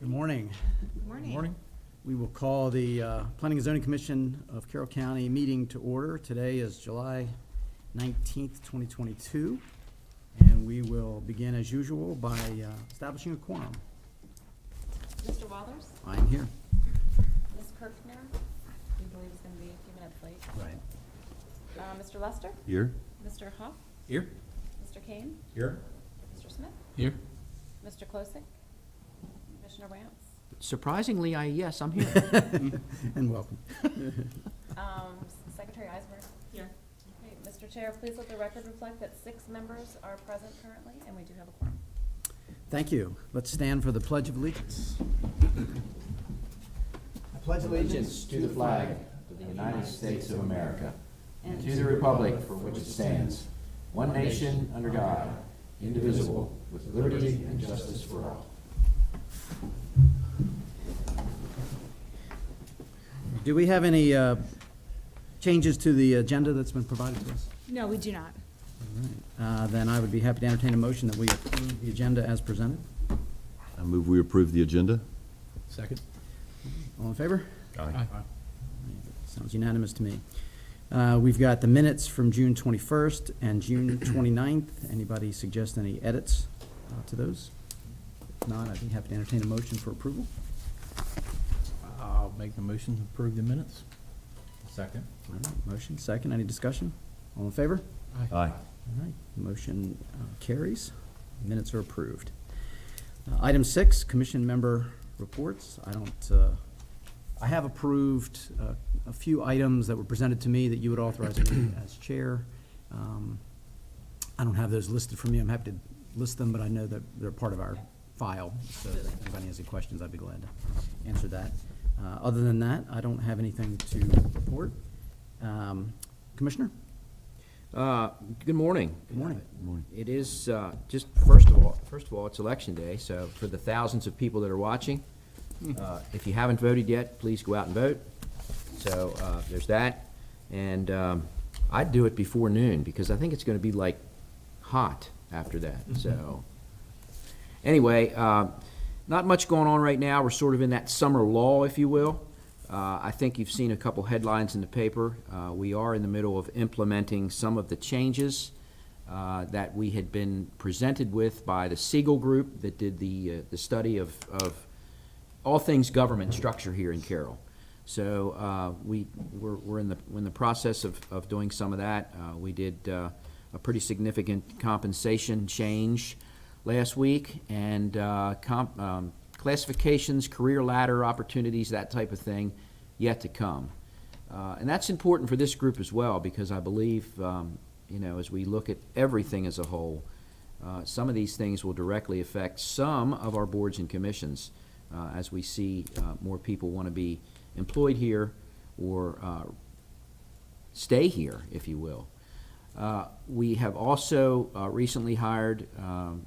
Good morning. Good morning. Morning. We will call the Planning and Zoning Commission of Carroll County meeting to order. Today is July 19th, 2022, and we will begin as usual by establishing a quorum. Mr. Walters? I am here. Ms. Kirkner? We believe is going to be a few minutes late. Right. Mr. Lester? Here. Mr. Huff? Here. Mr. Kane? Here. Mr. Smith? Here. Mr. Klosik? Commissioner Rance? Surprisingly, yes, I'm here. And welcome. Secretary Eisner? Here. Okay, Mr. Chair, please let the record reflect that 6 members are present currently, and we do have a quorum. Thank you. Let's stand for the Pledge of Allegiance. I pledge allegiance to the flag of the United States of America and to the republic for which it stands, one nation under God, indivisible, with liberty and justice for all. Do we have any changes to the agenda that's been provided to us? No, we do not. All right. Then I would be happy to entertain a motion that we approve the agenda as presented. I move we approve the agenda. Second. All in favor? Aye. Sounds unanimous to me. We've got the minutes from June 21st and June 29th. Anybody suggest any edits to those? If not, I'd be happy to entertain a motion for approval. I'll make the motion to approve the minutes. Second. All right, motion, second, any discussion? All in favor? Aye. All right, motion carries. Minutes are approved. Item 6, commission member reports. I have approved a few items that were presented to me that you would authorize me as chair. I don't have those listed for me. I'm happy to list them, but I know that they're part of our file. So if anybody has any questions, I'd be glad to answer that. Other than that, I don't have anything to report. Commissioner? Good morning. Good morning. Morning. It is just first of all, it's election day. So for the thousands of people that are watching, if you haven't voted yet, please go out and vote. So there's that, and I'd do it before noon because I think it's going to be like hot after that. So anyway, not much going on right now. We're sort of in that summer lull, if you will. I think you've seen a couple headlines in the paper. We are in the middle of implementing some of the changes that we had been presented with by the Siegel Group that did the study of all things government structure here in Carroll. So we're in the process of doing some of that. We did a pretty significant compensation change last week, and classifications, career ladder opportunities, that type of thing, yet to come. And that's important for this group as well, because I believe, as we look at everything as a whole, some of these things will directly affect some of our boards and commissions as we see more people want to be employed here or stay here, if you will. We have also recently hired a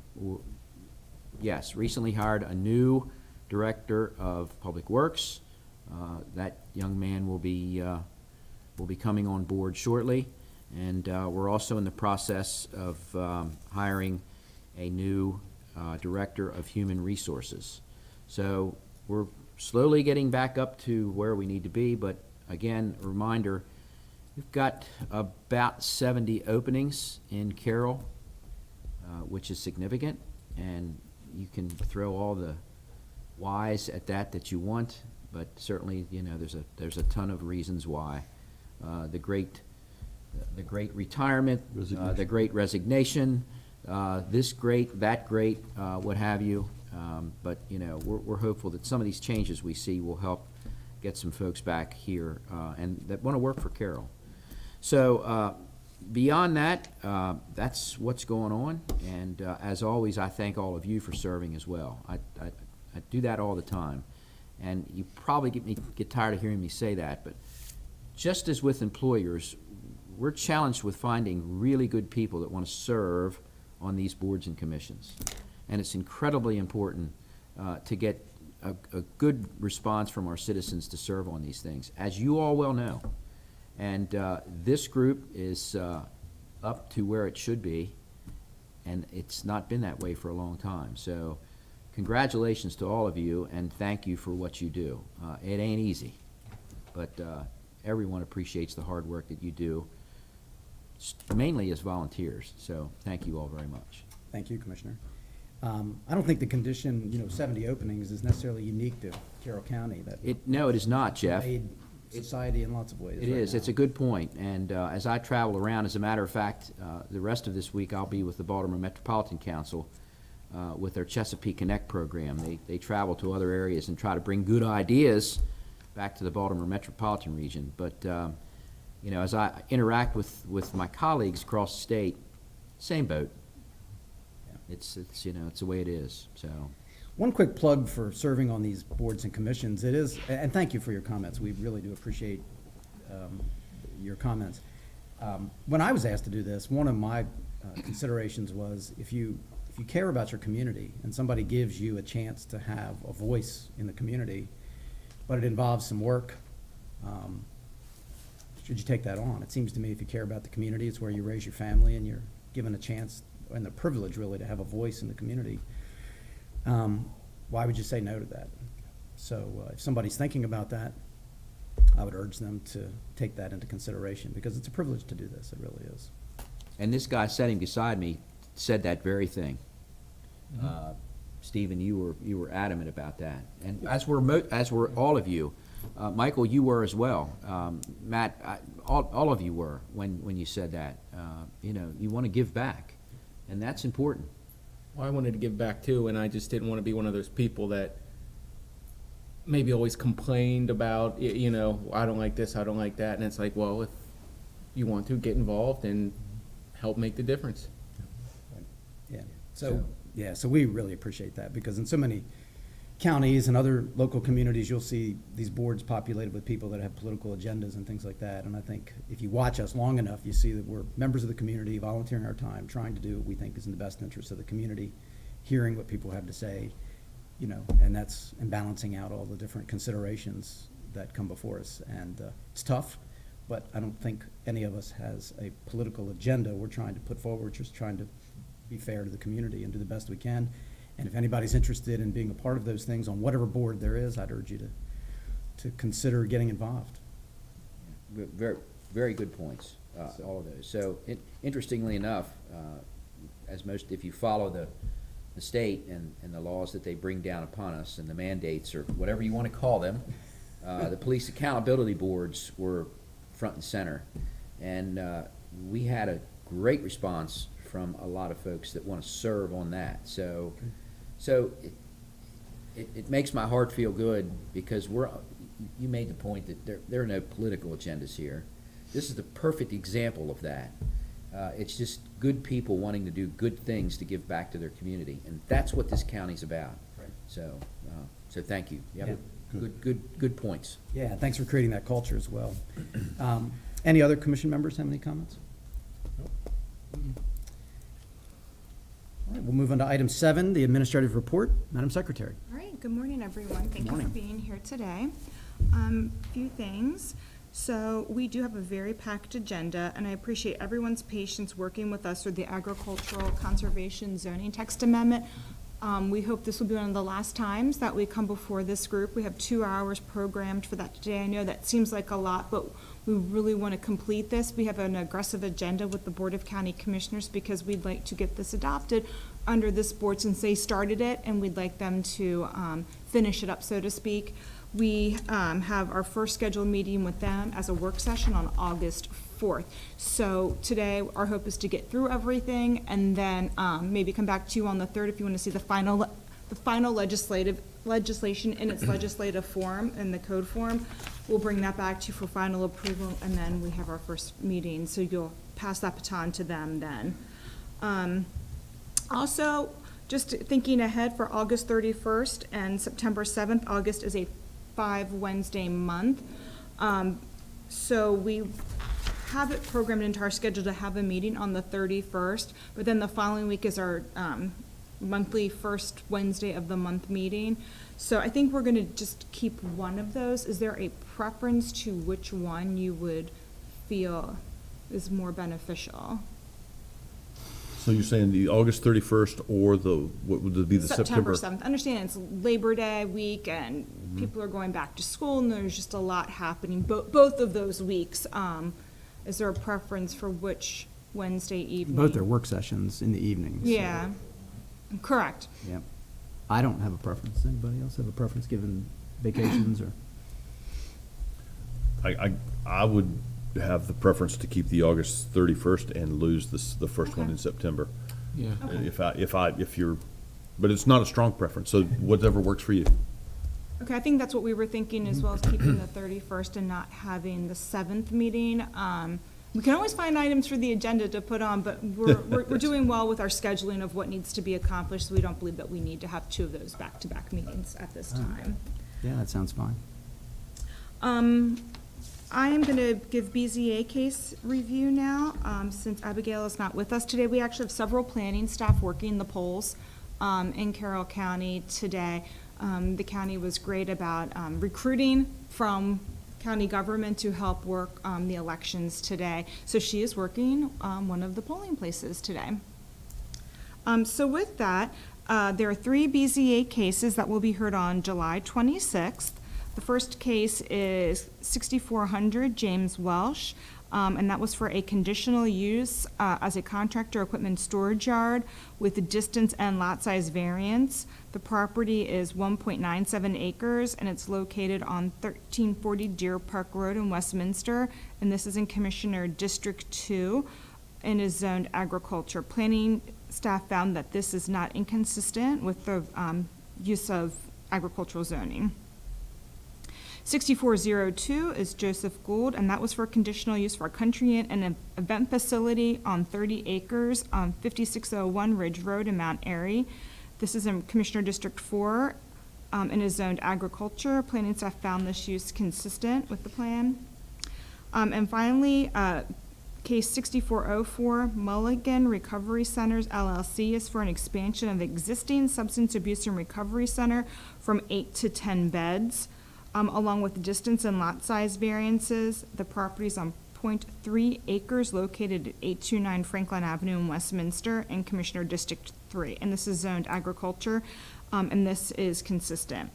new director of Public Works. That young man will be coming on board shortly, and we're also in the process of hiring a new director of Human Resources. So we're slowly getting back up to where we need to be, but again, a reminder, we've got about 70 openings in Carroll, which is significant, and you can throw all the whys at that you want, but certainly, there's a ton of reasons why. The great retirement, the great resignation, this great, that great, what have you. But we're hopeful that some of these changes we see will help get some folks back here and that want to work for Carroll. So beyond that, that's what's going on. And as always, I thank all of you for serving as well. I do that all the time, and you probably get tired of hearing me say that. But just as with employers, we're challenged with finding really good people that want to serve on these boards and commissions. And it's incredibly important to get a good response from our citizens to serve on these things, as you all well know. And this group is up to where it should be, and it's not been that way for a long time. So congratulations to all of you, and thank you for what you do. It ain't easy, but everyone appreciates the hard work that you do, mainly as volunteers, so thank you all very much. Thank you, Commissioner. I don't think the condition, 70 openings is necessarily unique to Carroll County. No, it is not, Jeff. Aid society in lots of ways. It is. It's a good point. And as I travel around, as a matter of fact, the rest of this week I'll be with the Baltimore Metropolitan Council with their Chesapeake Connect program. They travel to other areas and try to bring good ideas back to the Baltimore metropolitan region. But as I interact with my colleagues across the state, same boat. It's the way it is. So. One quick plug for serving on these boards and commissions. It is, and thank you for your comments. We really do appreciate your comments. When I was asked to do this, one of my considerations was if you care about your community and somebody gives you a chance to have a voice in the community, but it involves some work, should you take that on? It seems to me if you care about the community, it's where you raise your family and you're given a chance and the privilege really to have a voice in the community. Why would you say no to that? So if somebody's thinking about that, I would urge them to take that into consideration because it's a privilege to do this. It really is. And this guy sitting beside me said that very thing. Stephen, you were adamant about that, and as were all of you. Michael, you were as well. Matt, all of you were when you said that. You want to give back, and that's important. Well, I wanted to give back too, and I just didn't want to be one of those people that maybe always complained about, I don't like this, I don't like that, and it's like, well, if you want to, get involved and help make the difference. Yeah. So we really appreciate that because in so many counties and other local communities, you'll see these boards populated with people that have political agendas and things like that. And I think if you watch us long enough, you see that we're members of the community, volunteering our time, trying to do what we think is in the best interest of the community, hearing what people have to say, and that's and balancing out all the different considerations that come before us. And it's tough, but I don't think any of us has a political agenda we're trying to put forward. We're just trying to be fair to the community and do the best we can. And if anybody's interested in being a part of those things on whatever board there is, I'd urge you to consider getting involved. Very, very good points, all of those. So, interestingly enough, if you follow the state and the laws that they bring down upon us and the mandates or whatever you want to call them, the police accountability boards were front and center. And we had a great response from a lot of folks that want to serve on that. So it makes my heart feel good because you made the point that there are no political agendas here. This is the perfect example of that. It's just good people wanting to do good things to give back to their community, and that's what this county's about. Right. So thank you. Yep. Yeah. Good points. Yeah, thanks for creating that culture as well. Any other commission members have any comments? All right, we'll move on to item 7, the administrative report. Madam Secretary. All right, good morning, everyone. Thank you for being here today. Few things. So we do have a very packed agenda, and I appreciate everyone's patience working with us through the agricultural conservation zoning text amendment. We hope this will be one of the last times that we come before this group. We have 2 hours programmed for that today. I know that seems like a lot, but we really want to complete this. We have an aggressive agenda with the Board of County Commissioners because we'd like to get this adopted under this board since they started it, and we'd like them to finish it up, so to speak. We have our first scheduled meeting with them as a work session on August 4th. So today, our hope is to get through everything and then maybe come back to you on the 3rd if you want to see the final legislation in its legislative form, in the code form. We'll bring that back to you for final approval, and then we have our first meeting. So you'll pass that baton to them then. Also, just thinking ahead for August 31st and September 7th, August is a 5-Wednesday month. So we have it programmed into our schedule to have a meeting on the 31st, but then the following week is our monthly first Wednesday of the month meeting. So I think we're going to just keep one of those. Is there a preference to which one you would feel is more beneficial? So you're saying the August 31st or what would it be, the September? 7th. Understand it's Labor Day week and people are going back to school and there's just a lot happening both of those weeks. Is there a preference for which Wednesday evening? Both are work sessions in the evenings. so- Yeah, correct. Yeah. I don't have a preference. Does anybody else have a preference given vacations or? I would have the preference to keep the August 31st and lose the first one Okay. in September. Yeah. If you're, but it's not a strong preference, so whatever works for you. Okay, I think that's what we were thinking as well as keeping the 31st and not having the 7th meeting. We can always find items for the agenda to put on, but we're doing well with our scheduling of what needs to be accomplished, so we don't believe that we need to have 2 of those back-to-back meetings at this time. Yeah, that sounds fine. I am going to give BZA case review now. Since Abigail is not with us today, we actually have several planning staff working the polls in Carroll County today. The county was great about recruiting from county government to help work the elections today. So she is working one of the polling places today. So with that, there are 3 BZA cases that will be heard on July 26th. The first case is 6400 James Welsh, and that was for a conditional use as a contractor equipment storage yard with a distance and lot size variance. The property is 1.97 acres, and it's located on 1340 Deer Park Road in Westminster, and this is in Commissioner District 2 and is zoned agriculture. Planning staff found that this is not inconsistent with the use of agricultural zoning. 6402 is Joseph Gould, and that was for conditional use for a country inn and an event facility on 30 acres on 5601 Ridge Road in Mount Airy. This is in Commissioner District 4 and is zoned agriculture. Planning staff found this use consistent with the plan. And finally, case 6404 Mulligan Recovery Centers LLC is for an expansion of existing substance abuse and recovery center from 8 to 10 beds. Along with distance and lot size variances. The property is on 0.3 acres located at 829 Franklin Avenue in Westminster in Commissioner District 3. And this is zoned agriculture, and this is consistent.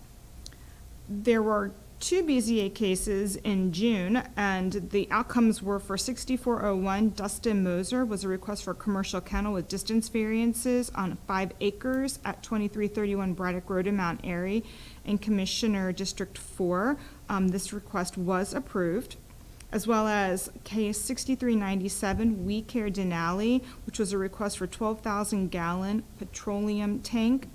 There were 2 BZA cases in June, and the outcomes were for 6401 Dustin Moser was a request for a commercial kennel with distance variances on 5 acres at 2331 Braddock Road in Mount Airy in Commissioner District 4. This request was approved, as well as case 6397 We Care Denali, which was a request for 12,000 gallon petroleum tank.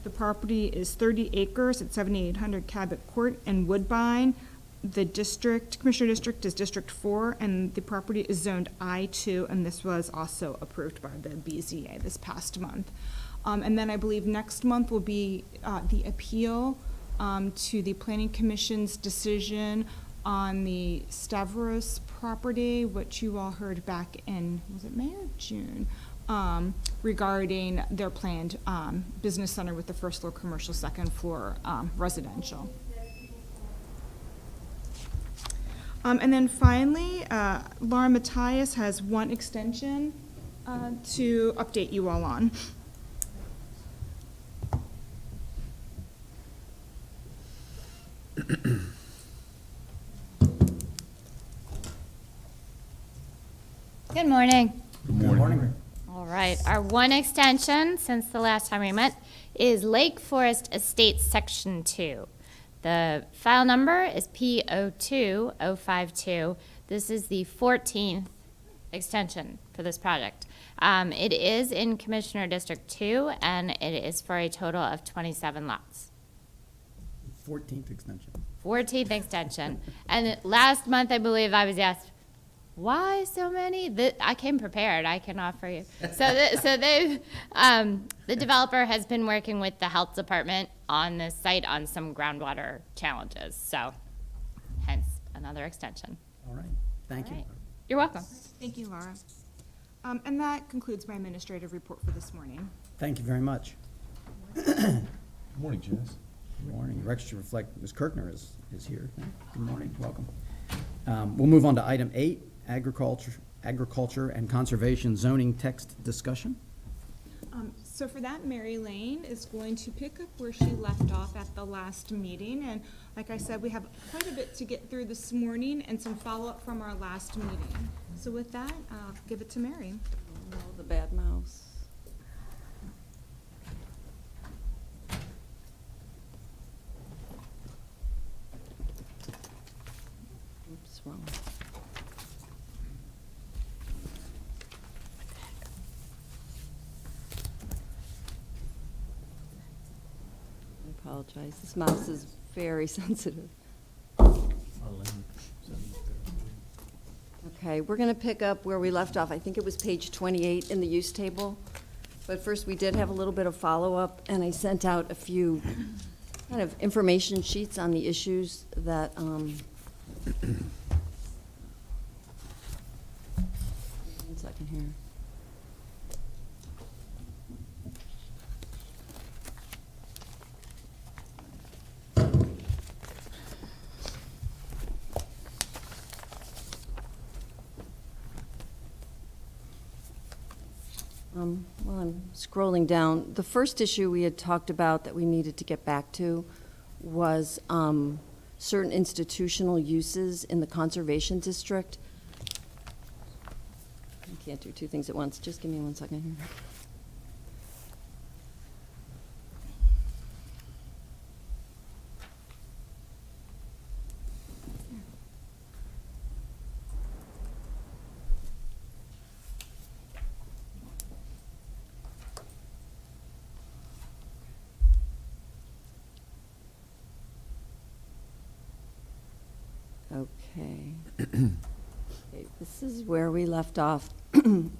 The property is 30 acres at 7800 Cabot Court in Woodbine. The district, Commissioner District is District 4, and the property is zoned I-2, and this was also approved by the BZA this past month. And then I believe next month will be the appeal to the Planning Commission's decision on the Stavros property, which you all heard back in, was it May or June? Regarding their planned business center with the first floor commercial, second floor residential. And then finally, Laura Matthias has one extension to update you all on. Good morning. Good morning. All right, our one extension since the last time we met is Lake Forest Estates Section 2. The file number is P02052. This is the 14th extension for this project. It is in Commissioner District 2, and it is for a total of 27 lots. 14th extension. 14th extension. And last month, I believe I was asked, why so many? I came prepared. I can offer you. The developer has been working with the health department on this site on some groundwater challenges. So, hence another extension. All right, thank All you. right. You're welcome. Thank you, Laura. And that concludes my administrative report for this morning. Thank you very much. Good morning, Janice. Good morning. Register to reflect, Ms. Kirkner is here. Good morning, welcome. We'll move on to item 8, Agriculture and Conservation zoning text discussion. So for that, Mary Lane is going to pick up where she left off at the last meeting. And like I said, we have quite a bit to get through this morning and some follow-up from our last meeting. So with that, I'll give it to Mary. Oh, the bad mouse. Oops, wrong. I apologize. This mouse is very sensitive. Okay, we're going to pick up where we left off. I think it was page 28 in the use table. But first, we did have a little bit of follow-up, and I sent out a few kind of information sheets on the issues that, one second here. While I'm scrolling down, the first issue we had talked about that we needed to get back to was certain institutional uses in the conservation district. I can't do two things at once. Just give me 1 second here. Okay. Okay, this is where we left off,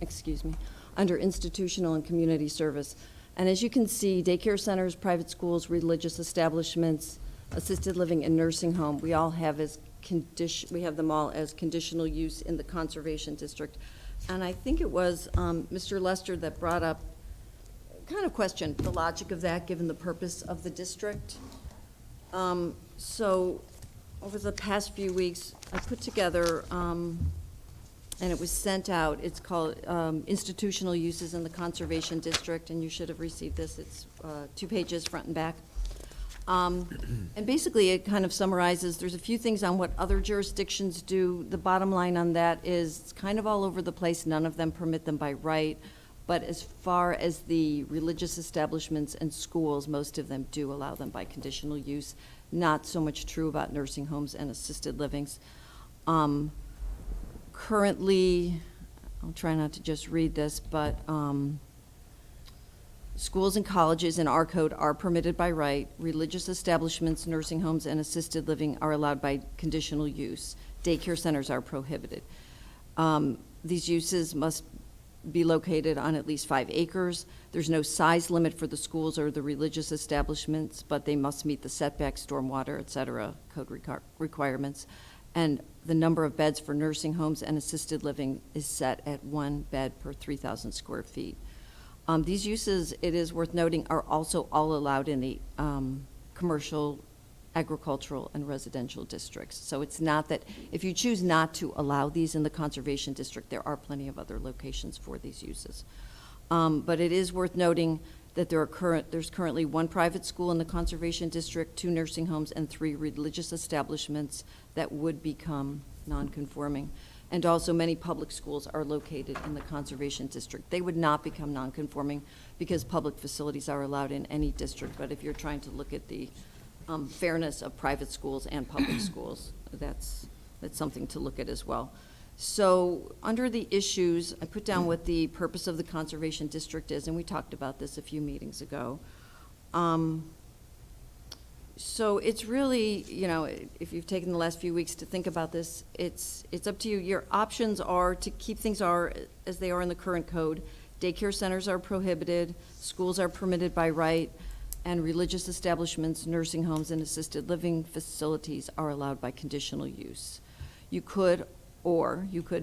excuse me, under institutional and community service. And as you can see, daycare centers, private schools, religious establishments, assisted living, and nursing home, we all have we have them all as conditional use in the conservation district. And I think it was Mr. Lester that brought up, kind of questioned the logic of that, given the purpose of the district. So over the past few weeks, I put together, and it was sent out, it's called Institutional Uses in the Conservation District, and you should have received this. It's 2 pages, front and back. And basically, it kind of summarizes, there's a few things on what other jurisdictions do. The bottom line on that is it's kind of all over the place. None of them permit them by right. But as far as the religious establishments and schools, most of them do allow them by conditional use. Not so much true about nursing homes and assisted livings. Currently, I'll try not to just read this, but schools and colleges in our code are permitted by right. Religious establishments, nursing homes, and assisted living are allowed by conditional use. Daycare centers are prohibited. These uses must be located on at least 5 acres. There's no size limit for the schools or the religious establishments, but they must meet the setback, stormwater, et cetera, code requirements. And the number of beds for nursing homes and assisted living is set at 1 bed per 3,000 square feet. These uses, it is worth noting, are also all allowed in the commercial, agricultural, and residential districts. So it's not that, if you choose not to allow these in the conservation district, there are plenty of other locations for these uses. But it is worth noting that there's currently 1 private school in the conservation district, 2 nursing homes, and 3 religious establishments that would become non-conforming. And also many public schools are located in the conservation district. They would not become non-conforming because public facilities are allowed in any district. But if you're trying to look at the fairness of private schools and public schools, that's something to look at as well. So under the issues, I put down what the purpose of the conservation district is, and we talked about this a few meetings ago. So it's really, if you've taken the last few weeks to think about this, it's up to you. Your options are to keep things as they are in the current code. Daycare centers are prohibited, schools are permitted by right, and religious establishments, nursing homes, and assisted living facilities are allowed by conditional use. You could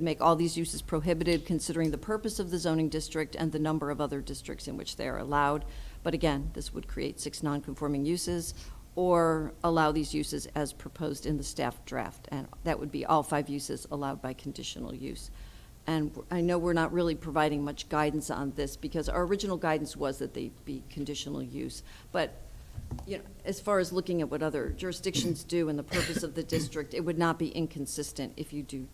make all these uses prohibited considering the purpose of the zoning district and the number of other districts in which they are allowed. But again, this would create 6 non-conforming uses, or allow these uses as proposed in the staff draft. And that would be all 5 uses allowed by conditional use. And I know we're not really providing much guidance on this, because our original guidance was that they be conditional use. But, you know, as far as looking at what other jurisdictions do and the purpose of the district, it would not be inconsistent if you do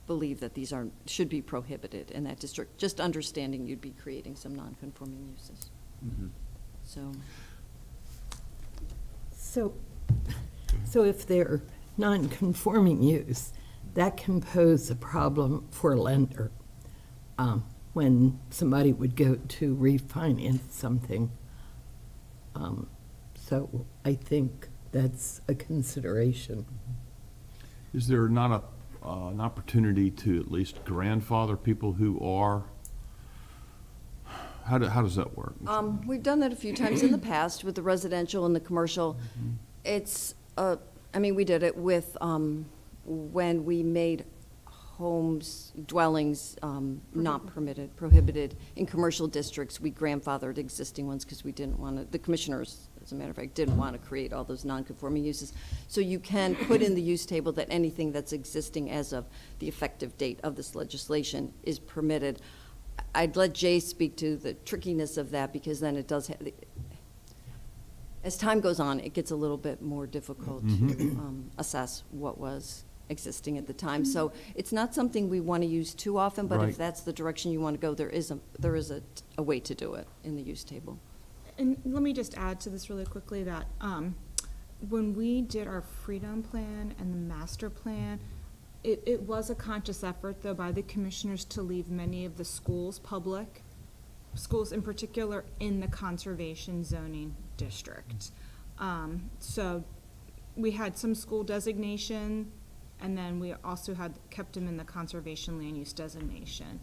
believe that these should be prohibited in that district, just understanding you'd be creating some non-conforming uses. So, So if they're non-conforming use, that can pose a problem for a lender when somebody would go to refinance something. So I think that's a consideration. Is there not an opportunity to at least grandfather people who are, how does that work? We've done that a few times in the past with the residential and the commercial. It's, I mean, we did it with, when we made homes, dwellings, not permitted, prohibited in commercial districts. We grandfathered existing ones because we didn't want to, the commissioners, as a matter of fact, didn't want to create all those non-conforming uses. So you can put in the use table that anything that's existing as of the effective date of this legislation is permitted. I'd let Jay speak to the trickiness of that, because then it does have, as time goes on, it gets a little bit more difficult to assess what was existing at the time. So it's not something we want to use too often, but Right. if that's the direction you want to go, there is a way to do it in the use table. And let me just add to this really quickly that when we did our freedom plan and the master plan, it was a conscious effort, though, by the commissioners to leave many of the schools, public schools in particular, in the conservation zoning district. So we had some school designation, and then we also had kept them in the conservation land use designation.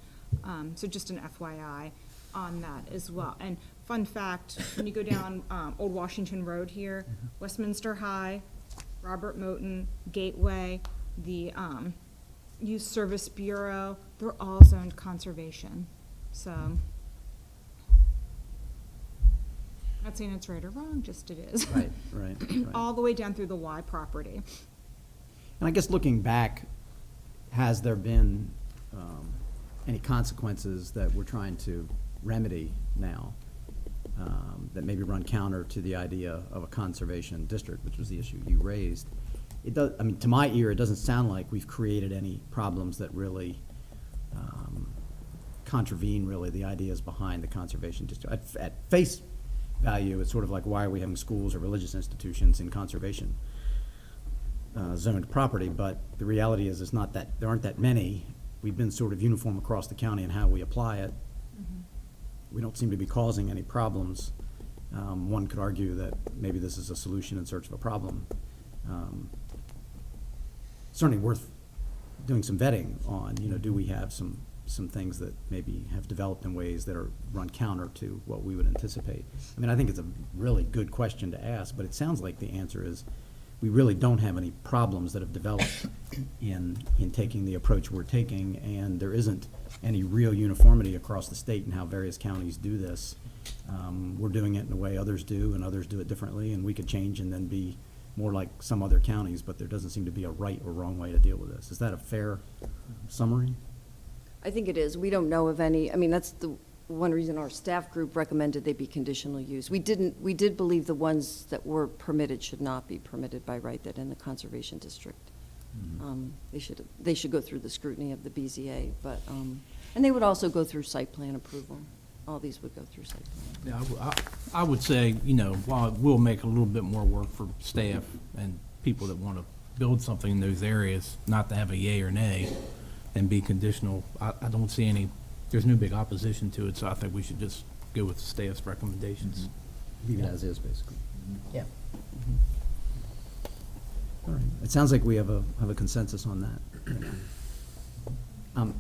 So just an FYI on that as well. And fun fact, when you go down Old Washington Road here, Westminster High, Robert Moton, Gateway, the Youth Service Bureau, they're all zoned conservation. So, not saying it's right or wrong, just it is. Right, right. All the way down through the Y property. And I guess looking back, has there been any consequences that we're trying to remedy now that maybe run counter to the idea of a conservation district, which was the issue you raised? It does, I mean, to my ear, it doesn't sound like we've created any problems that really contravene really the ideas behind the conservation district. At face value, it's sort of like, why are we having schools or religious institutions in conservation zoned property? But the reality is, it's not that, there aren't that many. We've been sort of uniform across the county in how we apply it. We don't seem to be causing any problems. One could argue that maybe this is a solution in search of a problem. Certainly worth doing some vetting on, you know, do we have some things that maybe have developed in ways that are run counter to what we would anticipate? I mean, I think it's a really good question to ask, but it sounds like the answer is we really don't have any problems that have developed in taking the approach we're taking, and there isn't any real uniformity across the state in how various counties do this. We're doing it in a way others do, and others do it differently, and we could change and then be more like some other counties, but there doesn't seem to be a right or wrong way to deal with this. Is that a fair summary? I think it is. We don't know of any, I mean, that's the one reason our staff group recommended they be conditional use. We did believe the ones that were permitted should not be permitted by right, that in the conservation district. They should go through the scrutiny of the BZA, but, and they would also go through site plan approval. All these would go through site plan. Yeah, I would say, you know, while it will make a little bit more work for staff and people that want to build something in those areas, not to have a yay or nay and be conditional, I don't see any, there's no big opposition to it, so I think we should just go with staff's recommendations. Leave it as is, basically. Yeah. All right. It sounds like we have a consensus on that.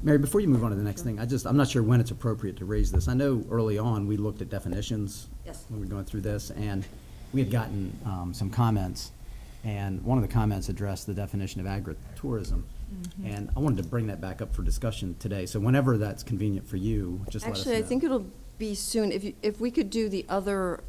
Mary, before you move on to the next thing, I'm not sure when it's appropriate to raise this. I know early on, we looked at definitions. Yes. When we were going through this, and we had gotten some comments, and one of the comments addressed the definition of agritourism. And I wanted to bring that back up for discussion today. So whenever that's convenient for you, just let us know. Actually, I think it'll be soon. If we could do the other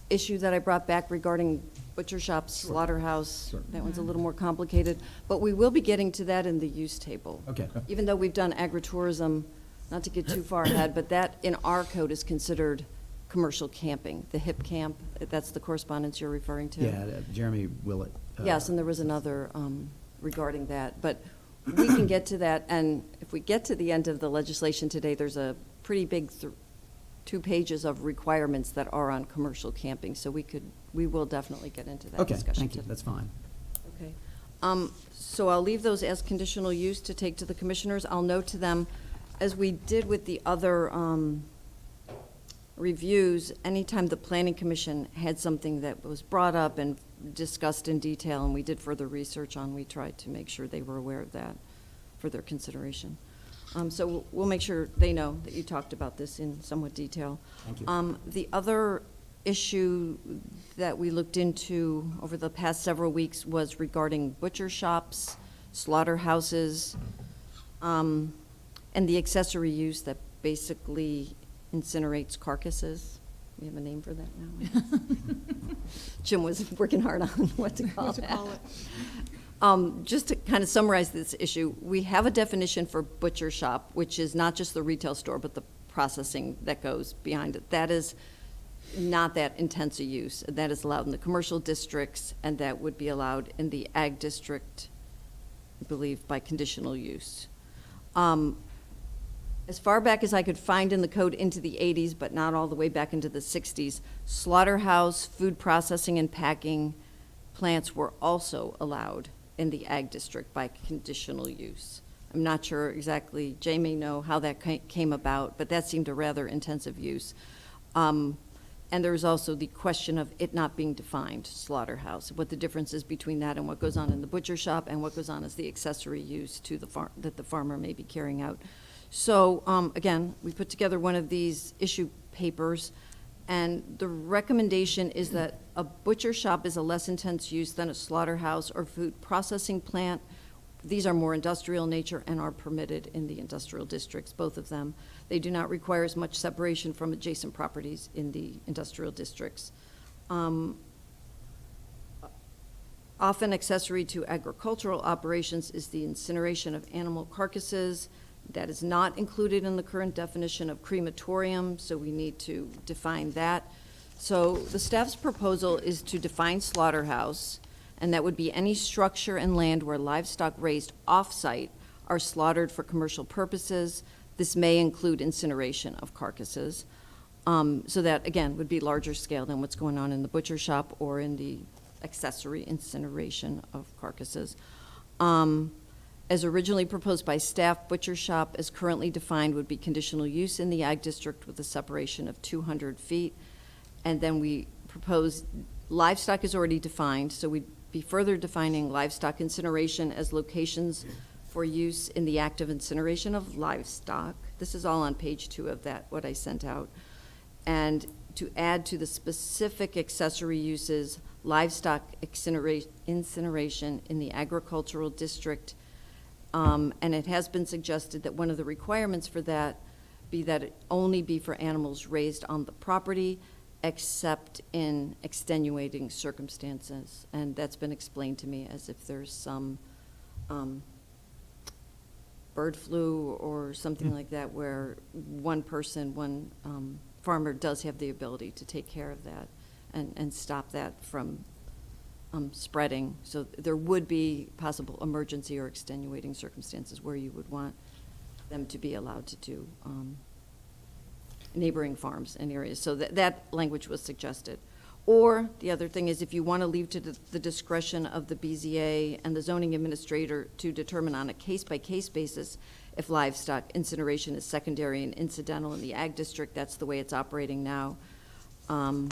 issue that I brought back regarding butcher shop, slaughterhouse. Sure. That one's a little more complicated, but we will be getting to that in the use table. Okay. Even though we've done agritourism, not to get too far ahead, but that in our code is considered commercial camping. The HIP camp, that's the correspondence you're referring to? Yeah, Jeremy Willett. Yes, and there was another regarding that, but we can get to that, and if we get to the end of the legislation today, there's a pretty big 2 pages of requirements that are on commercial camping, so we will definitely get into that Okay, discussion thank you, today. that's fine. Okay. So I'll leave those as conditional use to take to the commissioners. I'll note to them, as we did with the other reviews, anytime the planning commission had something that was brought up and discussed in detail, and we did further research on, we tried to make sure they were aware of that for their consideration. So we'll make sure they know that you talked about this in somewhat detail. Thank you. The other issue that we looked into over the past several weeks was regarding butcher shops, slaughterhouses, and the accessory use that basically incinerates carcasses. We have a name for that now. Jim was working hard on what to call that. Just to kind of summarize this issue, we have a definition for butcher shop, which is not just the retail store, but the processing that goes behind it. That is not that intense a use. That is allowed in the commercial districts, and that would be allowed in the ag district, I believe, by conditional use. As far back as I could find in the code into the 80s, but not all the way back into the 60s, slaughterhouse, food processing and packing plants were also allowed in the ag district by conditional use. I'm not sure exactly, Jay may know how that came about, but that seemed a rather intensive use. And there was also the question of it not being defined, slaughterhouse, what the difference is between that and what goes on in the butcher shop and what goes on as the accessory use to the farm, that the farmer may be carrying out. So, again, we put together one of these issue papers, and the recommendation is that a butcher shop is a less intense use than a slaughterhouse or food processing plant. These are more industrial in nature and are permitted in the industrial districts, both of them. They do not require as much separation from adjacent properties in the industrial districts. Often accessory to agricultural operations is the incineration of animal carcasses. That is not included in the current definition of crematorium, so we need to define that. So the staff's proposal is to define slaughterhouse, and that would be any structure and land where livestock raised off-site are slaughtered for commercial purposes. This may include incineration of carcasses. So that, again, would be larger scale than what's going on in the butcher shop or in the accessory incineration of carcasses. As originally proposed by staff, butcher shop as currently defined would be conditional use in the ag district with a separation of 200 feet. And then we proposed livestock is already defined, so we'd be further defining livestock incineration as locations for use in the active incineration of livestock. This is all on page 2 of that, what I sent out. And to add to the specific accessory uses, livestock incineration in the agricultural district. And it has been suggested that one of the requirements for that be that it only be for animals raised on the property, except in extenuating circumstances. And that's been explained to me as if there's some bird flu or something like that where one farmer does have the ability to take care of that and stop that from spreading. So there would be possible emergency or extenuating circumstances where you would want them to be allowed to do neighboring farms and areas. So that language was suggested. Or the other thing is if you want to leave to the discretion of the BZA and the zoning administrator to determine on a case-by-case basis if livestock incineration is secondary and incidental in the ag district, that's the way it's operating now, and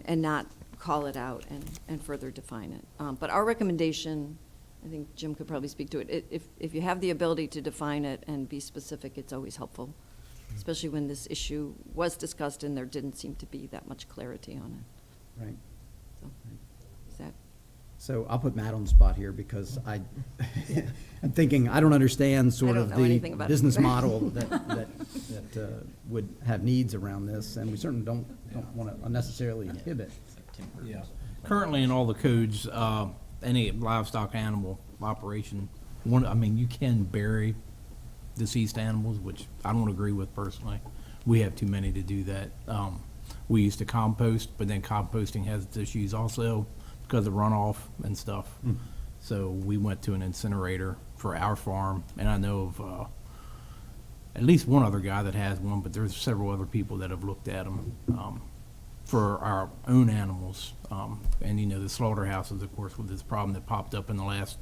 not call it out and further define it. But our recommendation, I think Jim could probably speak to it, if you have the ability to define it and be specific, it's always helpful, especially when this issue was discussed and there didn't seem to be that much clarity on it. Right. So, is that So I'll put Matt on the spot here because I'm thinking, I don't understand sort I of don't know the anything about it business either. model that would have needs around this, and we certainly don't want to unnecessarily inhibit. Yeah. Currently in all the codes, any livestock animal operation, you can bury deceased animals, which I don't agree with personally. We have too many to do that. We used to compost, but then composting has its issues also because of runoff and stuff. So we went to an incinerator for our farm, and I know of at least one other guy that has one, but there's several other people that have looked at them for our own animals. And the slaughterhouses, of course, with this problem that popped up in the last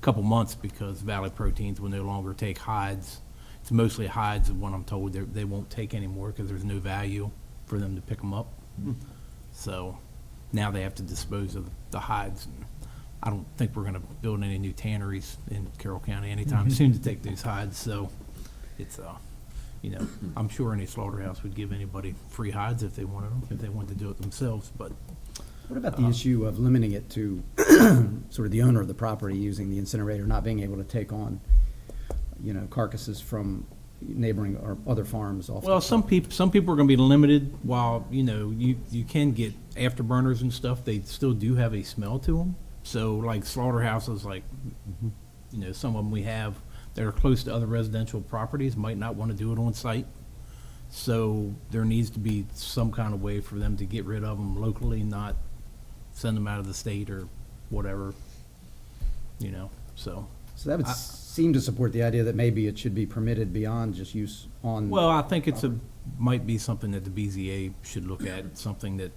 couple months because Valley Proteins will no longer take hides. It's mostly hides of what I'm told they won't take anymore because there's no value for them to pick them up. So now they have to dispose of the hides. And I don't think we're going to build any new tanneries in Carroll County anytime soon to take those hides. So it's, I'm sure any slaughterhouse would give anybody free hides if they wanted them, if they wanted to do it themselves. But What about the issue of limiting it to sort of the owner of the property using the incinerator, not being able to take on, carcasses from neighboring or other farms off? well, some people are going to be limited. While you can get afterburners and stuff, they still do have a smell to them. So like slaughterhouses, like some of them we have that are close to other residential properties might not want to do it on site. So there needs to be some kind of way for them to get rid of them locally, not send them out of the state or whatever. So. So that would seem to support the idea that maybe it should be permitted beyond just use on. Well, I think might be something that the BZA should look at, something that,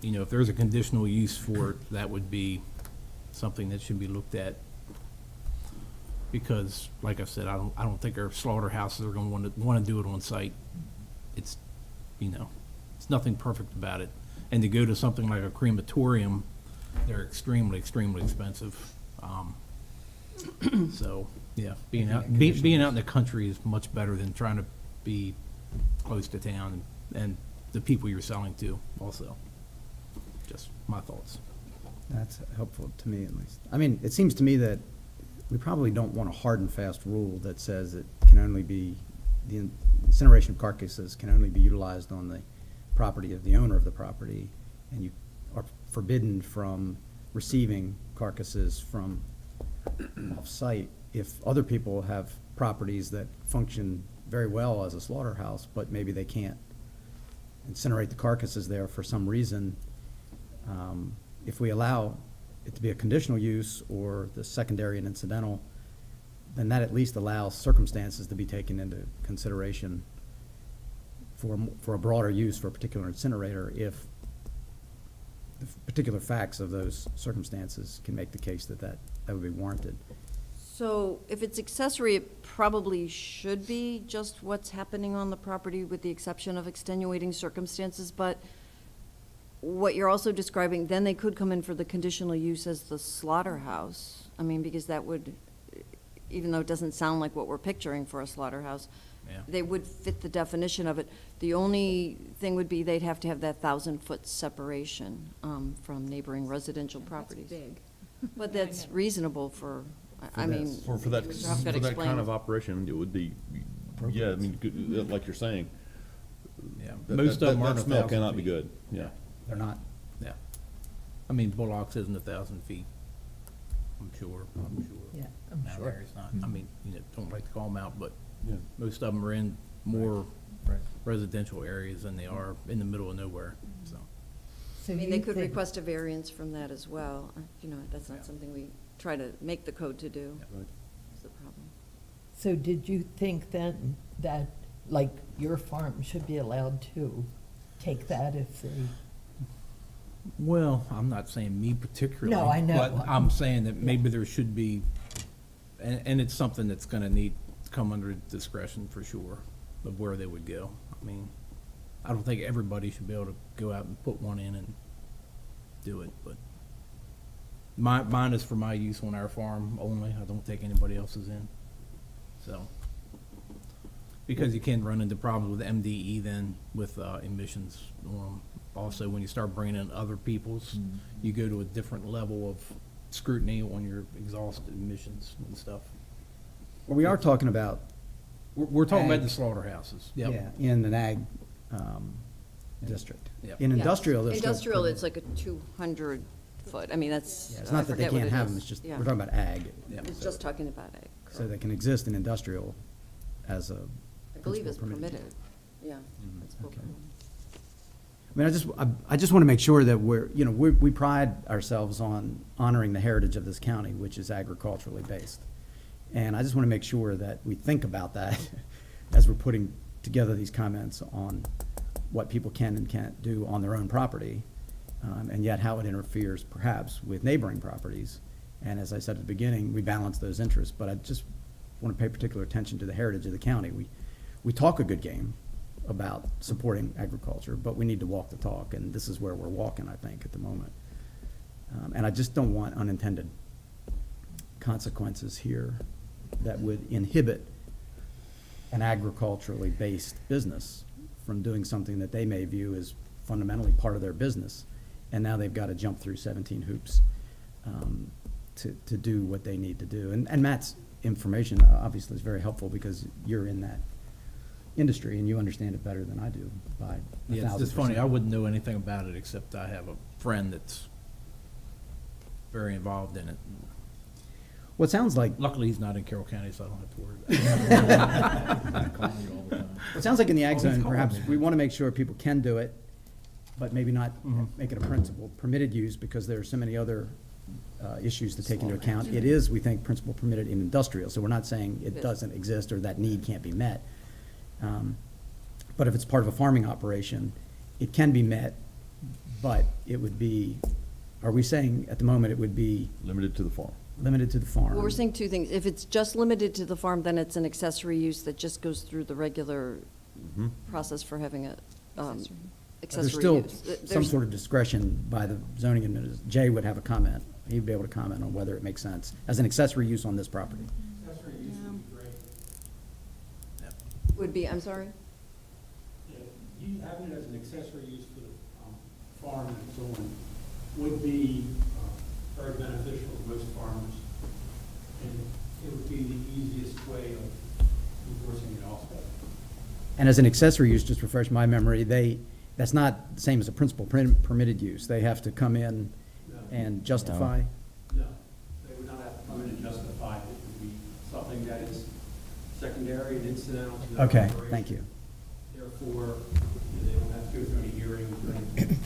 if there's a conditional use for it, that would be something that should be looked at. Because, like I said, I don't think our slaughterhouses are gonna want to do it on site. It's, it's nothing perfect about it. And to go to something like a crematorium, they're extremely, extremely expensive. So, yeah, being out in the country is much better than trying to be close to town and the people you're selling to also. Just my thoughts. That's helpful to me, at least. I mean, it seems to me that we probably don't want a hard and fast rule that says it can only be, the incineration of carcasses can only be utilized on the property of the owner of the property, and you are forbidden from receiving carcasses from off-site if other people have properties that function very well as a slaughterhouse, but maybe they can't incinerate the carcasses there for some reason. If we allow it to be a conditional use or the secondary and incidental, then that at least allows circumstances to be taken into consideration for a broader use for a particular incinerator if the particular facts of those circumstances can make the case that would be warranted. So if it's accessory, it probably should be just what's happening on the property with the exception of extenuating circumstances, but what you're also describing, then they could come in for the conditional use as the slaughterhouse. I mean, because that would, even though it doesn't sound like what we're picturing for a slaughterhouse, Yeah. they would fit the definition of it. The only thing would be they'd have to have that 1,000-foot separation from neighboring residential properties. Big. But that's reasonable for, I mean. For that, I've for gotta that explain. kind of operation, it would be, yeah, I mean, like you're saying. Yeah. that- Most of them that aren't smell 1,000 cannot be feet. good, yeah. They're not. Yeah. I mean, Bullocks isn't 1,000 feet. I'm sure. Yeah, I'm Mount sure. Airy's not. I mean, don't like to call them out, but Yeah. most of them are in more Right. residential areas than they are in the middle of nowhere, so. So I mean, you they could think- request a variance from that as well. That's not something we try to make the code to do. Right. Is the problem. So did you think then that, like, your farm should be allowed to take that if they, Well, I'm not saying me particularly. No, I know. But I'm saying that maybe there should be, and it's something that's gonna need to come under discretion for sure, of where they would go. I mean, I don't think everybody should be able to go out and put one in and do it, but mine is for my use on our farm only. I don't take anybody else's in, so. Because you can run into problems with MDE then with emissions on 'em. Also, when you start bringing in other people's, you go to a different level of scrutiny on your exhaust emissions and stuff. Well, we are talking about, We're talking about Ag. the slaughterhouses. yeah, Yep. in an ag district. Yep. In Yeah. industrial, there's still. Industrial, it's like a 200-foot, I mean, that's. Yeah, it's I not that they forget what can't it have is. them, it's just, Yeah. we're talking about ag. It's just talking about it. So they can exist in industrial as a. I believe it's principal permitted, yeah. principal okay. permitted. I mean, I just want to make sure that we're, you know, we pride ourselves on honoring the heritage of this county, which is agriculturally based. And I just want to make sure that we think about that as we're putting together these comments on what people can and can't do on their own property, and yet how it interferes perhaps with neighboring properties. And as I said at the beginning, we balance those interests, but I just want to pay particular attention to the heritage of the county. We talk a good game about supporting agriculture, but we need to walk the talk, and this is where we're walking, I think, at the moment. And I just don't want unintended consequences here that would inhibit an agriculturally based business from doing something that they may view as fundamentally part of their business, and now they've got to jump through 17 hoops to do what they need to do. And Matt's information obviously is very helpful because you're in that industry and you understand it better than I do by Yeah, 1,000%. it's funny, I wouldn't know anything about it except I have a friend that's very involved in it. Well, it sounds like, Luckily, he's not in Carroll County, so I don't have to worry about it. it sounds like in the ag Oh, he's zone, calling perhaps, me. we want to make sure people can do it, but maybe not make it a principal permitted use because there are so many other issues to take into account. It is, we think, principal permitted in industrial, so we're not saying it doesn't exist or that need can't be met. But if it's part of a farming operation, it can be met, but it would be, are we saying at the moment it would be Limited to the farm. limited to the farm? Well, we're saying two things. If it's just limited to the farm, then it's an accessory use that just goes through the regular process for having a There's accessory still use. some There's- sort of discretion by the zoning administrator. Jay would have a comment. He'd be able to comment on whether it makes sense as an accessory use on this property. Would be, I'm sorry? You having it as an accessory use for the farm and so on would be very beneficial to most farmers. And it would be the easiest way of enforcing it also. And as an accessory use, just refresh my memory, that's not the same as a principal permitted use. They have to come in No. and justify. No, they would not have to come in and justify it. It would be something that is secondary and incidental to their Okay, operation. thank you. Therefore, they don't have to go through any hearings or anything.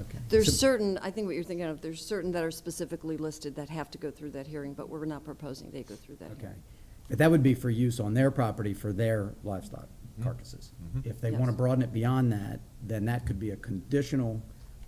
Okay. There's So- certain, I think what you're thinking of, there's certain that are specifically listed that have to go through that hearing, but we're not proposing they go through that Okay. hearing. But that would be for use on their property for their livestock carcasses. If they want to Yes. broaden it beyond that, then that could be a conditional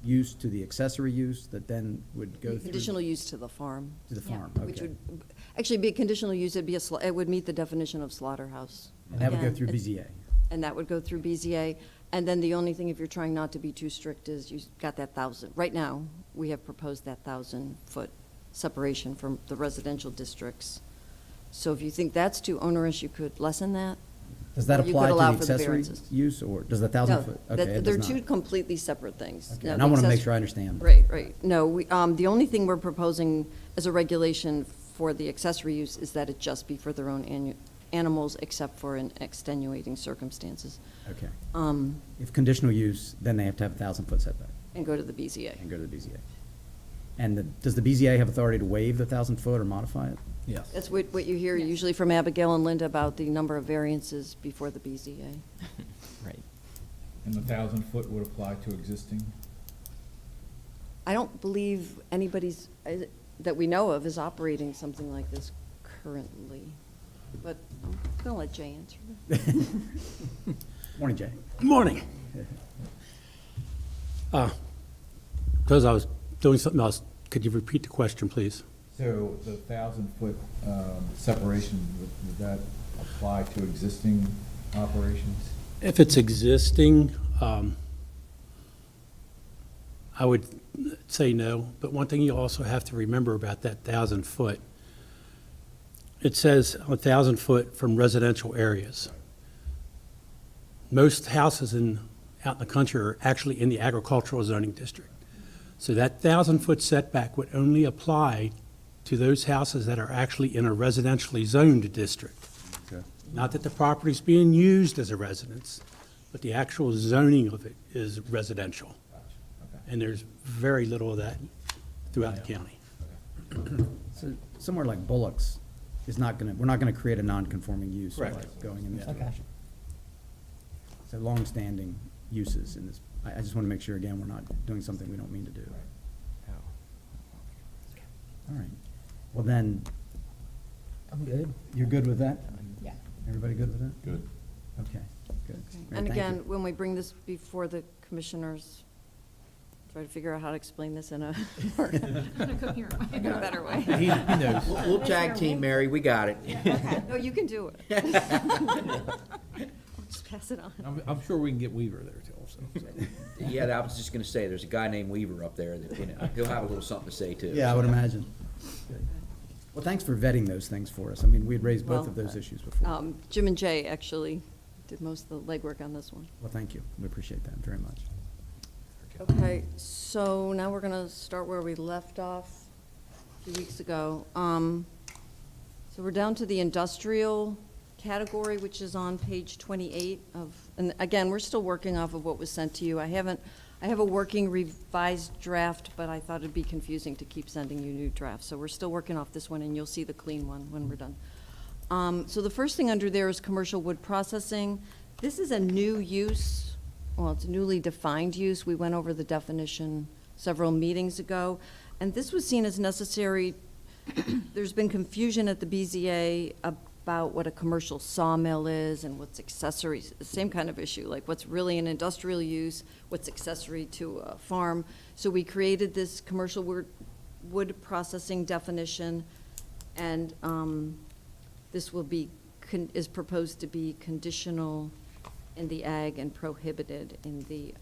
use to the accessory use that then would go through. Conditional use to the farm. To the farm, Which okay. would, actually be a conditional use, it'd be it would meet the definition of slaughterhouse. And that would go Again, through it's- BZA. And that would go through BZA. And then the only thing, if you're trying not to be too strict, is you got that 1,000. Right now, we have proposed that 1,000-foot separation from the residential districts. So if you think that's too onerous, you could lessen that. Does that or you apply could to allow the for the accessory variances. use, or does the 1,000-foot? No, Okay, it they're does two not. completely separate things. Okay, No, and the I want to make access- sure I understand. Right, right. No, the only thing we're proposing as a regulation for the accessory use is that it just be for their own animals, except for in extenuating circumstances, Okay. um, If conditional use, then they have to have a 1,000-foot setback and go to the BZA. and go to the BZA. And does the BZA have authority to waive the 1,000-foot or modify it? Yes. That's what you hear usually from Abigail and Linda about the number of variances before the BZA. Right. And the 1,000-foot would apply to existing? I don't believe anybody's, that we know of, is operating something like this currently. But I'm going to let Jay answer that. Morning, Jay. Morning. Because I was doing something else, could you repeat the question, please? So the 1,000-foot separation, would that apply to existing operations? If it's existing, I would say no, but one thing you also have to remember about that 1,000-foot, it says 1,000-foot from residential areas. Most houses out in the country are actually in the agricultural zoning district. So that 1,000-foot setback would only apply to those houses that are actually in a residentially zoned district. Okay. Not that the property's being used as a residence, but the actual zoning of it is residential. And there's very little of that throughout the county. So somewhere like Bullock's is not gonna, we're not gonna create a non-conforming use by Correct. going in this Okay. direction. So long-standing uses in this, I just wanna make sure, again, we're not doing something we don't mean to do. All right, well then, I'm good. you're good with that? Yeah. Everybody good with that? Good. Okay, good. Great, And thank you. again, when we bring this before the commissioners, try to figure out how to explain this in a in a better way. He knows. We'll tag team, Mary, we got it. No, you can do it. I'll just pass it on. I'm sure we can get Weaver there too, also. Yeah, I was just gonna say, there's a guy named Weaver up there that, you know, he'll have a little something to say too. Yeah, I would imagine. Good. Well, thanks for vetting those things for us. I mean, we had raised both Well, of those issues before. Jim and Jay actually did most of the legwork on this one. Well, thank you. We appreciate that very much. Okay, so now we're gonna start where we left off a few weeks ago. So we're down to the industrial category, which is on page 28 of, and again, we're still working off of what was sent to you. I have a working revised draft, but I thought it'd be confusing to keep sending you new drafts. So we're still working off this one, and you'll see the clean one when we're done. So the first thing under there is commercial wood processing. This is a new use, well, it's a newly defined use. We went over the definition several meetings ago, and this was seen as necessary. There's been confusion at the BZA about what a commercial sawmill is and what's accessories, same kind of issue, like what's really an industrial use, what's accessory to a farm. So we created this commercial wood processing definition, and this will be, is proposed to be conditional in the ag and prohibited in the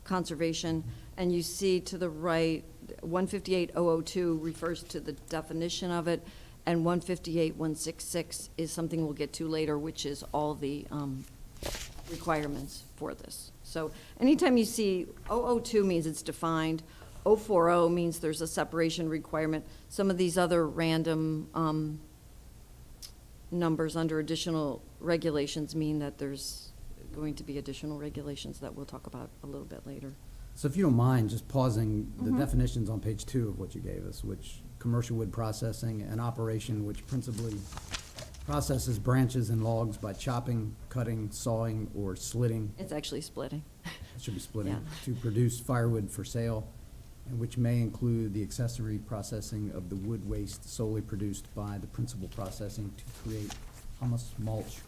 conservation. And you see to the right, 158.002 refers to the definition of it, and 158.166 is something we'll get to later, which is all the requirements for this. So anytime you see 002 means it's defined, 040 means there's a separation requirement. Some of these other random numbers under additional regulations mean that there's going to be additional regulations that we'll talk about a little bit later. So if you don't mind, just pausing the definitions on page 2 of what you gave us, which commercial wood processing, an operation which principally processes branches and logs by chopping, cutting, sawing, or slitting. It's actually splitting. It should be splitting, Yeah. to produce firewood for sale, and which may include the accessory processing of the wood waste solely produced by the principal processing to create humus, mulch,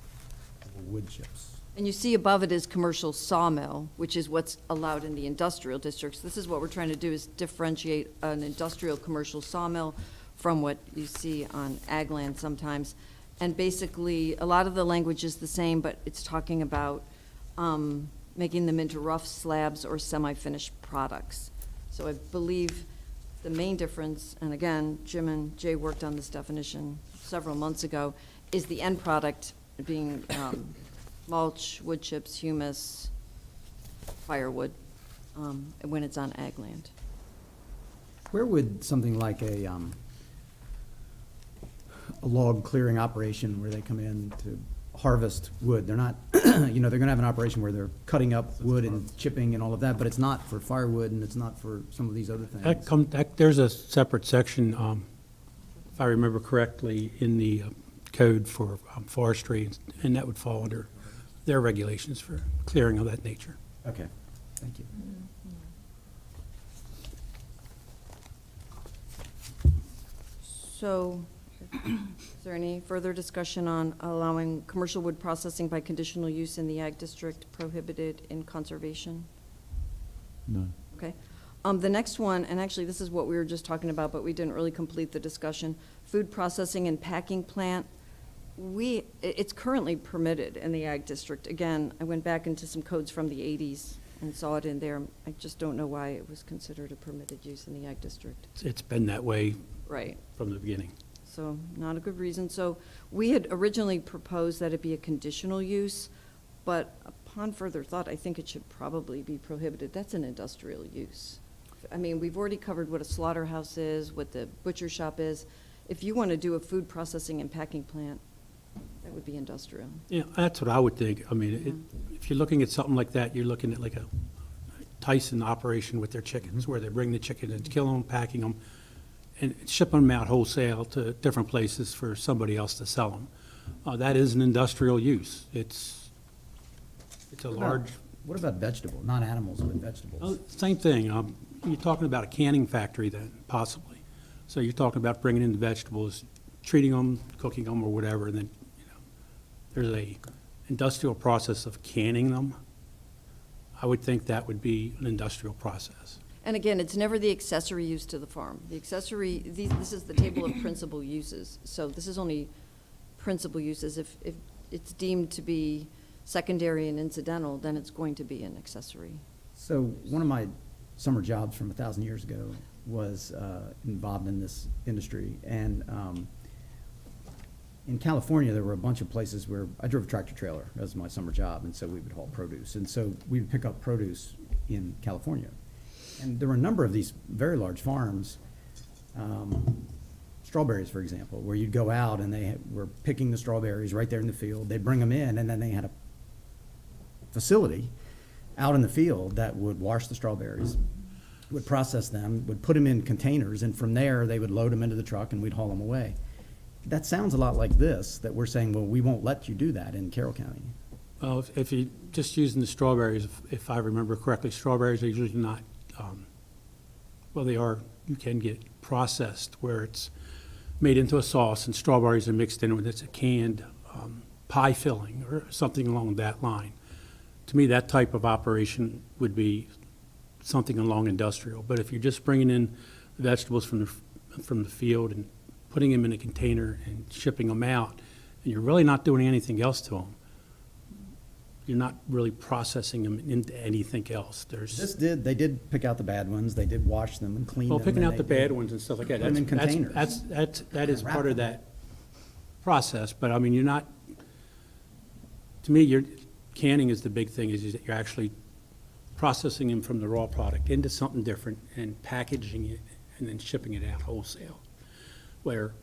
or wood chips. And you see above it is commercial sawmill, which is what's allowed in the industrial districts. This is what we're trying to do, is differentiate an industrial commercial sawmill from what you see on ag land sometimes. And basically, a lot of the language is the same, but it's talking about making them into rough slabs or semi-finished products. So I believe the main difference, and again, Jim and Jay worked on this definition several months ago, is the end product being mulch, wood chips, humus, firewood, when it's on ag land. Where would something like a log clearing operation where they come in to harvest wood, they're not, you know, they're gonna have an operation where they're cutting up wood and chipping and all of that, but it's not for firewood and it's not for some of these other things. There's a separate section, if I remember correctly, in the code for forestry, and that would fall under their regulations for clearing of that nature. Okay, thank you. So, is there any further discussion on allowing commercial wood processing by conditional use in the ag district prohibited in conservation? No. Okay. The next one, and actually this is what we were just talking about, but we didn't really complete the discussion, food processing and packing plant. It's currently permitted in the ag district. Again, I went back into some codes from the 80s and saw it in there. I just don't know why it was considered a permitted use in the ag district. It's been that way Right. from the beginning. So not a good reason. So we had originally proposed that it be a conditional use, but upon further thought, I think it should probably be prohibited. That's an industrial use. I mean, we've already covered what a slaughterhouse is, what the butcher shop is. If you want to do a food processing and packing plant, that would be industrial. Yeah, that's what I would think. I mean, if you're looking at something like that, you're looking at like a Tyson operation with their chickens, where they bring the chicken and kill them, packing them, and shipping them out wholesale to different places for somebody else to sell them. That is an industrial use. It's a large, What about vegetable, not animals, but vegetables? same thing. You're talking about a canning factory then, possibly. So you're talking about bringing in the vegetables, treating them, cooking them, or whatever, and then, there's a industrial process of canning them. I would think that would be an industrial process. And again, it's never the accessory use to the farm. The accessory, this is the table of principal uses. So this is only principal uses. If it's deemed to be secondary and incidental, then it's going to be an accessory. So one of my summer jobs from 1,000 years ago was involved in this industry. And in California, there were a bunch of places where I drove a tractor trailer. That was my summer job, and so we would haul produce. And so we would pick up produce in California. And there were a number of these very large farms, strawberries, for example, where you'd go out and they were picking the strawberries right there in the field. They'd bring them in, and then they had a facility out in the field that would wash the strawberries, would process them, would put them in containers, and from there, they would load them into the truck and we'd haul them away. That sounds a lot like this, that we're saying, well, we won't let you do that in Carroll County. Well, if you just using the strawberries, if I remember correctly, strawberries are usually not, well, they are, you can get processed where it's made into a sauce and strawberries are mixed in with it's a canned pie filling or something along that line. To me, that type of operation would be something along industrial. But if you're just bringing in vegetables from the field and putting them in a container and shipping them out, and you're really not doing anything else to them, you're not really processing them into anything else. They did pick out the bad ones, they did wash them and clean them. Well, picking and out the they bad did ones and stuff like that, put them in containers. that is Wrap part of them. that process, but I mean, you're not, to me, canning is the big thing, is that you're actually processing them from the raw product into something different and packaging it and then shipping it out wholesale. Where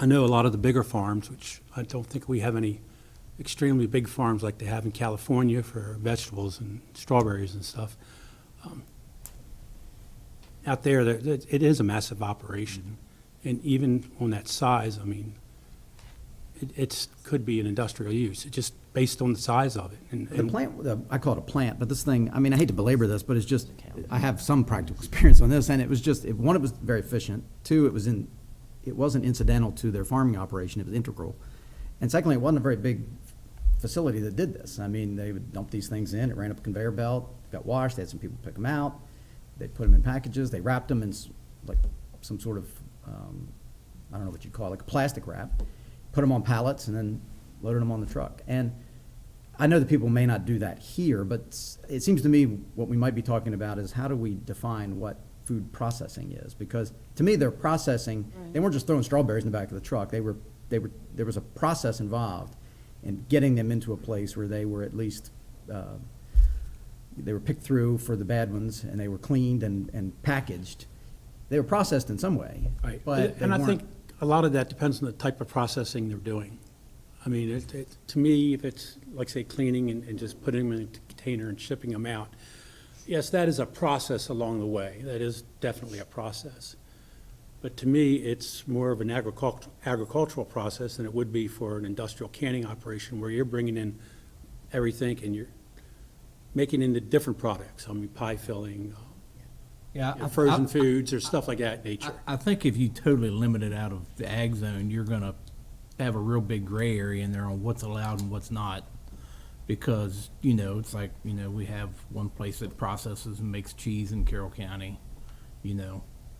I know a lot of the bigger farms, which I don't think we have any extremely big farms like they have in California for vegetables and strawberries and stuff. Out there, it is a massive operation. And even on that size, I mean, it could be an industrial use, just based on the size of it. The plant, I call it a plant, but this thing, I mean, I hate to belabor this, but it's just, I have some practical experience on this, and it was just, one, it was very efficient. Two, it wasn't incidental to their farming operation, it was integral. And secondly, it wasn't a very big facility that did this. I mean, they would dump these things in, it ran up a conveyor belt, got washed, they had some people pick them out, they put them in packages, they wrapped them in like some sort of, I don't know what you'd call it, like a plastic wrap, put them on pallets, and then loaded them on the truck. And I know that people may not do that here, but it seems to me what we might be talking about is how do we define what food processing is? Because to me, they're processing, they weren't just throwing strawberries in the back of the truck. There was a process involved in getting them into a place where they were at least, they were picked through for the bad ones, and they were cleaned and packaged. They were processed in some way. Right, But they and I weren't- think a lot of that depends on the type of processing they're doing. I mean, to me, if it's, like, say, cleaning and just putting them in a container and shipping them out, yes, that is a process along the way. That is definitely a process. But to me, it's more of an agricultural process than it would be for an industrial canning operation where you're bringing in everything and you're making into different products. I mean, pie filling, frozen foods or stuff like that nature. I think if you totally limit it out of the ag zone, you're gonna have a real big gray area in there on what's allowed and what's not. Because, it's like, we have one place that processes and makes cheese in Carroll County.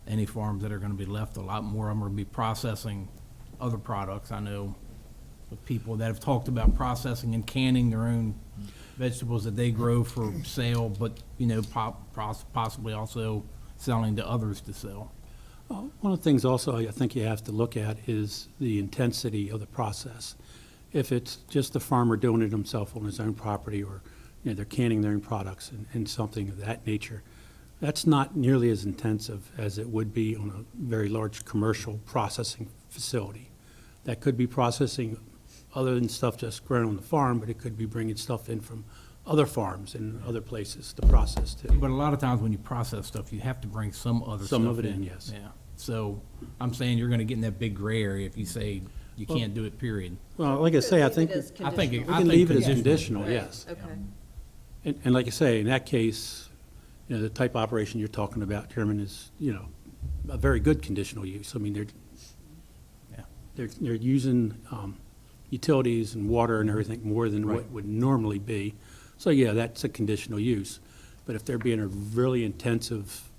Any farms that are gonna be left, a lot more of them are gonna be processing other products. I know of people that have talked about processing and canning their own vegetables that they grow for sale, but, possibly also selling to others to sell. One of the things also I think you have to look at is the intensity of the process. If it's just the farmer doing it himself on his own property, or they're canning their own products and something of that nature, That's not nearly as intensive as it would be on a very large commercial processing facility. That could be processing other than stuff just grown on the farm, but it could be bringing stuff in from other farms and other places to process too. But a lot of times when you process stuff, you have to bring some other stuff Some of it in, yes. Yeah. So I'm saying you're gonna get in that big gray area if you say you can't do it, period. Well, like I say, I think, Leave it as I think, conditional. we I can think leave it as conditional, Right, yes. Okay. And like I say, in that case, you know, the type of operation you're talking about, Chairman, is, you know, a very good conditional use. I mean, they're using utilities and water and everything more than what would normally be. So, yeah, that's a conditional use. But if they're being a really intensive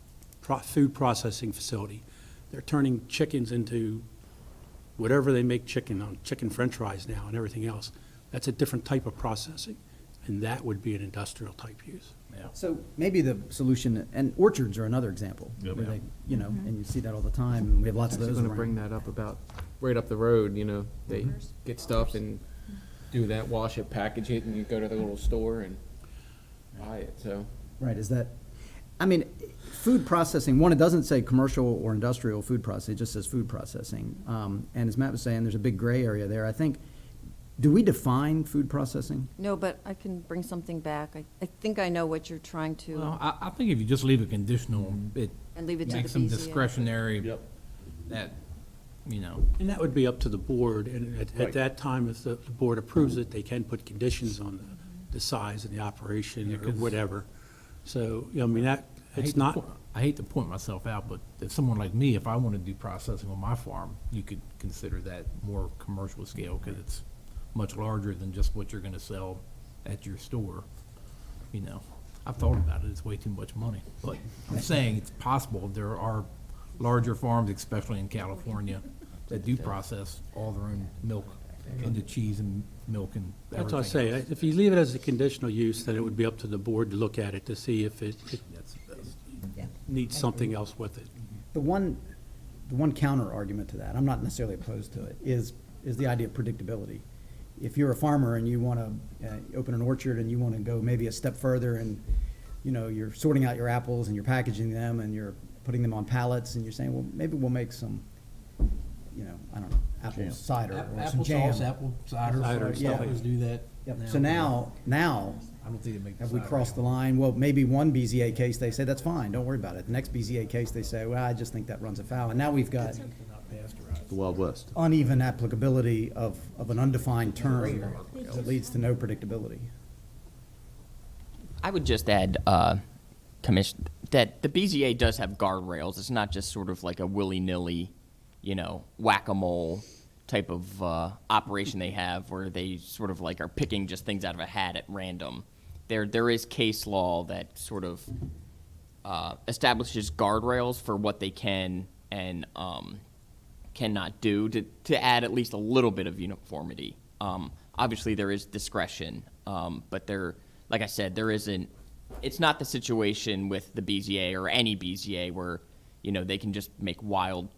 food processing facility, they're turning chickens into whatever they make chicken on, chicken french fries now and everything else. That's a different type of processing, and that would be an industrial type use. So maybe the solution, and orchards are another example, where they, you know, and you see that all the time, and we have lots of I was those gonna bring around. that up about right up the road, you know, they get stuff and do that, wash it, package it, and you go to the little store and buy it, so. Right, is that, I mean, food processing, one, it doesn't say commercial or industrial food processing, it just says food processing. And as Matt was saying, there's a big gray area there. I think, do we define food processing? No, but I can bring something back. I think I know what you're trying to, Well, I think if you just leave it conditional, it and leave it to the makes them BZA. discretionary. That, you know, And that would be up to the board, and at that time, if the board approves it, they can put conditions on the size and the operation or whatever. So, you know, I mean, that, it's not, I hate to point myself out, but if someone like me, if I want to do processing on my farm, you could consider that more commercial scale, because it's much larger than just what you're gonna sell at your store. You know, I've thought about it, it's way too much money, but I'm saying it's possible. There are larger farms, especially in California, that do process all their own milk into cheese and milk and that's what I everything say. else. If you leave it as a conditional use, then it would be up to the board to look at it to see if it That's the best. needs something else with it. The one counter argument to that, I'm not necessarily opposed to it, is the idea of predictability. If you're a farmer and you want to open an orchard and you want to go maybe a step further and, you know, you're sorting out your apples and you're packaging them and you're putting them on pallets and you're saying, well, maybe we'll make some, you know, I don't know, apple cider or some jam. Applesauce, apple cider, Cider, yeah. stuff do that. Yep. So now, I don't think it makes. have we crossed the line? Well, maybe one BZA case, they say, that's fine, don't worry about it. The next BZA case, they say, well, I just think that runs afoul. And now we've got The Wild West. uneven applicability of an undefined term that leads to no predictability. I would just add, Commission, that the BZA does have guardrails. It's not just sort of like a willy-nilly, you know, whack-a-mole type of operation they have where they sort of like are picking just things out of a hat at random. There is case law that sort of establishes guardrails for what they can and cannot do to add at least a little bit of uniformity. Obviously, there is discretion, but like I said, it's not the situation with the BZA or any BZA where, you know, they can just make wild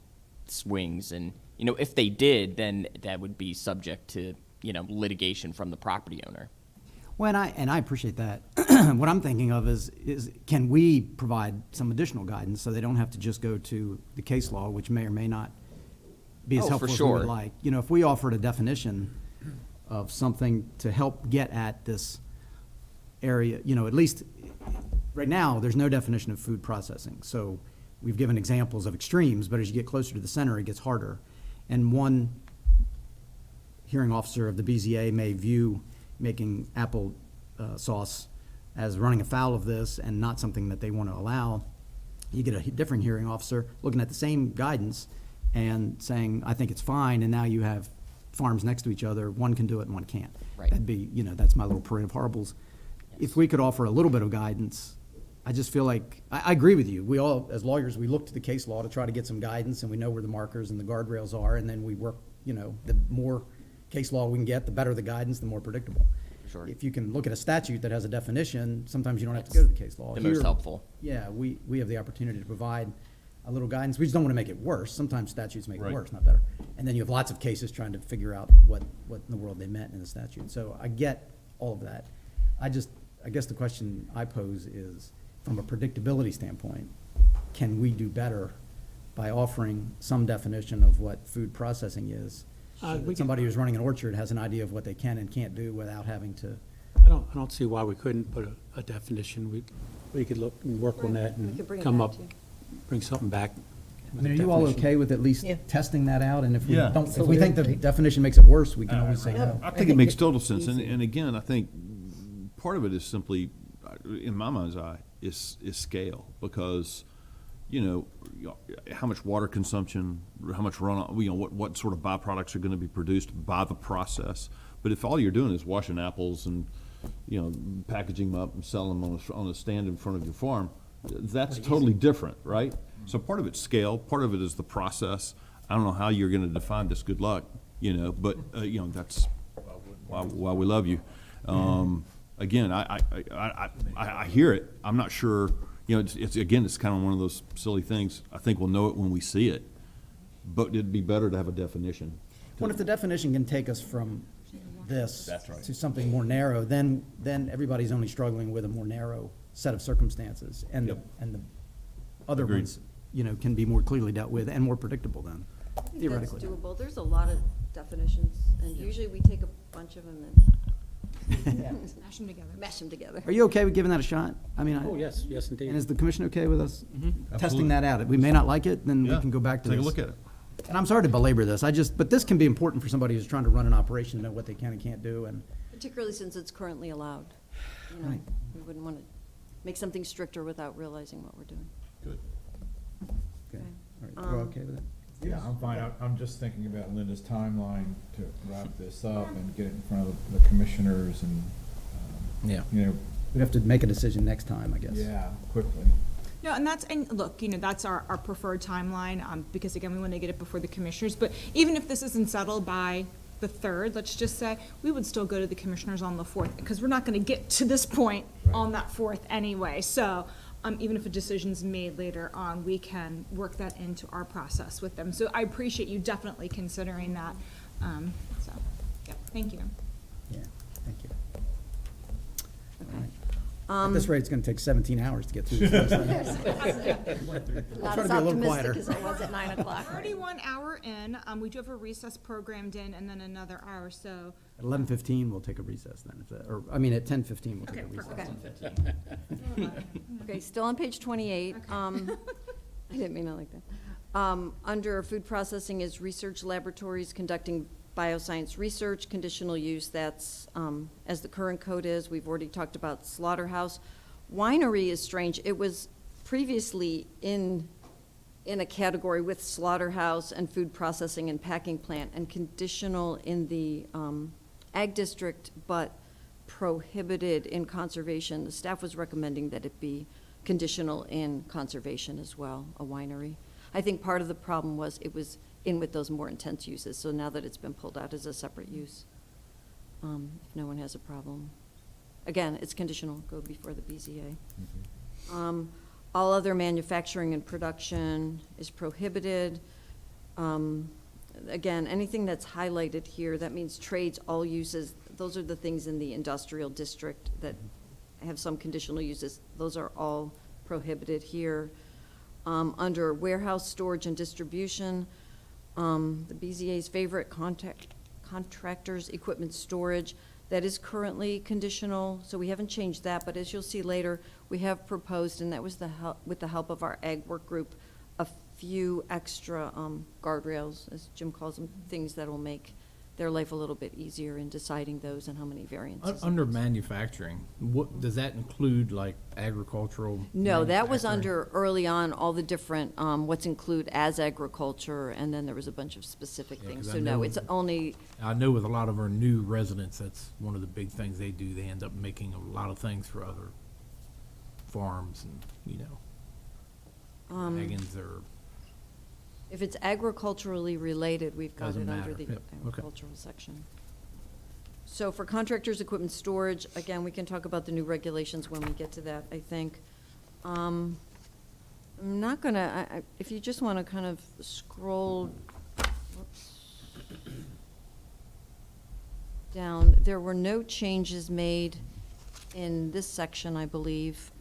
swings. And, you know, if they did, then that would be subject to, you know, litigation from the property owner. Well, and I appreciate that. What I'm thinking of is can we provide some additional guidance so they don't have to just go to the case law, which may or may not be as Oh, helpful for as we would sure. like. You know, if we offered a definition of something to help get at this area, you know, at least right now, there's no definition of food processing. So we've given examples of extremes, but as you get closer to the center, it gets harder. And one hearing officer of the BZA may view making apple sauce as running afoul of this and not something that they want to allow. You get a different hearing officer looking at the same guidance and saying, I think it's fine, and now you have farms next to each other, one can do it and one can't. Right. That'd be, you know, that's my little parade of horribles. If we could offer a little bit of guidance, I just feel like, I agree with you. We all, as lawyers, we look to the case law to try to get some guidance, and we know where the markers and the guardrails are, and then we work, you know, the more case law we can get, the better the guidance, the more predictable. Sure. If you can look at a statute that has a definition, sometimes you don't have to go to the case law. The most Here, helpful. Yeah, we have the opportunity to provide a little guidance. We just don't want to make it worse. Sometimes statutes make it Right. worse, not better. And then you have lots of cases trying to figure out what in the world they meant in the statute. So I get all of that. I guess the question I pose is, from a predictability standpoint, can we do better by offering some definition of what food processing is? So We that can- somebody who's running an orchard has an idea of what they can and can't do without having to. I don't see why we couldn't put a definition. We could look and work on that We could bring and it come back up, to you. bring something back. I mean, are you all Definition. okay with at least Yeah. testing that out? And if we Yeah. don't, if we think the Absolutely. definition makes it worse, we can always say no. I think it makes total sense, and again, I think part of it is simply, in my mind's eye, is scale, because, you know, how much water consumption, how much runoff, you know, what sort of byproducts are gonna be produced by the process. But if all you're doing is washing apples and, you know, packaging them up and selling them on a stand in front of your farm, that's totally different, right? So part of it's scale, part of it is the process. I don't know how you're gonna define this, good luck, you know, but, you know, that's why we love you. Again, I hear it. I'm not sure, you know, it's again, it's kind of one of those silly things. I think we'll know it when we see it, but it'd be better to have a definition. What if the definition can take us from this to something more narrow, then everybody's only struggling with a more narrow set of circumstances, and Yep. the other Agreed. ones, you know, can be more clearly dealt with and more predictable then, theoretically. That's doable. There's a lot of definitions, and usually we take a bunch of them and Mash them together. mash them together. Are you okay with giving that a shot? I mean, Oh, yes, yes, indeed. and is the commission okay with us testing Absolutely. that out? If we may not like it, then we Yeah. can go back to Take a this. look at it. And I'm sorry to belabor this, but this can be important for somebody who's trying to run an operation, know what they can and can't do, and, Particularly since it's currently allowed. You know, Right. we wouldn't want to make something stricter without realizing what we're doing. Good. okay, all right, we're okay with it? Yeah, I'm fine. I'm just thinking about Linda's timeline to wrap this up and get it in front of the commissioners and, Yeah. you know, We'd have to make a decision next time, I guess. yeah, quickly. No, and look, that's our preferred timeline, because again, we want to get it before the commissioners, but even if this isn't settled by the 3rd, let's just say, we would still go to the commissioners on the 4th, because we're not going to get to this point on that 4th anyway, so, even if a decision's made later on, we can work that into our process with them, so I appreciate you definitely considering that, so, yeah, thank you. Yeah, thank you. Okay. All right. At this rate, it's gonna take 17 hours to get through this. Not Try as to be a little optimistic quieter. as I was at 9 o'clock. 31 hour in, we do have a recess programmed in, and then another hour, so. At 11:15, we'll take a recess then, I mean, at 10:15, we'll take a Okay, recess. Okay. Okay, still on page 28. I didn't mean it like that. Under food processing is research laboratories conducting bioscience research, conditional use, that's as the current code is. We've already talked about slaughterhouse. Winery is strange. It was previously in a category with slaughterhouse and food processing and packing plant, and conditional in the ag district, but prohibited in conservation. The staff was recommending that it be conditional in conservation as well, a winery. I think part of the problem was it was in with those more intense uses, so now that it's been pulled out as a separate use, if no one has a problem. Again, it's conditional, go before the BZA. All other manufacturing and production is prohibited. Again, anything that's highlighted here, that means trades, all uses, those are the things in the industrial district that have some conditional uses. Those are all prohibited here. Under warehouse, storage, and distribution, the BZA's favorite contractors, equipment storage, that is currently conditional, so we haven't changed that, but as you'll see later, we have proposed, and that was with the help of our ag work group, a few extra guardrails, as Jim calls them, things that will make their life a little bit easier in deciding those and how many variances. Under manufacturing, what, does that include like agricultural? No, that was manufacturing? under, early on, all the different, what's included as agriculture, and then there was a bunch of specific Yeah, things. 'cause So I no, know- it's only, I know with a lot of our new residents, that's one of the big things they do. They end up making a lot of things for other farms and, you know, wagons or, if it's agriculturally related, we've got Doesn't it under matter. the Yep, okay. agricultural section. So for contractors, equipment storage, again, we can talk about the new regulations when we get to that, I think. I'm not gonna, if you just wanna kind of scroll, whoops, down, there were no changes made in this section, I believe.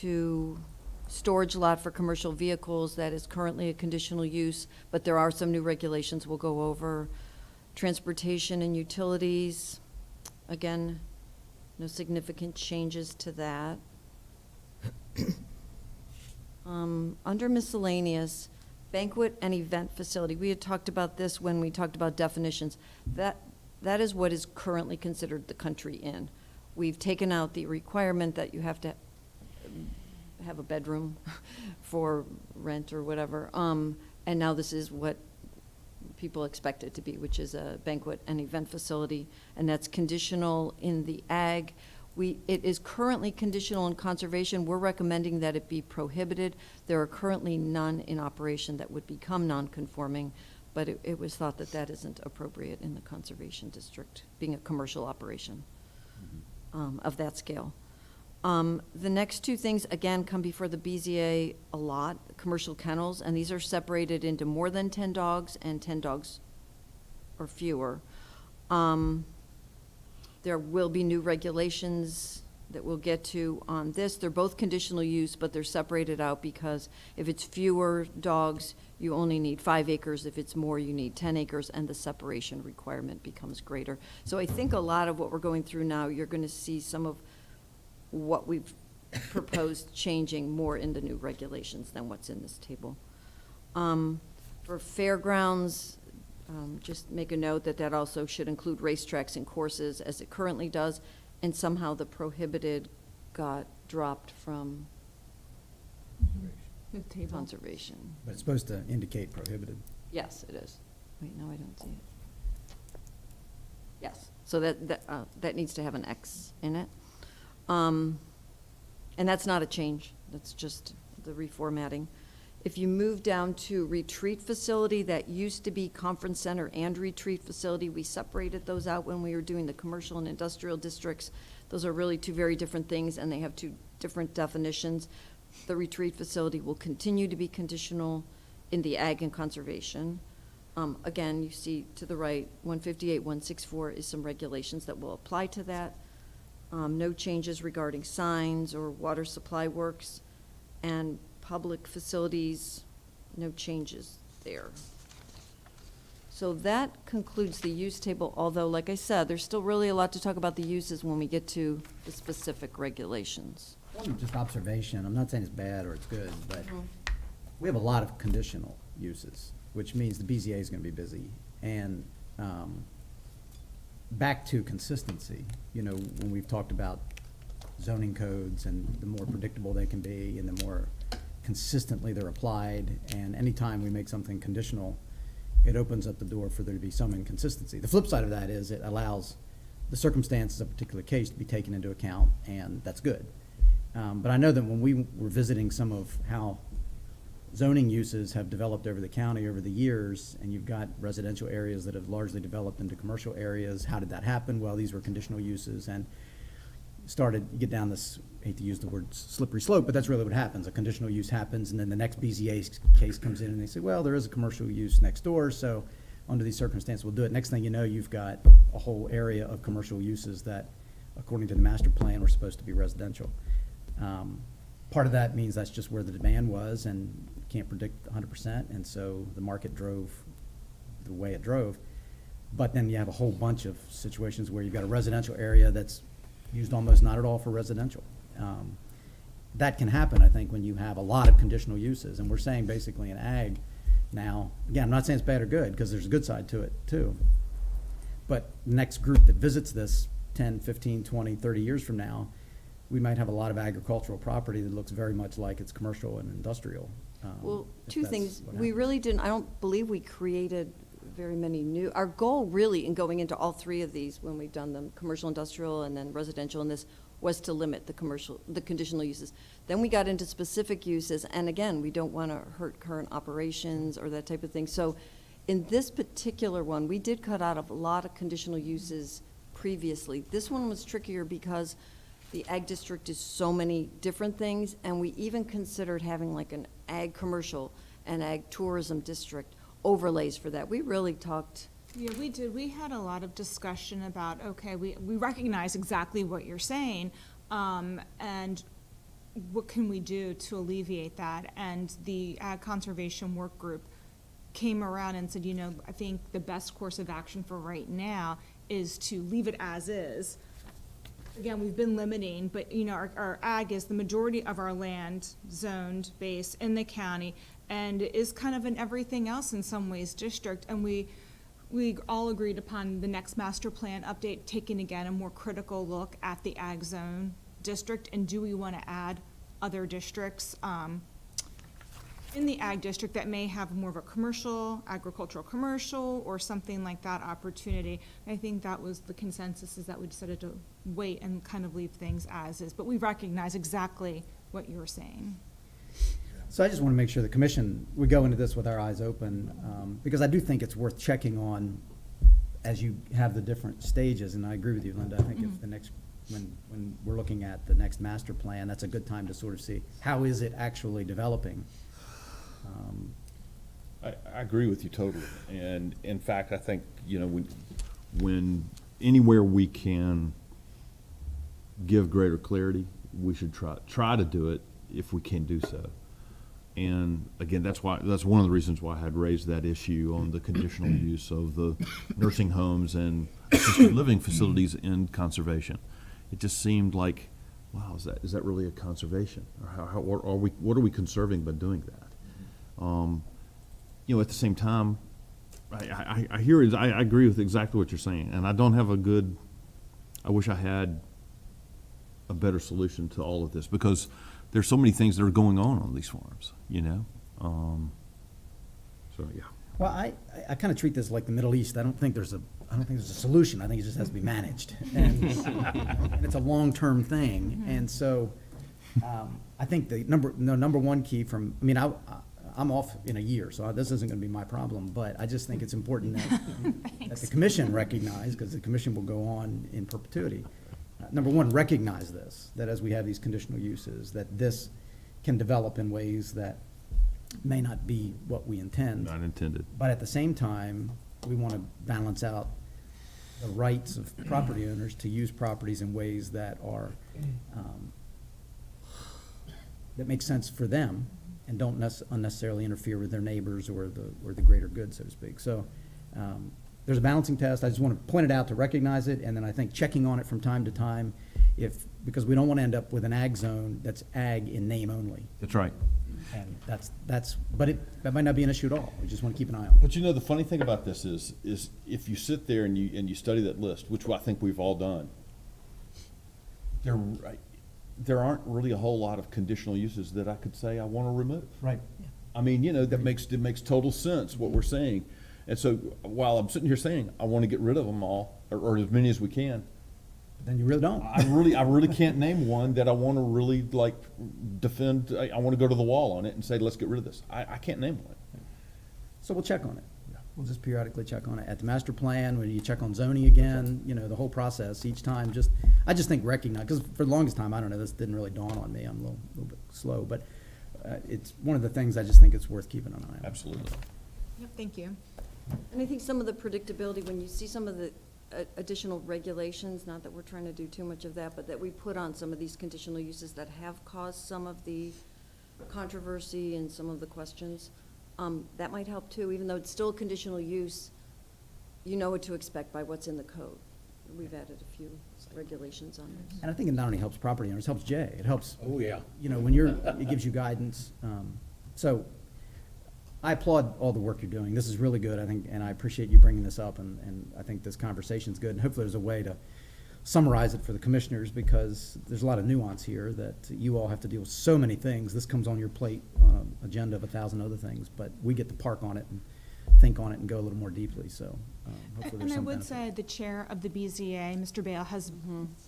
to storage lot for commercial vehicles that is currently a conditional use, but there are some new regulations we'll go over. Transportation and utilities, again, no significant changes to that. Under miscellaneous, banquet and event facility, we had talked about this when we talked about definitions. That is what is currently considered the country inn. We've taken out the requirement that you have to have a bedroom for rent or whatever. And now this is what people expect it to be, which is a banquet and event facility, and that's conditional in the ag. It is currently conditional in conservation. We're recommending that it be prohibited. There are currently none in operation that would become non-conforming, but it was thought that that isn't appropriate in the conservation district, being a commercial operation of that scale. The next two things, again, come before the BZA a lot, commercial kennels, and these are separated into more than 10 dogs and 10 dogs or fewer. There will be new regulations that we'll get to on this. They're both conditional use, but they're separated out because if it's fewer dogs, you only need 5 acres. If it's more, you need 10 acres, and the separation requirement becomes greater. So I think a lot of what we're going through now, you're going to see some of what we've proposed changing more in the new regulations than what's in this table. For fairgrounds, just make a note that that also should include racetracks and courses as it currently does, and somehow the prohibited got dropped from The table. conservation. But it's supposed to indicate prohibited. Yes, it is. Wait, no, I don't see it. Yes, so that needs to have an X in it. And that's not a change, that's just the reformatting. If you move down to retreat facility, that used to be conference center and retreat facility. We separated those out when we were doing the commercial and industrial districts. Those are really two very different things, and they have two different definitions. The retreat facility will continue to be conditional in the ag and conservation. Again, you see to the right, 158, 164 is some regulations that will apply to that. No changes regarding signs or water supply works, and public facilities, no changes there. So that concludes the use table, although, like I said, there's still really a lot to talk about the uses when we get to the specific regulations. One just observation, I'm not saying it's bad or it's good, but we have a lot of conditional uses, which means the BZA is gonna be busy. And, back to consistency, when we've talked about zoning codes and the more predictable they can be and the more consistently they're applied, and anytime we make something conditional, it opens up the door for there to be some inconsistency. The flip side of that is it allows the circumstances of a particular case to be taken into account, and that's good. But I know that when we were visiting some of how zoning uses have developed over the county over the years, and you've got residential areas that have largely developed into commercial areas, how did that happen? Well, these were conditional uses, and started, you get down this, I hate to use the word slippery slope, but that's really what happens. A conditional use happens, and then the next BZA case comes in, and they say, well, there is a commercial use next door, so under these circumstances, we'll do it. Next thing you know, you've got a whole area of commercial uses that, according to the master plan, were supposed to be residential. Part of that means that's just where the demand was, and you can't predict 100%, and so the market drove the way it drove. But then you have a whole bunch of situations where you've got a residential area that's used almost not at all for residential. That can happen, I think, when you have a lot of conditional uses, and we're saying basically in ag now, again, I'm not saying it's bad or good, because there's a good side to it too. But the next group that visits this 10, 15, 20, 30 years from now, we might have a lot of agricultural property that looks very much like it's commercial and industrial. Well, if two that's things. what We happens. really didn't, I don't believe we created very many new, our goal really in going into all three of these, when we've done them, commercial, industrial, and then residential, and this was to limit the conditional uses. Then we got into specific uses, and again, we don't want to hurt current operations or that type of thing. So in this particular one, we did cut out a lot of conditional uses previously. This one was trickier because the ag district is so many different things, and we even considered having like an ag commercial and ag tourism district overlays for that. We really talked. Yeah, we did. We had a lot of discussion about, okay, we recognize exactly what you're saying, and what can we do to alleviate that? And the Ag Conservation Work Group came around and said, I think the best course of action for right now is to leave it as is. Again, we've been limiting, but, our ag is the majority of our land zoned base in the county and is kind of an everything else in some ways district. And we all agreed upon the next master plan update, taking again a more critical look at the ag zone district, and do we want to add other districts in the ag district that may have more of a agricultural commercial, or something like that opportunity. I think that was the consensus, is that we decided to wait and kind of leave things as is, but we recognize exactly what you're saying. So I just want to make sure the commission, we go into this with our eyes open, because I do think it's worth checking on as you have the different stages, and I agree with you, Linda. I think if the next, when we're looking at the next master plan, that's a good time to sort of see, how is it actually developing? I agree with you totally. And in fact, I think, when anywhere we can give greater clarity, we should try to do it if we can do so. And again, that's one of the reasons why I had raised that issue on the conditional use of the nursing homes and assisted living facilities in conservation. It just seemed like, wow, is that really a conservation? Or what are we conserving by doing that? At the same time, I agree with exactly what you're saying, and I don't have I wish I had a better solution to all of this, because there's so many things that are going on these farms, so, yeah. Well, I kind of treat this like the Middle East. I don't think there's a solution. I think it just has to be managed. And it's a long-term thing. And so, I think the number one key I'm off in a year, so this isn't going to be my problem, but I just think it's important that the commission recognize, because the commission will go on in perpetuity. Number one, recognize this, that as we have these conditional uses, that this can develop in ways that may not be what we intend. Not intended. But at the same time, we want to balance out the rights of property owners to use properties in ways that are, that make sense for them and don't unnecessarily interfere with their neighbors or the greater good, so to speak. So there's a balancing test. I just want to point it out to recognize it, and then I think checking on it from time to time, because we don't want to end up with an ag zone that's ag in name only. That's right. And that might not be an issue at all. We just want to keep an eye on it. But the funny thing about this is if you sit there and you study that list, which I think we've all done, there aren't really a whole lot of conditional uses that I could say I want to remove. Right. I mean, it makes total sense what we're saying. And so while I'm sitting here saying I want to get rid of them all, or as many as we can, Then you really don't. I really can't name one that I want to really defend. I want to go to the wall on it and say, let's get rid of this. I can't name one. So we'll check on it. We'll just periodically check on it. At the master plan, when you check on zoning again, the whole process each time, I just think recognize, because for the longest time, I don't know, this didn't really dawn on me. I'm a little bit slow, but it's one of the things I just think it's worth keeping an eye on. Absolutely. Yep, thank you. And I think some of the predictability, when you see some of the additional regulations, not that we're trying to do too much of that, but that we put on some of these conditional uses that have caused some of the controversy and some of the questions, that might help too. Even though it's still a conditional use, you know what to expect by what's in the code. We've added a few regulations on this. And I think it not only helps property owners, it helps Jay. It helps. Oh, yeah. When it gives you guidance. So I applaud all the work you're doing. This is really good, I think, and I appreciate you bringing this up, and I think this conversation's good. And hopefully there's a way to summarize it for the commissioners, because there's a lot of nuance here that you all have to deal with so many things. This comes on your plate on an agenda of 1,000 other things, but we get to park on it and think on it and go a little more deeply, so hopefully there's And I some would benefit. say the chair of the BZA, Mr. Bale, has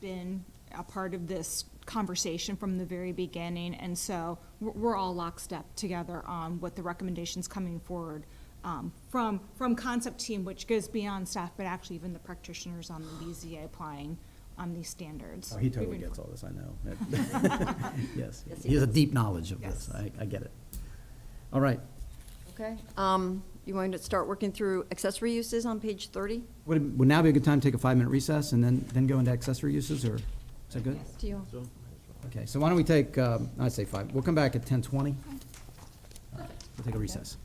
been a part of this conversation from the very beginning, and so we're all lockstep together on what the recommendations coming forward from concept team, which goes beyond staff, but actually even the practitioners on the BZA applying these standards. Oh, he totally gets all this, I know. Yes, he has a deep knowledge of this. I get it. All right. Okay. You want to start working through accessory uses on page 30? Would now be a good time to take a 5-minute recess and then go into accessory uses, or is that good? To you. Okay, so why don't we take, I'd say 5, we'll come back at 10:20. We'll take a recess.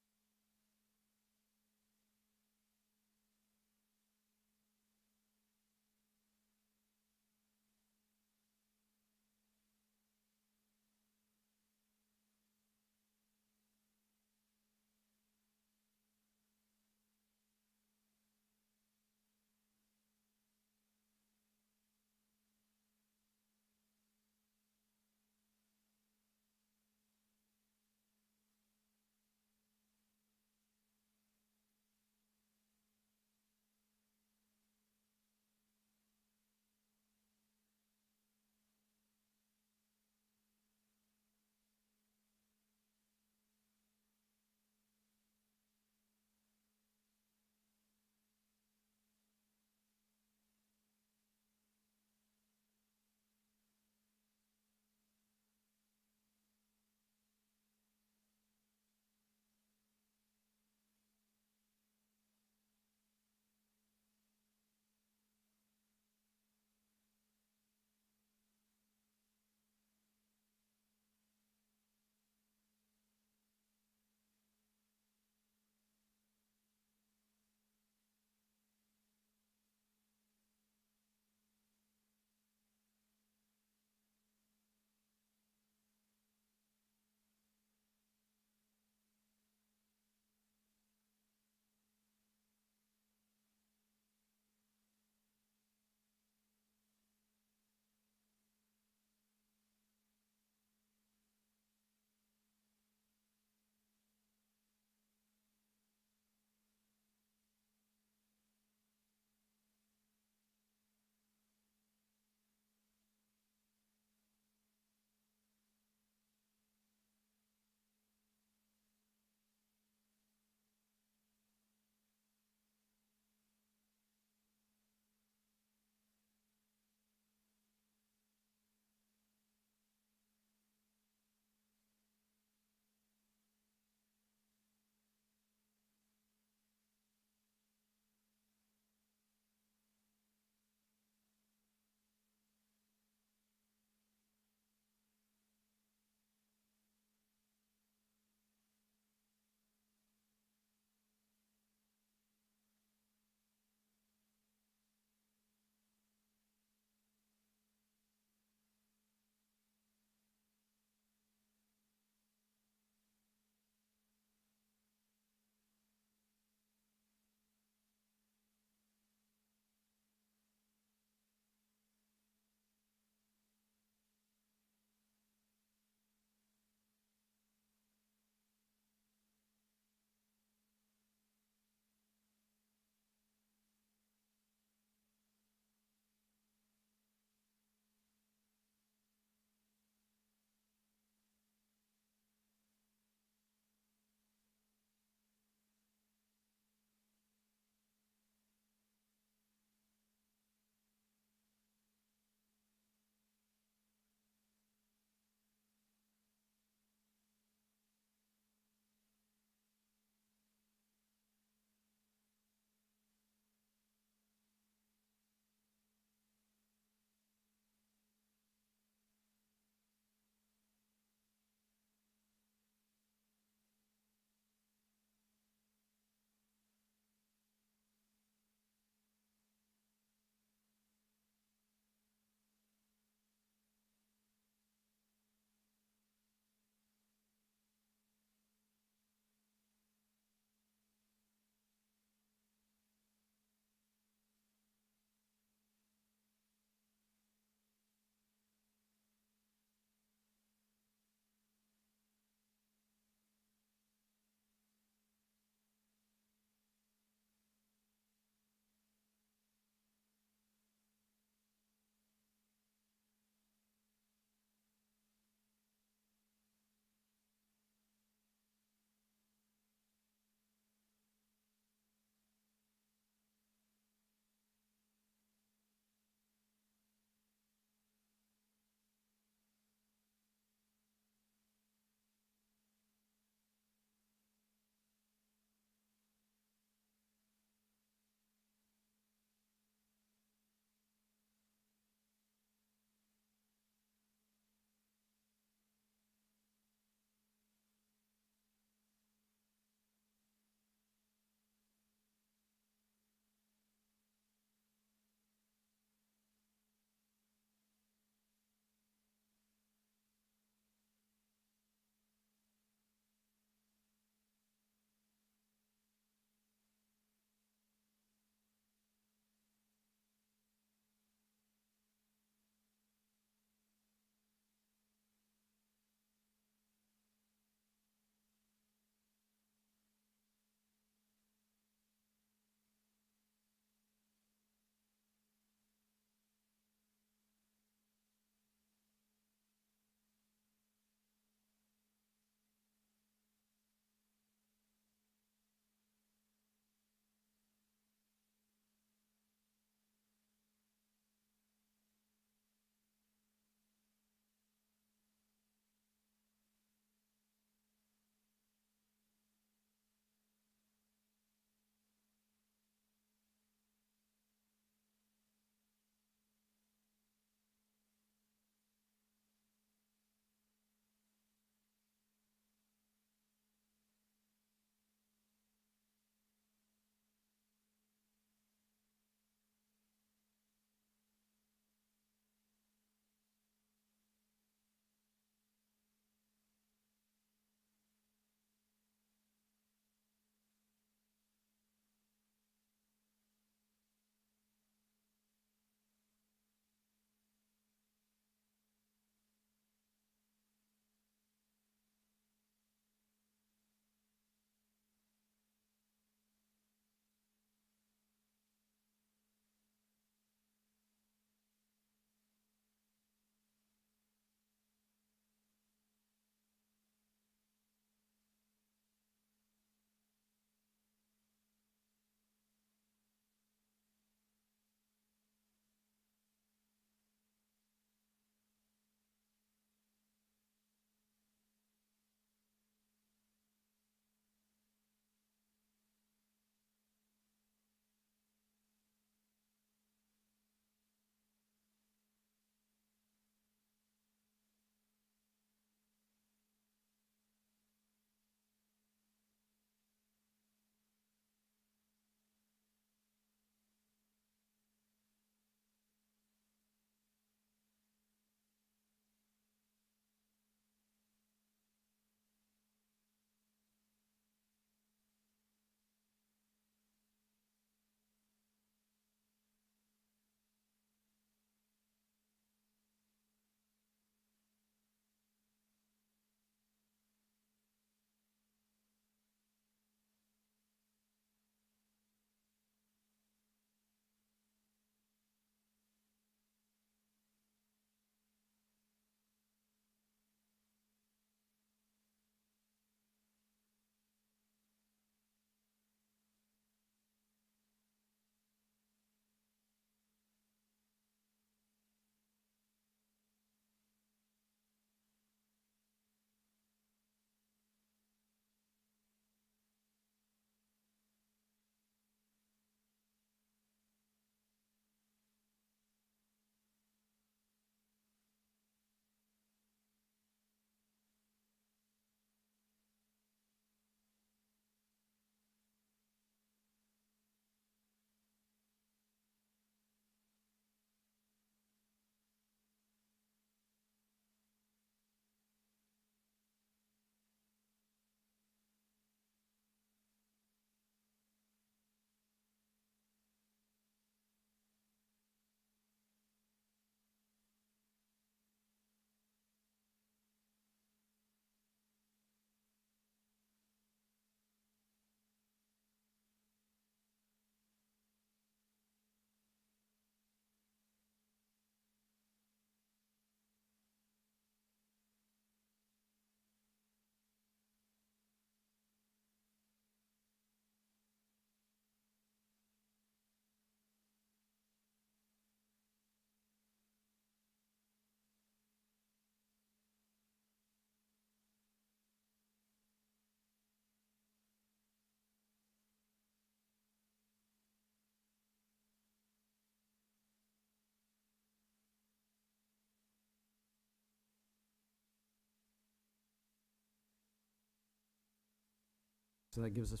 So that gives us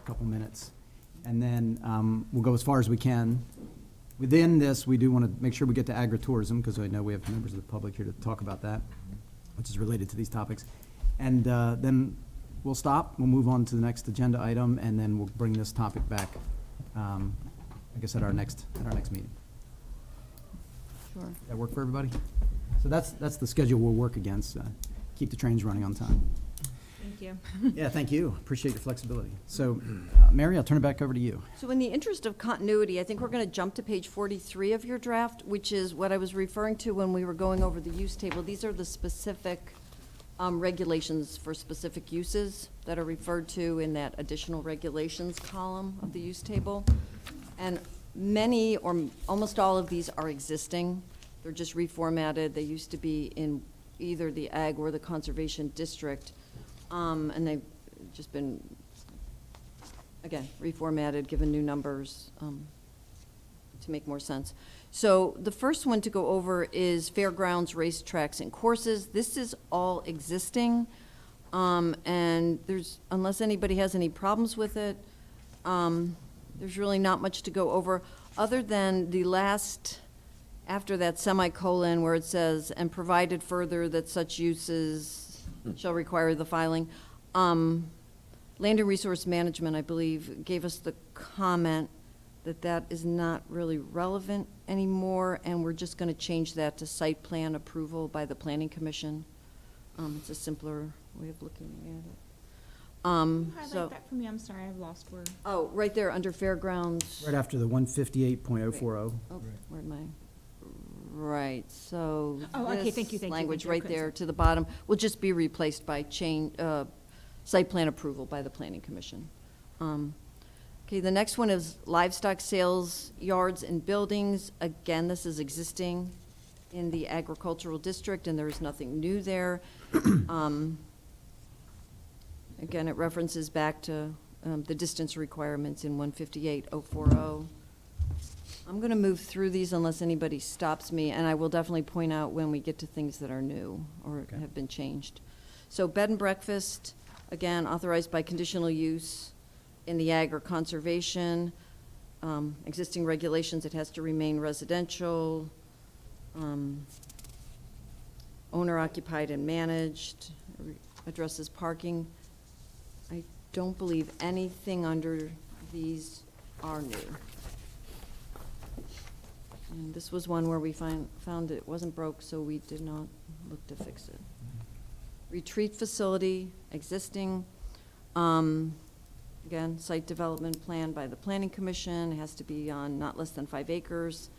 couple minutes. And then we'll go as far as we can. Within this, we do want to make sure we get to agritourism, because I know we have members of the public here to talk about that, which is related to these topics. And then we'll stop, we'll move on to the next agenda item, and then we'll bring this topic back, I guess, at our next meeting. Sure. That work for everybody? So that's the schedule we'll work against, keep the trains running on time. Thank you. Yeah, thank you. Appreciate your flexibility. So, Mary, I'll turn it back over to you. So in the interest of continuity, I think we're going to jump to page 43 of your draft, which is what I was referring to when we were going over the use table. These are the specific regulations for specific uses that are referred to in that additional regulations column of the use table. And many or almost all of these are existing. They're just reformatted. They used to be in either the ag or the conservation district. And they've just been, again, reformatted, given new numbers to make more sense. So the first one to go over is fairgrounds, racetracks, and courses. This is all existing, and unless anybody has any problems with it, there's really not much to go over, other than the last, after that semicolon where it says, and provided further that such uses shall require the filing. Land and Resource Management, I believe, gave us the comment that that is not really relevant anymore, and we're just going to change that to site plan approval by the Planning Commission. It's a simpler way of looking at it. Highlight that for me, I'm sorry, I've lost word. Oh, right there, under fairgrounds. Right after the 158.040. Oh, where am I? Right, so. Oh, okay, this thank you, language I right couldn't there see. to the bottom will just be replaced by site plan approval by the Planning Commission. Okay, the next one is livestock sales yards and buildings. Again, this is existing in the agricultural district, and there is nothing new there. Again, it references back to the distance requirements in 158.040. I'm going to move through these unless anybody stops me, and I will definitely point out when we get to things that are new or Okay. have been changed. So bed and breakfast, again, authorized by conditional use in the ag or conservation. Existing regulations, it has to remain residential. Owner occupied and managed, addresses parking. I don't believe anything under these are new. And this was one where we found it wasn't broke, so we did not look to fix it. Retreat facility, existing. Again, site development plan by the Planning Commission. It has to be on not less than 5 acres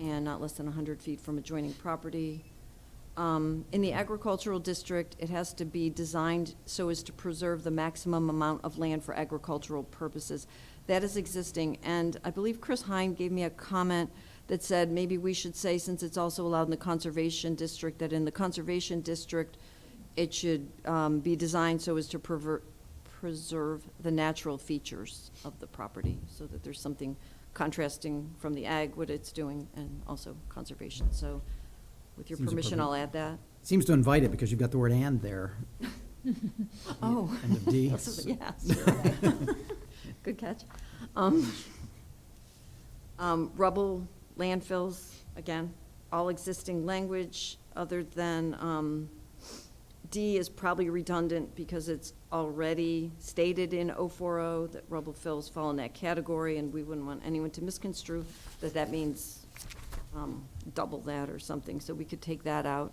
and not less than 100 feet from adjoining property. In the agricultural district, it has to be designed so as to preserve the maximum amount of land for agricultural purposes. That is existing, and I believe Chris Hine gave me a comment that said maybe we should say, since it's also allowed in the conservation district, that in the conservation district, it should be designed so as to preserve the natural features of the property, so that there's something contrasting from the ag, what it's doing, and also conservation. So with your Seems permission, I'll appropriate. add that. Seems to invite it because you've got the word "and" there. Oh. End of D. Yeah, sure. Good catch. Rubble landfills, again, all existing language, other than D is probably redundant because it's already stated in 040 that rubble fills fall in that category, and we wouldn't want anyone to misconstrue that that means double that or something, so we could take that out.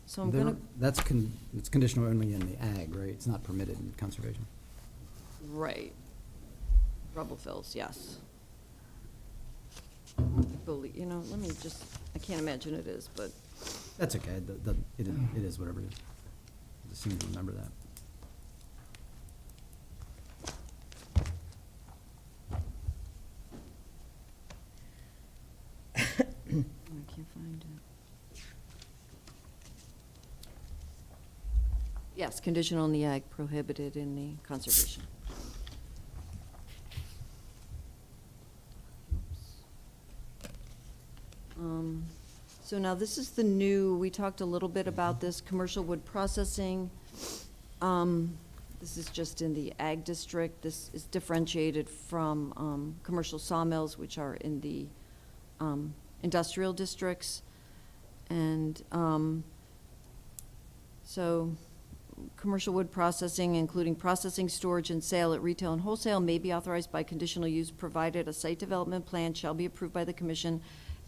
So I'm gonna. It's conditional only in the ag, right? It's not permitted in conservation. Right. Rubble fills, yes. Let me just, I can't imagine it is, but. That's okay. It is whatever it is. I just seem to remember that. I can't find it. Yes, conditional in the ag, prohibited in the conservation. So now this is the new, we talked a little bit about this, commercial wood processing. This is just in the ag district. This is differentiated from commercial sawmills, which are in the industrial districts. And so commercial wood processing, including processing, storage, and sale at retail and wholesale, may be authorized by conditional use, provided a site development plan shall be approved by the commission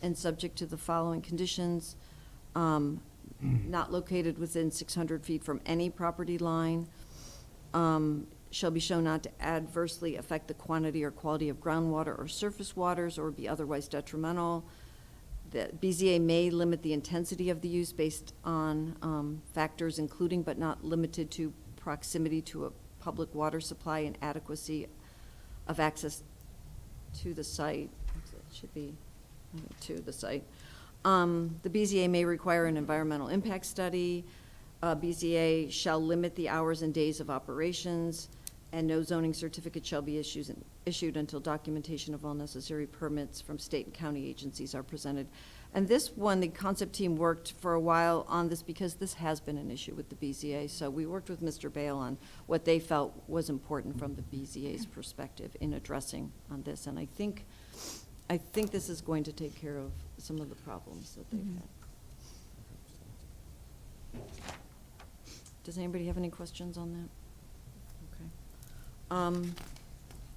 and subject to the following conditions. Not located within 600 feet from any property line, shall be shown not to adversely affect the quantity or quality of groundwater or surface waters or be otherwise detrimental. The BZA may limit the intensity of the use based on factors including but not limited to proximity to a public water supply and adequacy of access to the site. It should be to the site. The BZA may require an environmental impact study. BZA shall limit the hours and days of operations, and no zoning certificate shall be issued until documentation of all necessary permits from state and county agencies are presented. And this one, the concept team worked for a while on this because this has been an issue with the BZA. So we worked with Mr. Bale on what they felt was important from the BZA's perspective in addressing on this. And I think this is going to take care of some of the problems that they've had. Does anybody have any questions on that? Okay.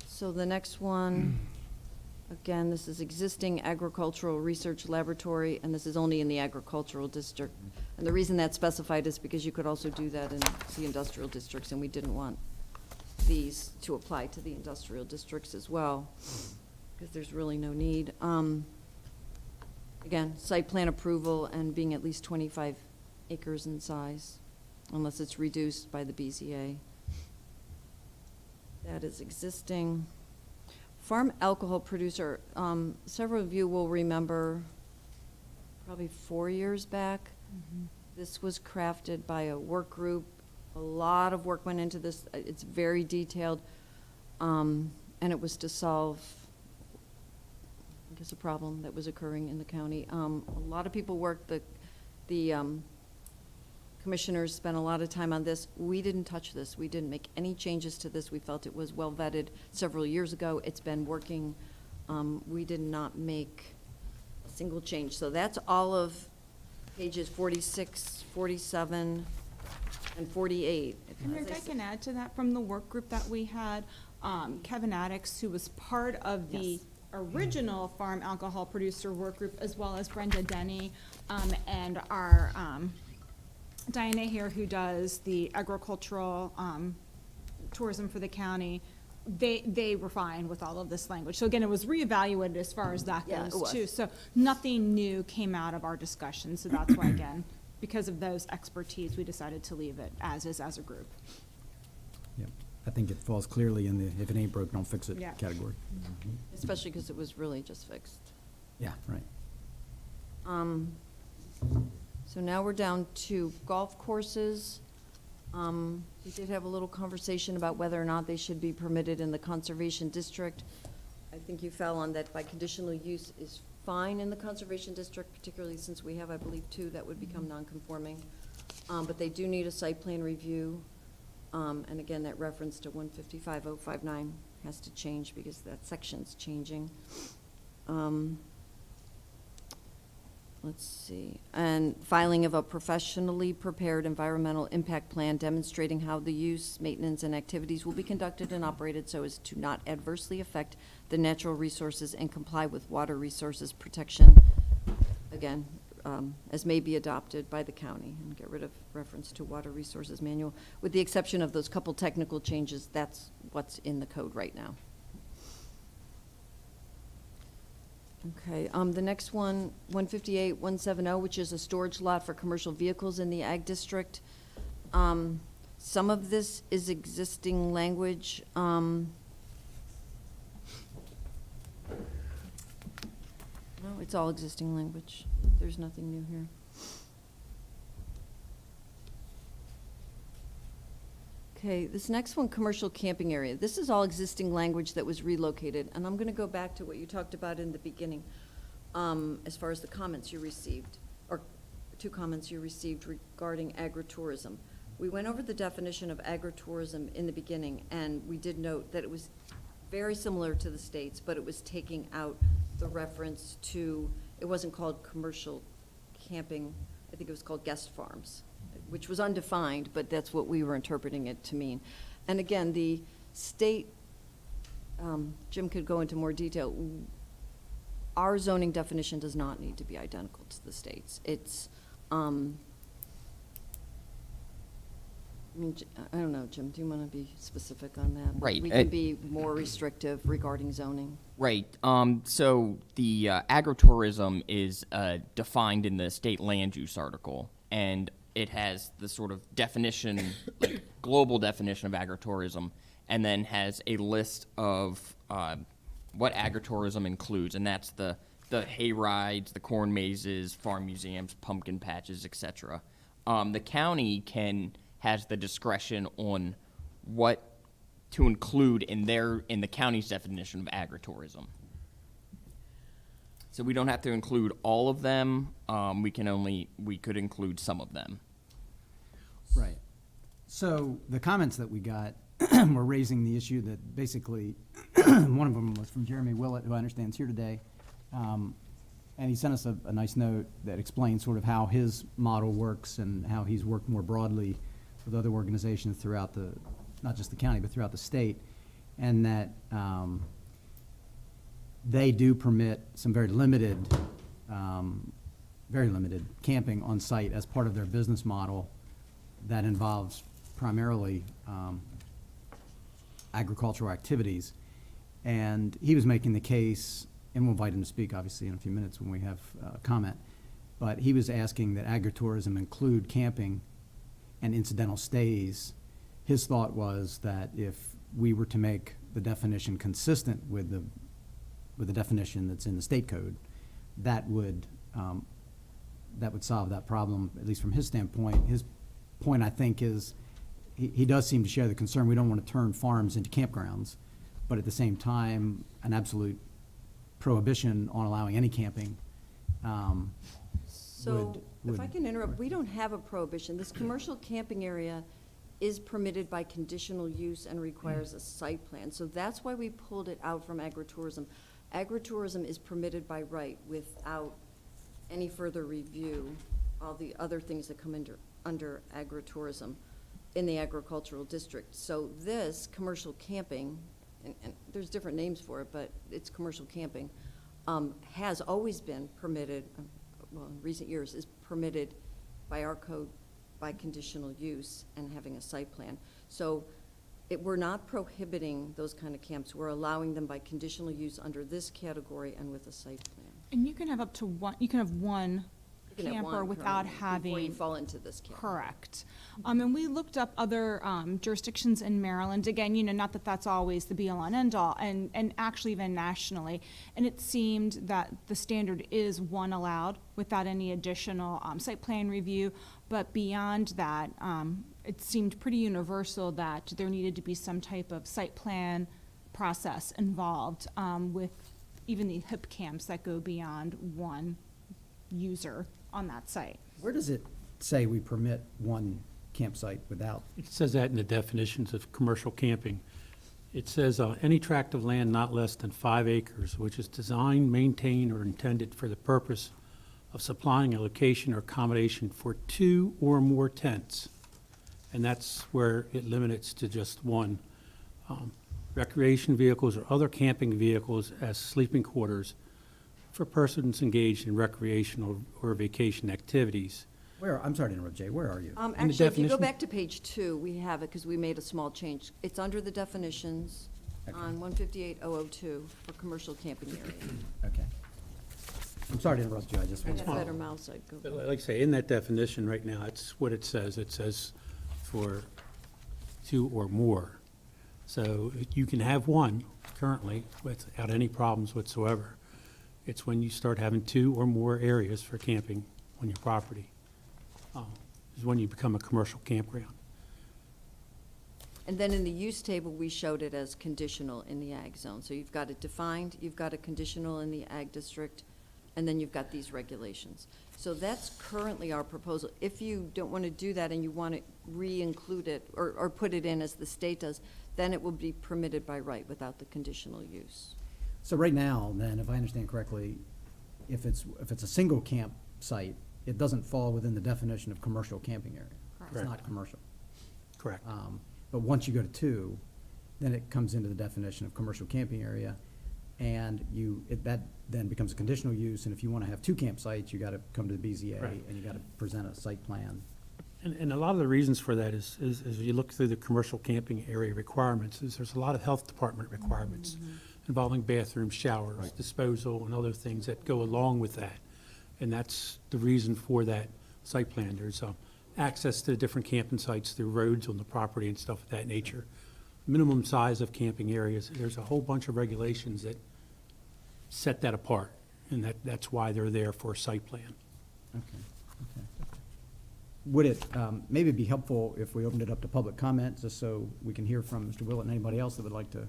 So the next one, again, this is existing agricultural research laboratory, and this is only in the agricultural district. And the reason that's specified is because you could also do that in the industrial districts, and we didn't want these to apply to the industrial districts as well, because there's really no need. Again, site plan approval and being at least 25 acres in size, unless it's reduced by the BZA. That is existing. Farm alcohol producer, several of you will remember probably 4 years back. This was crafted by a work group. A lot of work went into this. It's very detailed. And it was to solve, I guess, a problem that was occurring in the county. A lot of people worked. The commissioners spent a lot of time on this. We didn't touch this. We didn't make any changes to this. We felt it was well vetted several years ago. It's been working. We did not make a single change. So that's all of pages 46, 47, and 48. And Rick, I can add to that from the work group that we had, Kevin Addix, who was part of the original farm alcohol producer work group, as well as Brenda Denny, and our Diana here, who does the agricultural tourism for the county. They were fine with all of this language. So again, it was reevaluated as far as that Yeah, it goes was. too. So nothing new came out of our discussion. So that's why, again, because of those expertise, we decided to leave it as is as a group. Yep. I think it falls clearly in the if it ain't broke, don't fix it Yeah. category. Especially because it was really just fixed. Yeah, right. So now we're down to golf courses. We did have a little conversation about whether or not they should be permitted in the conservation district. I think you fell on that by conditional use is fine in the conservation district, particularly since we have, I believe, 2 that would become non-conforming. But they do need a site plan review. And again, that reference to 155.059 has to change because that section's changing. Let's see, and filing of a professionally prepared environmental impact plan demonstrating how the use, maintenance, and activities will be conducted and operated so as to not adversely affect the natural resources and comply with water resources protection, again, as may be adopted by the county, and get rid of reference to water resources manual. With the exception of those couple technical changes, that's what's in the code right now. Okay, the next one, 158.170, which is a storage lot for commercial vehicles in the ag district. Some of this is existing language. No, it's all existing language. There's nothing new here. Okay, this next one, commercial camping area. This is all existing language that was relocated, and I'm gonna go back to what you talked about in the beginning, as far as the comments you received, or 2 comments you received regarding agritourism. We went over the definition of agritourism in the beginning, and we did note that it was very similar to the states, but it was taking out the reference to, it wasn't called commercial camping, I think it was called guest farms, which was undefined, but that's what we were interpreting it to mean. And again, the state, Jim could go into more detail, our zoning definition does not need to be identical to the state's. It's, I mean, I don't know, Jim, do you want to be specific on that? Right, We can be more restrictive regarding zoning. Right. So the agritourism is defined in the state land use article, and it has the sort of definition, like global definition of agritourism, and then has a list of what agritourism includes, and that's the hay rides, the corn mazes, farm museums, pumpkin patches, etc. The county has the discretion on what to include in the county's definition of agritourism. So we don't have to include all of them. We could include some of them. Right. So the comments that we got were raising the issue that basically, one of them was from Jeremy Willett, who I understand is here today. And he sent us a nice note that explains sort of how his model works and how he's worked more broadly with other organizations throughout not just the county, but throughout the state. And that they do permit some very limited camping on site as part of their business model that involves primarily agricultural activities. And he was making the case, and we'll invite him to speak obviously in a few minutes when we have comment, but he was asking that agritourism include camping and incidental stays. His thought was that if we were to make the definition consistent with the definition that's in the state code, that would solve that problem, at least from his standpoint. His point, I think, is he does seem to share the concern. We don't want to turn farms into campgrounds, but at the same time, an absolute prohibition on allowing any camping So, if I can interrupt, we don't have a prohibition. This commercial camping area is permitted by conditional use and requires a site plan. So that's why we pulled it out from agritourism. Agritourism is permitted by right without any further review, all the other things that come under agritourism in the agricultural district. So this commercial camping, and there's different names for it, but it's commercial camping, has always been permitted, well, in recent years, is permitted by our code by conditional use and having a site plan. So we're not prohibiting those kind of camps. We're allowing them by conditional use under this category and with a site plan. And you can have up to one, you can have one You can have camper one without permit having. Before you fall into this category. Correct. And we looked up other jurisdictions in Maryland, again, not that that's always the be-all and end-all, and actually even nationally. And it seemed that the standard is one allowed without any additional site plan review. But beyond that, it seemed pretty universal that there needed to be some type of site plan process involved with even the HIP camps that go beyond one user on that site. Where does it say we permit one campsite without? It says that in the definitions of commercial camping. It says, any tract of land not less than 5 acres, which is designed, maintained, or intended for the purpose of supplying a location or accommodation for 2 or more tents. And that's where it limits to just one. Recreation vehicles or other camping vehicles as sleeping quarters for persons engaged in recreational or vacation activities. I'm sorry to interrupt, Jay, where are you? In the Actually, if you go definition? back to page 2, we have it, because we made a small change. It's under the definitions on 158.002 for commercial camping area. Okay. I'm sorry to interrupt you, I just If I want had a better mouse, I'd go. But like I say, in that definition right now, it's what it says. It says for 2 or more. So you can have one currently without any problems whatsoever. It's when you start having 2 or more areas for camping on your property, is when you become a commercial campground. And then in the use table, we showed it as conditional in the ag zone. So you've got it defined, you've got it conditional in the ag district, and then you've got these regulations. So that's currently our proposal. If you don't want to do that and you want to re-include it or put it in as the state does, then it will be permitted by right without the conditional use. So right now, then, if I understand correctly, if it's a single campsite, it doesn't fall within the definition of commercial camping area. It's Correct. not commercial. Correct. But once you go to two, then it comes into the definition of commercial camping area, and that then becomes a conditional use, and if you want to have two campsites, you got to come to the BZA, Right. and you got to present a site plan. And a lot of the reasons for that is you look through the commercial camping area requirements, is there's a lot of health department requirements involving bathrooms, showers, disposal, and other things that go along with that. And that's the reason for that site plan. There's access to different camping sites through roads on the property and stuff of that nature. Minimum size of camping areas, there's a whole bunch of regulations that set that apart, and that's why they're there for a site plan. Okay. Would it maybe be helpful if we opened it up to public comment, just so we can hear from Mr. Willett and anybody else that would like to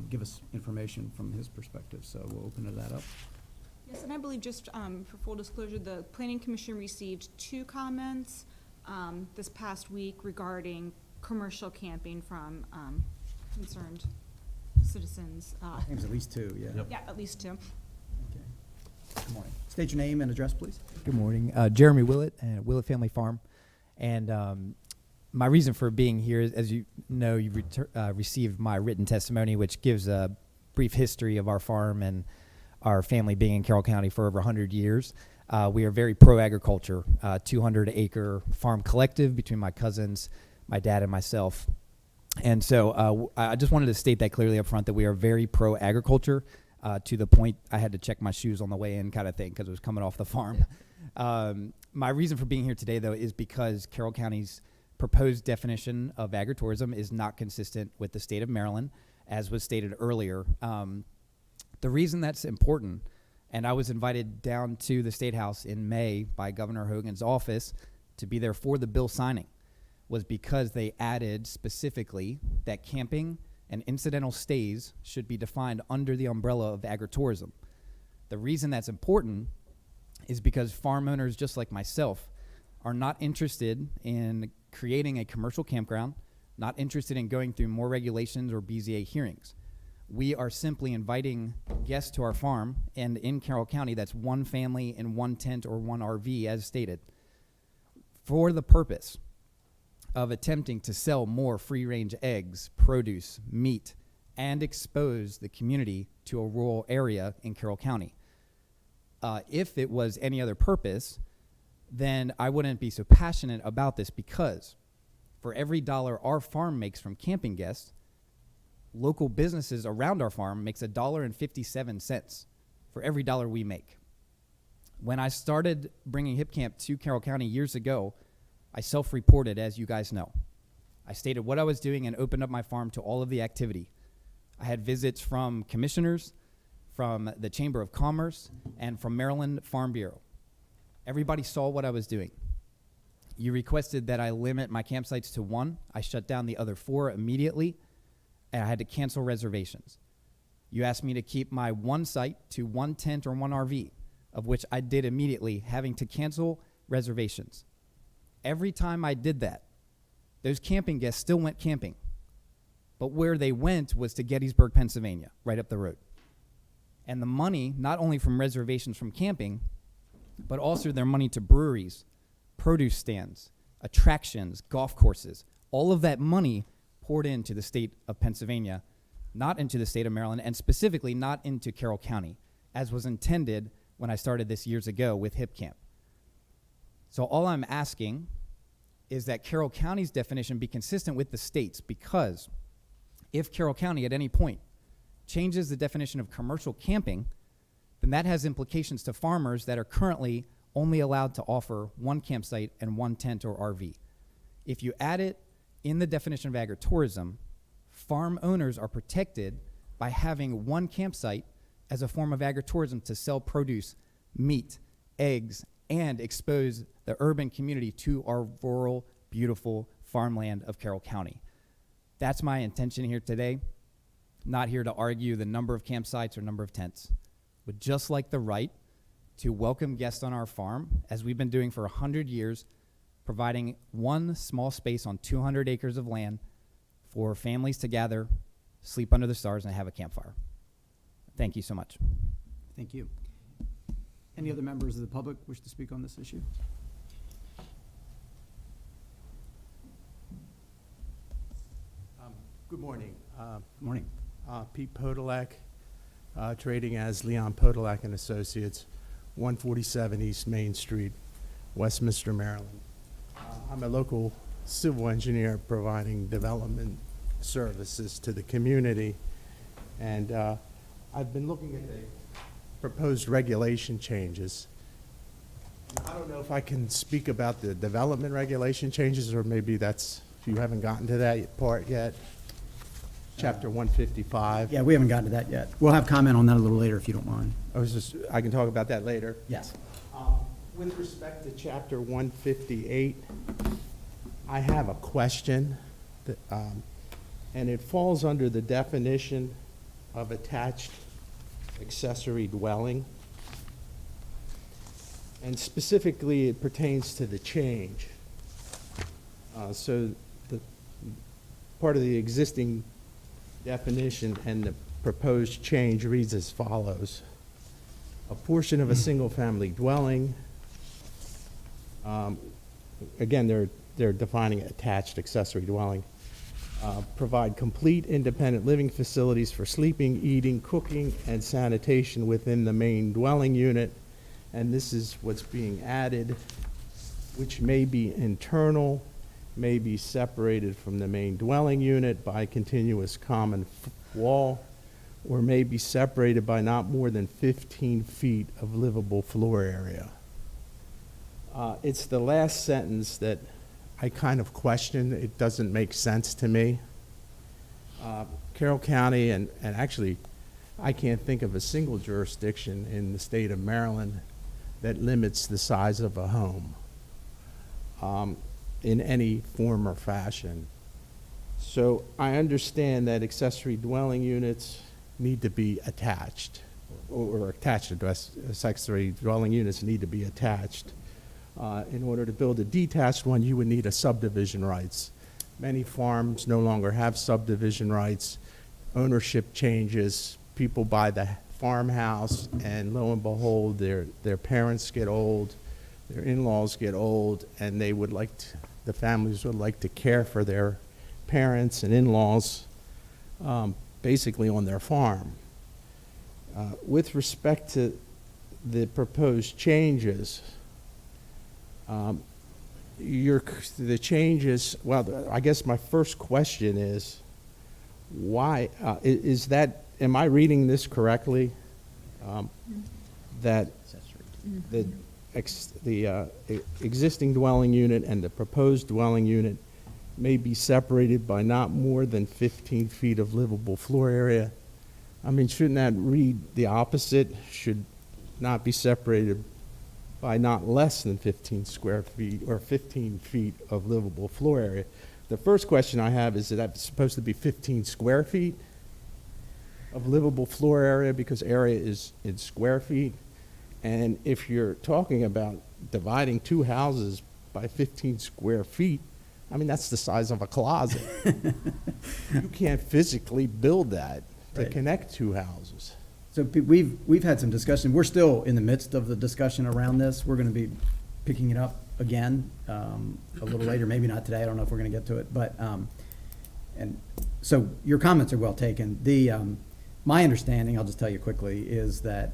give us information from his perspective? So we'll open that up. Yes, and I believe just for full disclosure, the Planning Commission received 2 comments this past week regarding commercial camping from concerned citizens. I think it was at least 2, yeah. Yeah, at least 2. Okay. Good morning. State your name and address, please. Good morning. Jeremy Willett, Willett Family Farm. And my reason for being here is, as you know, you received my written testimony, which gives a brief history of our farm and our family being in Carroll County for over 100 years. We are very pro-agriculture, 200-acre farm collective between my cousins, my dad, and myself. And so I just wanted to state that clearly up front, that we are very pro-agriculture, to the point I had to check my shoes on the way in kind of thing because it was coming off the farm. My reason for being here today, though, is because Carroll County's proposed definition of agritourism is not consistent with the state of Maryland, as was stated earlier. The reason that's important, and I was invited down to the State House in May by Governor Hogan's office to be there for the bill signing, was because they added specifically that camping and incidental stays should be defined under the umbrella of agritourism. The reason that's important is because farm owners, just like myself, are not interested in creating a commercial campground, not interested in going through more regulations or BZA hearings. We are simply inviting guests to our farm, and in Carroll County, that's one family in one tent or one RV, as stated, for the purpose of attempting to sell more free-range eggs, produce, meat, and expose the community to a rural area in Carroll County. If it was any other purpose, then I wouldn't be so passionate about this, because for every dollar our farm makes from camping guests, local businesses around our farm makes $1.57 for every dollar we make. When I started bringing Hip Camp to Carroll County years ago, I self-reported, as you guys know. I stated what I was doing and opened up my farm to all of the activity. I had visits from commissioners, from the Chamber of Commerce, and from Maryland Farm Bureau. Everybody saw what I was doing. You requested that I limit my campsites to 1. I shut down the other 4 immediately, and I had to cancel reservations. You asked me to keep my 1 site to 1 tent or 1 RV, of which I did immediately, having to cancel reservations. Every time I did that, those camping guests still went camping. But where they went was to Gettysburg, Pennsylvania, right up the road. And the money, not only from reservations from camping, but also their money to breweries, produce stands, attractions, golf courses, all of that money poured into the state of Pennsylvania, not into the state of Maryland, and specifically not into Carroll County, as was intended when I started this years ago with Hip Camp. So all I'm asking is that Carroll County's definition be consistent with the state's, because if Carroll County at any point changes the definition of commercial camping, then that has implications to farmers that are currently only allowed to offer 1 campsite and 1 tent or RV. If you add it in the definition of agritourism, farm owners are protected by having 1 campsite as a form of agritourism to sell produce, meat, eggs, and expose the urban community to our rural, beautiful farmland of Carroll County. That's my intention here today. Not here to argue the number of campsites or number of tents. But just like the right to welcome guests on our farm, as we've been doing for 100 years, providing one small space on 200 acres of land for families to gather, sleep under the stars, and have a campfire. Thank you so much. Thank you. Any other members of the public wish to speak on this issue? Good morning. Good morning. Pete Podolak, trading as Leon Podolak and Associates, 147 East Main Street, Westminster, Maryland. I'm a local civil engineer providing development services to the community, and I've been looking at the proposed regulation changes. I don't know if I can speak about the development regulation changes, or maybe you haven't gotten to that part yet. Chapter 155. Yeah, we haven't gotten to that yet. We'll have comment on that a little later if you don't mind. I can talk about that later. Yes. With respect to chapter 158, I have a question, and it falls under the definition of attached accessory dwelling. And specifically, it pertains to the change. So the part of the existing definition and the proposed change reads as follows. A portion of a single-family dwelling, again, they're defining attached accessory dwelling, provide complete independent living facilities for sleeping, eating, cooking, and sanitation within the main dwelling unit. And this is what's being added, which may be internal, may be separated from the main dwelling unit by a continuous common wall, or may be separated by not more than 15 feet of livable floor area. It's the last sentence that I kind of question. It doesn't make sense to me. Carroll County, and actually, I can't think of a single jurisdiction in the state of Maryland that limits the size of a home in any form or fashion. So I understand that accessory dwelling units need to be attached, or attached accessory dwelling units need to be attached. In order to build a detached one, you would need a subdivision rights. Many farms no longer have subdivision rights. Ownership changes. People buy the farmhouse, and lo and behold, their parents get old, their in-laws get old, and they would like to, the families would like to care for their parents and in-laws basically on their farm. With respect to the proposed changes, the changes, well, I guess my first question is, why, is that, am I reading this correctly? That the existing dwelling unit and the proposed dwelling unit may be separated by not more than 15 feet of livable floor area. I mean, shouldn't that read the opposite? Should not be separated by not less than 15 square feet or 15 feet of livable floor area. The first question I have is that supposed to be 15 square feet of livable floor area, because area is in square feet. And if you're talking about dividing two houses by 15 square feet, I mean, that's the size of a closet. You can't physically build that to connect two houses. So we've had some discussion. We're still in the midst of the discussion around this. We're going to be picking it up again a little later, maybe not today. I don't know if we're going to get to it, but and so your comments are well taken. My understanding, I'll just tell you quickly, is that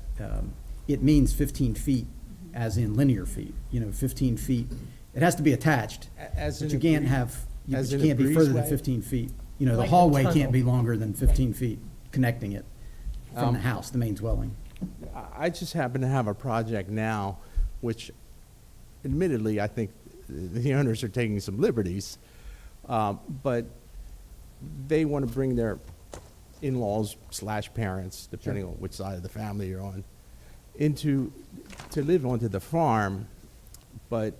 it means 15 feet, as in linear feet. 15 feet. It has to be attached, but you can't have. But you can't be further than 15 feet. The Like a hallway tunnel. can't be longer than 15 feet connecting it from the house, the main dwelling. I just happen to have a project now, which admittedly, I think the owners are taking some liberties, but they want to bring their in-laws / parents, depending on which side of the family you're on, to live onto the farm, but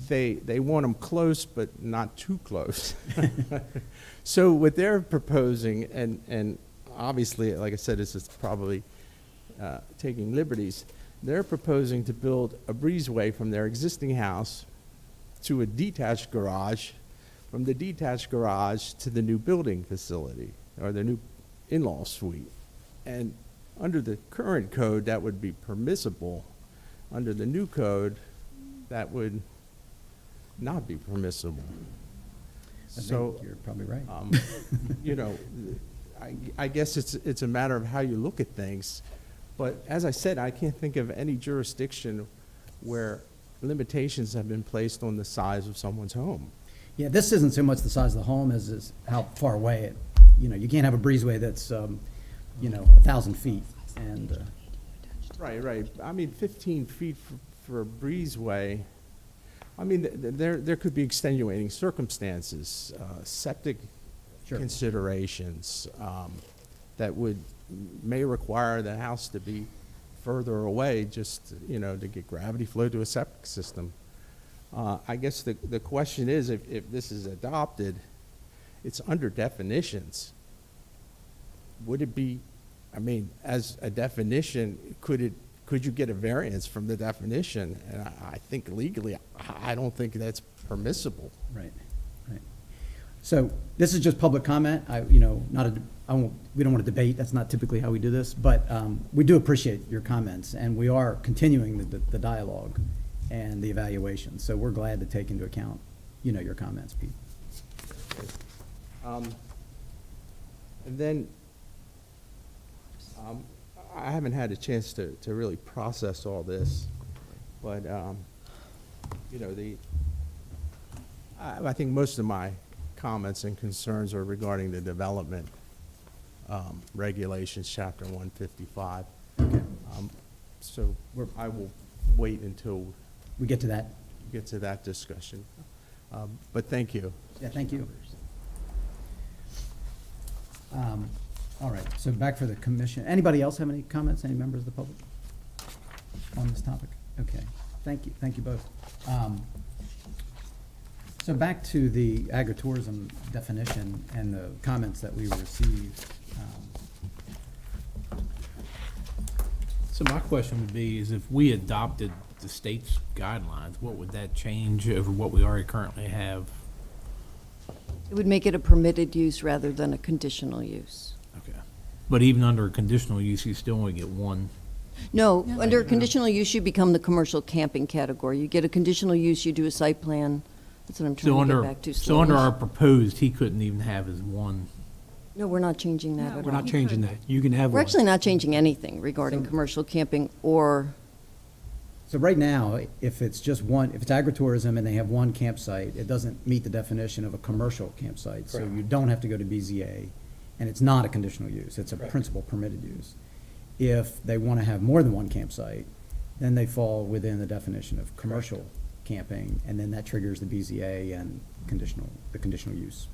they want them close, but not too close. So what they're proposing, and obviously, like I said, this is probably taking liberties. they're proposing to build a breezeway from their existing house to a detached garage, from the detached garage to the new building facility, or the new in-law suite. And under the current code, that would be permissible. Under the new code, that would not be permissible. I think So, you're probably right. you know, I guess it's a matter of how you look at things. But as I said, I can't think of any jurisdiction where limitations have been placed on the size of someone's home. Yeah, this isn't so much the size of the home as is how far away it, you can't have a breezeway that's, 1,000 feet. And, Right. I mean, 15 feet for a breezeway, I mean, there could be extenuating circumstances, septic Sure. considerations, that may require the house to be further away just, to get gravity flow to a septic system. I guess the question is, if this is adopted, it's under definitions. Would it be, as a definition, could you get a variance from the definition? And I think legally, I don't think that's permissible. right. So this is just public comment. We don't want to debate. That's not typically how we do this. But we do appreciate your comments, and we are continuing the dialogue and the evaluation. So we're glad to take into account, your comments, Pete. And then, I haven't had a chance to really process all this, but, I think most of my comments and concerns are regarding the development regulations, chapter 155. Okay. So I will wait until We get to that. we get to that discussion. But thank you. Yeah, thank you. All right, so back for the commission. Anybody else have any comments? Any members of the public on this topic? Okay, thank you both. So back to the agritourism definition and the comments that we received. So my question would be, is if we adopted the state's guidelines, what would that change over what we already currently have? It would make it a permitted use rather than a conditional use. Okay. But even under a conditional use, you still only get one. No, under a conditional use, you become the commercial camping category. You get a conditional use, you do a site plan. That's what I'm So trying to under, get back to so under slowly. our proposed, he couldn't even have his one. No, we're not changing that at We're all. not changing that. You can have We're one. actually not changing anything regarding commercial camping or, So right now, if it's just one, if it's agritourism and they have one campsite, it doesn't meet the definition of a commercial campsite. So you don't have to go to BZA, and it's not a conditional use, it's a principal permitted use. If they want to have more than one campsite, then they fall within the definition of commercial camping, and then that triggers the BZA and the conditional use.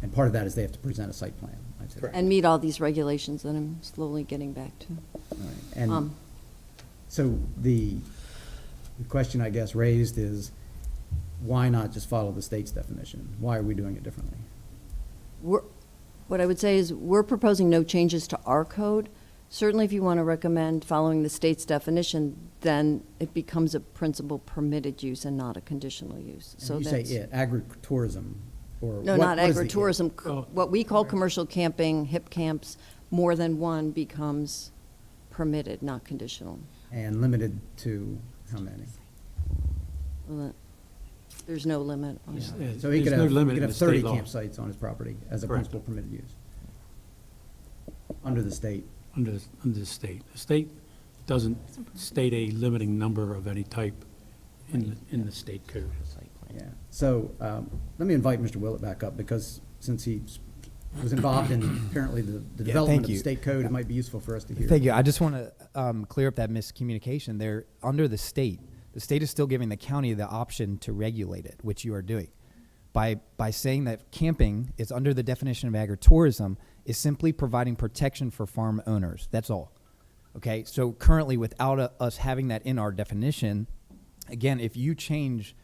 And part of that is they have to present a site plan, I'd say. and meet all these regulations that I'm slowly getting back to. All right. And so the question, I guess, raised is, why not just follow the state's definition? Why are we doing it differently? What I would say is, we're proposing no changes to our code. Certainly, if you want to recommend following the state's definition, then it becomes a principal permitted use and not a conditional use. So And you say that's it, agritourism, or No, what- not what is the it? agritourism. What we call commercial camping, hip camps, more than one becomes permitted, not conditional. And limited to how many? Well, there's no limit on Yes. that. Yeah, So he could there's no have, limit he in could the have 30 state law. campsites on his property as a Correct. principal permitted use. Under the state. Under the state. The state doesn't state a limiting number of any type in the state code. Yeah. So, let me invite Mr. Willett back up, because since he was involved in apparently the development thank of the you. state code, it might be useful for us to hear. Thank you. I just want to clear up that miscommunication there. Under the state is still giving the county the option to regulate it, which you are doing. By saying that camping is under the definition of agritourism is simply providing protection for farm owners. That's all. Okay? So currently, without us having that in our definition, again, if you change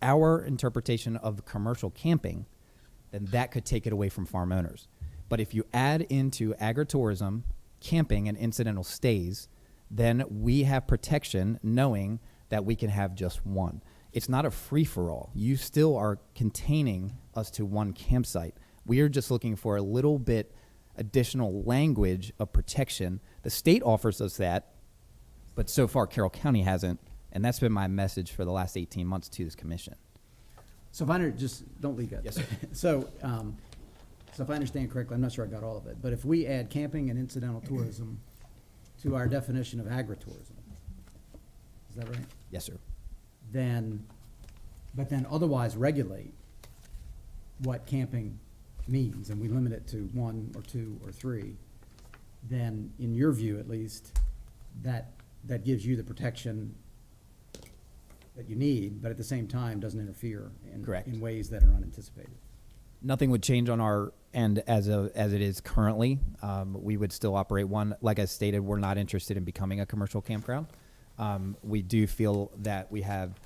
our interpretation of commercial camping, then that could take it away from farm owners. But if you add into agritourism, camping, and incidental stays, then we have protection knowing that we can have just one. It's not a free-for-all. You still are containing us to one campsite. We are just looking for a little bit additional language of protection. The state offers us that, but so far Carroll County hasn't, and that's been my message for the last 18 months to this commission. So if I just, don't leave yet. Yes, sir. So, so if I understand correctly, I'm not sure I got all of it, but if we add camping and incidental tourism to our definition of agritourism, is that right? Yes, sir. But then otherwise regulate what camping means, and we limit it to 1 or 2 or 3, then in your view at least, that gives you the protection that you need, but at the same time doesn't interfere Correct. in ways that are unanticipated. Nothing would change on our end as it is currently. We would still operate one. Like I stated, we're not interested in becoming a commercial campground. We do feel that we have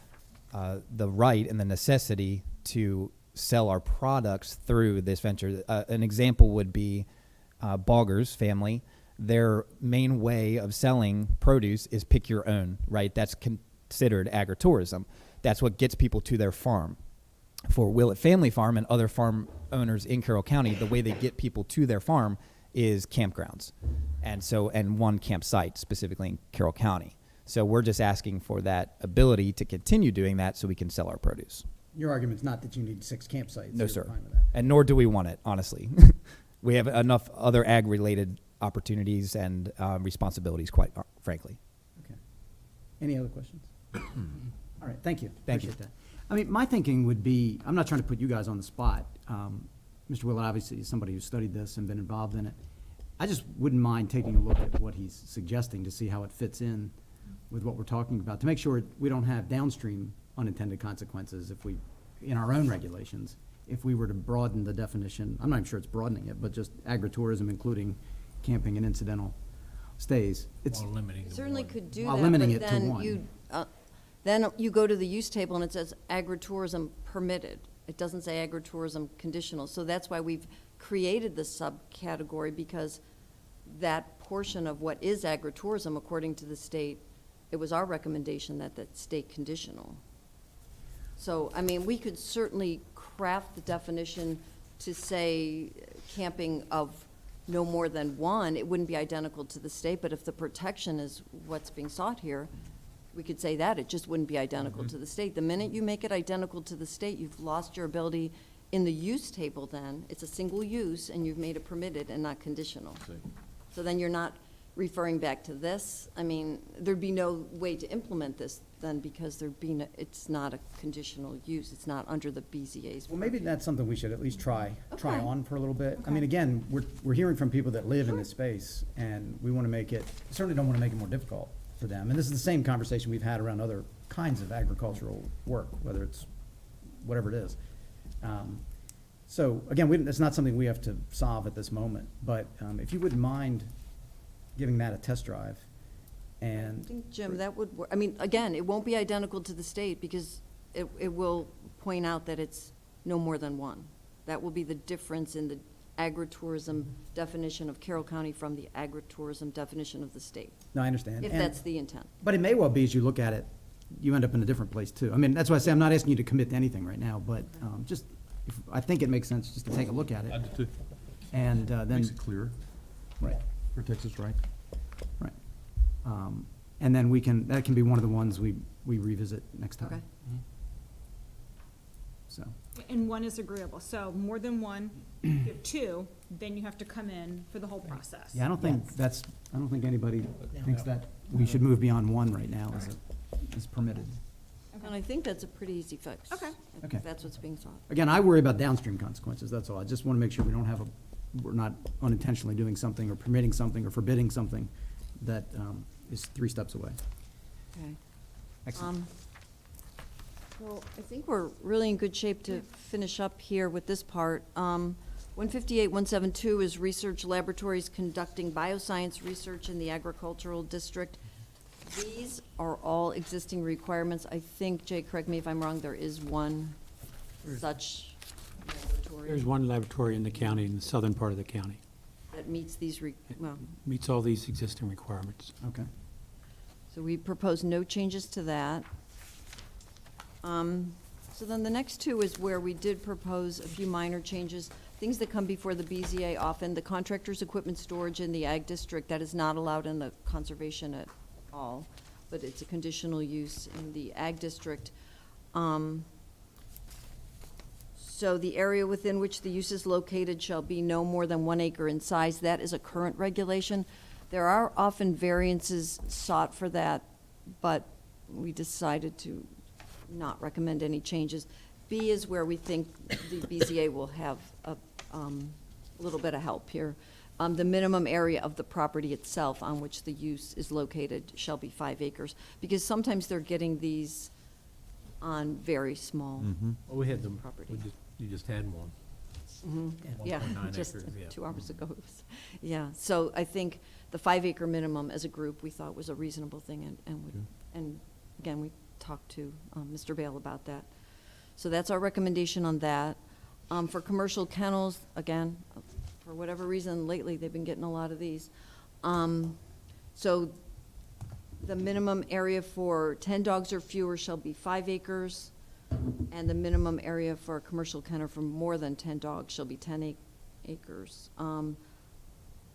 the right and the necessity to sell our products through this venture. An example would be Boggers family. Their main way of selling produce is pick your own, right? That's considered agritourism. That's what gets people to their farm. For Willett Family Farm and other farm owners in Carroll County, the way they get people to their farm is campgrounds. And one campsite specifically in Carroll County. So we're just asking for that ability to continue doing that so we can sell our produce. Your argument's not that you need 6 campsites. No, You're sir. fine with that. And nor do we want it, honestly. We have enough other ag-related opportunities and responsibilities, quite frankly. Okay. Any other questions? All right, thank you. Thank you. Appreciate that. I mean, my thinking would be, I'm not trying to put you guys on the spot. Mr. Willett obviously is somebody who's studied this and been involved in it. I just wouldn't mind taking a look at what he's suggesting to see how it fits in with what we're talking about, to make sure we don't have downstream unintended consequences if we, in our own regulations, if we were to broaden the definition. I'm not even sure it's broadening it, but just agritourism, including camping and incidental stays. It's While limiting the Certainly one. could do While that, limiting but it to then one. then you go to the use table and it says agritourism permitted. It doesn't say agritourism conditional. So that's why we've created this subcategory, because that portion of what is agritourism, according to the state, it was our recommendation that that stay conditional. So, I mean, we could certainly craft the definition to say camping of no more than 1. It wouldn't be identical to the state, but if the protection is what's being sought here, we could say that. It just wouldn't be identical to the state. The minute you make it identical to the state, you've lost your ability in the use table then. It's a single use, and you've made it permitted and not conditional. So then you're not referring back to this. I mean, there'd be no way to implement this then, because it's not a conditional use. It's not under the BZA's. Well, maybe that's something we should at least try Okay. on for a little bit. I Okay. mean, again, we're hearing from people that live in this space, and we want to make it, certainly don't want to make it more difficult for them. And this is the same conversation we've had around other kinds of agricultural work, whether it's whatever it is. So, again, it's not something we have to solve at this moment, but if you wouldn't mind giving that a test drive, I and think, Jim, that would work. I mean, again, it won't be identical to the state, because it will point out that it's no more than 1. That will be the difference in the agritourism definition of Carroll County from the agritourism definition of the state, no, I understand. if And- that's the intent. But it may well be, as you look at it, you end up in a different place too. I mean, that's why I say I'm not asking you to commit to anything right now, but I think it makes sense just to take a look at it. I do too. And then. Makes it clearer. Right, Protects us right. right. And then that can be one of the ones we revisit next time. Okay. So, And 1 is agreeable, so more than 1, if you have 2, then you have to come in for the whole process. yeah, I don't think anybody thinks that we should move beyond 1 right now as permitted. And I think that's a pretty easy fix. Okay. Okay. If that's what's being sought. Again, I worry about downstream consequences, that's all. I just want to make sure we're not unintentionally doing something or permitting something or forbidding something that is 3 steps away. Okay. Excellent. Well, I think we're really in good shape to finish up here with this part. 158-172 is research laboratories conducting bioscience research in the agricultural district. These are all existing requirements. I think, Jay, correct me if I'm wrong, there is one such laboratory There's one laboratory in the county, in the southern part of the county. that meets these, well, Meets all these existing requirements. Okay. So we propose no changes to that. So then the next two is where we did propose a few minor changes, things that come before the BZA often, the contractor's equipment storage in the ag district, that is not allowed in the conservation at all, but it's a conditional use in the ag district. So the area within which the use is located shall be no more than 1 acre in size. That is a current regulation. There are often variances sought for that, but we decided to not recommend any changes. B is where we think the BZA will have a little bit of help here. The minimum area of the property itself on which the use is located shall be 5 acres, because sometimes they're getting these on very small. Well, we had them, Property. you just had one. Yeah, 1.9 just acres, yeah. 2 hours ago. Yeah, so I think the 5 acre minimum as a group, we thought was a reasonable thing, and again, we talked to Mr. Bale about that. So that's our recommendation on that. For commercial kennels, again, for whatever reason, lately, they've been getting a lot of these. So the minimum area for 10 dogs or fewer shall be 5 acres, and the minimum area for a commercial kennel for more than 10 dogs shall be 10 acres.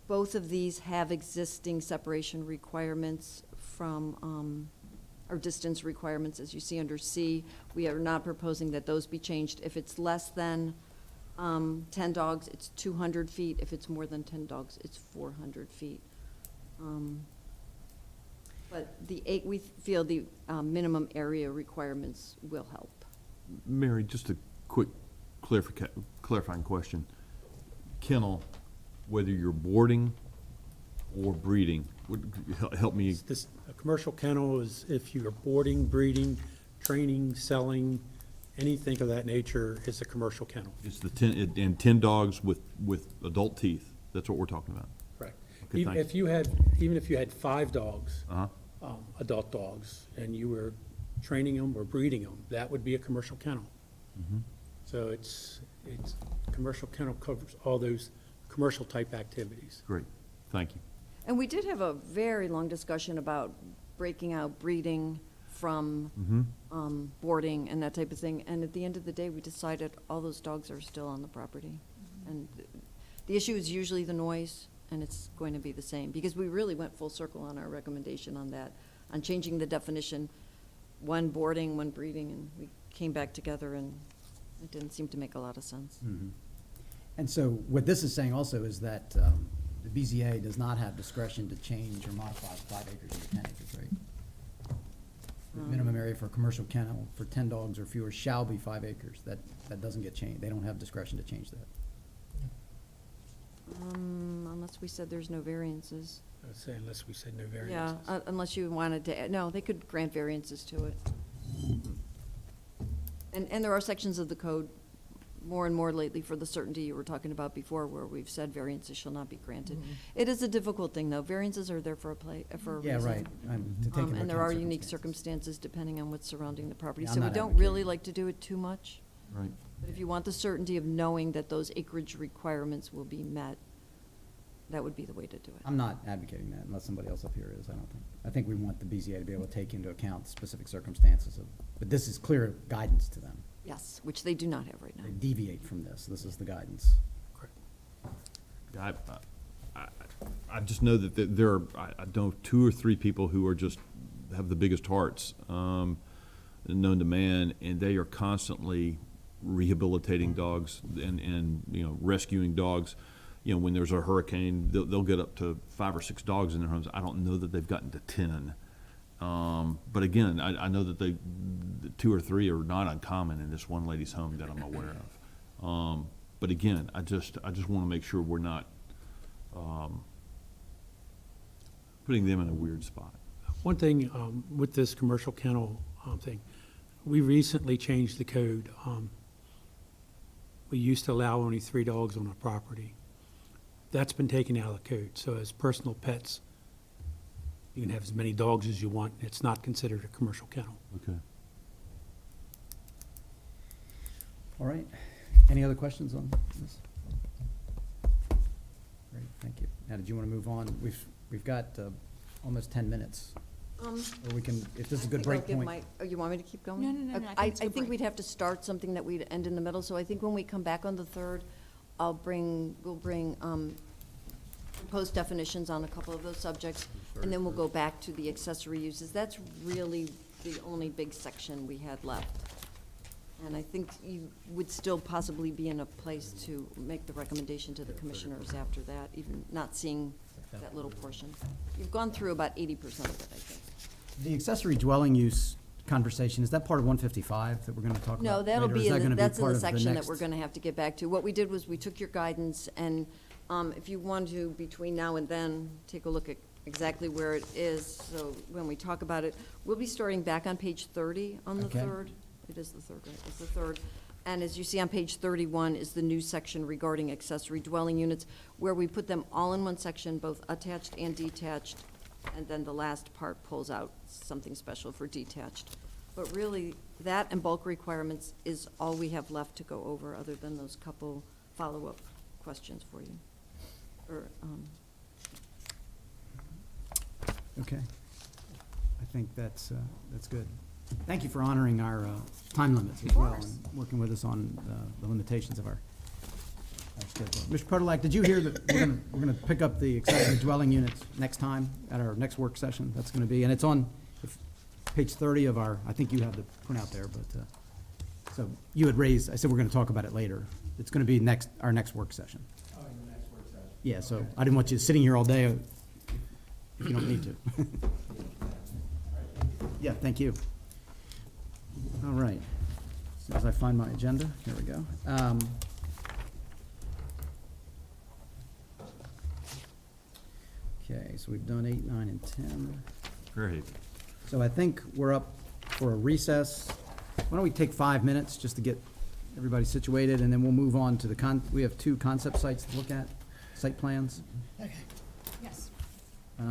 Both of these have existing separation requirements from, or distance requirements, as you see under C. We are not proposing that those be changed. If it's less than 10 dogs, it's 200 feet. If it's more than 10 dogs, it's 400 feet. But we feel the minimum area requirements will help. Mary, just a quick clarifying question. Kennel, whether you're boarding or breeding, would help me. A commercial kennel is if you're boarding, breeding, training, selling, anything of that nature is a commercial kennel. It's the 10 dogs with adult teeth. That's what we're talking about. Correct. Okay, Even thanks. if you had 5 dogs, adult dogs, and you were training them or breeding them, that would be a commercial kennel. So it's commercial kennel covers all those commercial type activities. Great, thank you. And we did have a very long discussion about breaking out breeding from boarding and that type of thing. And at the end of the day, we decided all those dogs are still on the property. And the issue is usually the noise, and it's going to be the same, because we really went full circle on our recommendation on that, on changing the definition, one boarding, one breeding, and we came back together, and it didn't seem to make a lot of sense. And so what this is saying also is that the BZA does not have discretion to change or modify 5 acres into 10 acres, right? The minimum area for a commercial kennel for 10 dogs or fewer shall be 5 acres. That doesn't get changed. They don't have discretion to change that. Unless we said there's no variances. I would say unless we said no Yeah, variances. unless you wanted to, no, they could grant variances to it. And there are sections of the code, more and more lately, for the certainty you were talking about before, where we've said variances shall not be granted. It is a difficult thing, though. Variances are there for a Yeah, reason. right. To take into And there account are unique circumstances. circumstances depending on what's surrounding the property. Yeah, So I'm we not don't advocating really that. like to do it too much. Right. But if you want the certainty of knowing that those acreage requirements will be met, that would be the way to do it. I'm not advocating that unless somebody else up here is, I don't think. I think we want the BZA to be able to take into account specific circumstances of, but this is clear guidance to them. Yes, which they do not have right now. They deviate from this. This is the guidance. I just know that there are, I know 2 or 3 people who are just, have the biggest hearts known to man, and they are constantly rehabilitating dogs and rescuing dogs. When there's a hurricane, they'll get up to 5 or 6 dogs in their homes. I don't know that they've gotten to 10. But again, I know that the 2 or 3 are not uncommon in this one lady's home that I'm aware of. But again, I just want to make sure we're not putting them in a weird spot. One thing with this commercial kennel thing, we recently changed the code. We used to allow only 3 dogs on a property. That's been taken out of the code. So as personal pets, you can have as many dogs as you want. It's not considered a commercial kennel. Okay. All right. Any other questions on this? Great, thank you. Now, did you want to move on? We've got almost 10 minutes. Or we can, if this is a good I think I'll break give point. my- Oh, you want me to keep going? No, no, no, no, I think I it's a good think break. we'd have to start something that we'd end in the middle, so I think when we come back on the 3rd, we'll bring proposed definitions on a couple of those subjects, and then we'll go back to the accessory uses. That's really the only big section we had left. And I think you would still possibly be in a place to make the recommendation to the commissioners after that, even not seeing that little portion. You've gone through about 80% of it, I think. The accessory dwelling use conversation, is that part of 155 that we're going to talk about No, that'll later? Or is be, that gonna that's in part the of section that next- we're gonna have to get back to. What we did was, we took your guidance, and if you want to, between now and then, take a look at exactly where it is, so when we talk about it, we'll be starting back on page 30 on the Okay. 3rd. It is the 3rd, right? It's the 3rd. And as you see on page 31 is the new section regarding accessory dwelling units, where we put them all in one section, both attached and detached, and then the last part pulls out something special for detached. But really, that and bulk requirements is all we have left to go over, other than those couple follow-up questions for you. Or, Okay. I think that's good. Thank you for honoring our time limits as well, and working with us on the limitations of our schedule. Mr. Podolak, did you hear that we're gonna pick up the accessory dwelling units next time at our next work session? That's gonna be, and it's on page 30 of our, I think you have the printout there, but, so you had raised, I said we're gonna talk about it later. It's gonna be our next work session. Oh, in the next work session. Yeah, so I didn't want you sitting here all day if you don't need to. Yeah, thank you. All right. As soon as I find my agenda, here we go. Okay, so we've done 8, 9, and 10. Great. So I think we're up for a recess. Why don't we take 5 minutes just to get everybody situated, and then we'll move on to we have 2 concept sites to look at, site plans. Yes.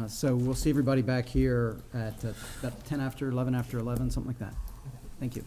So we'll see everybody back here at about 10 after, 11 after 11, something like that. Thank you.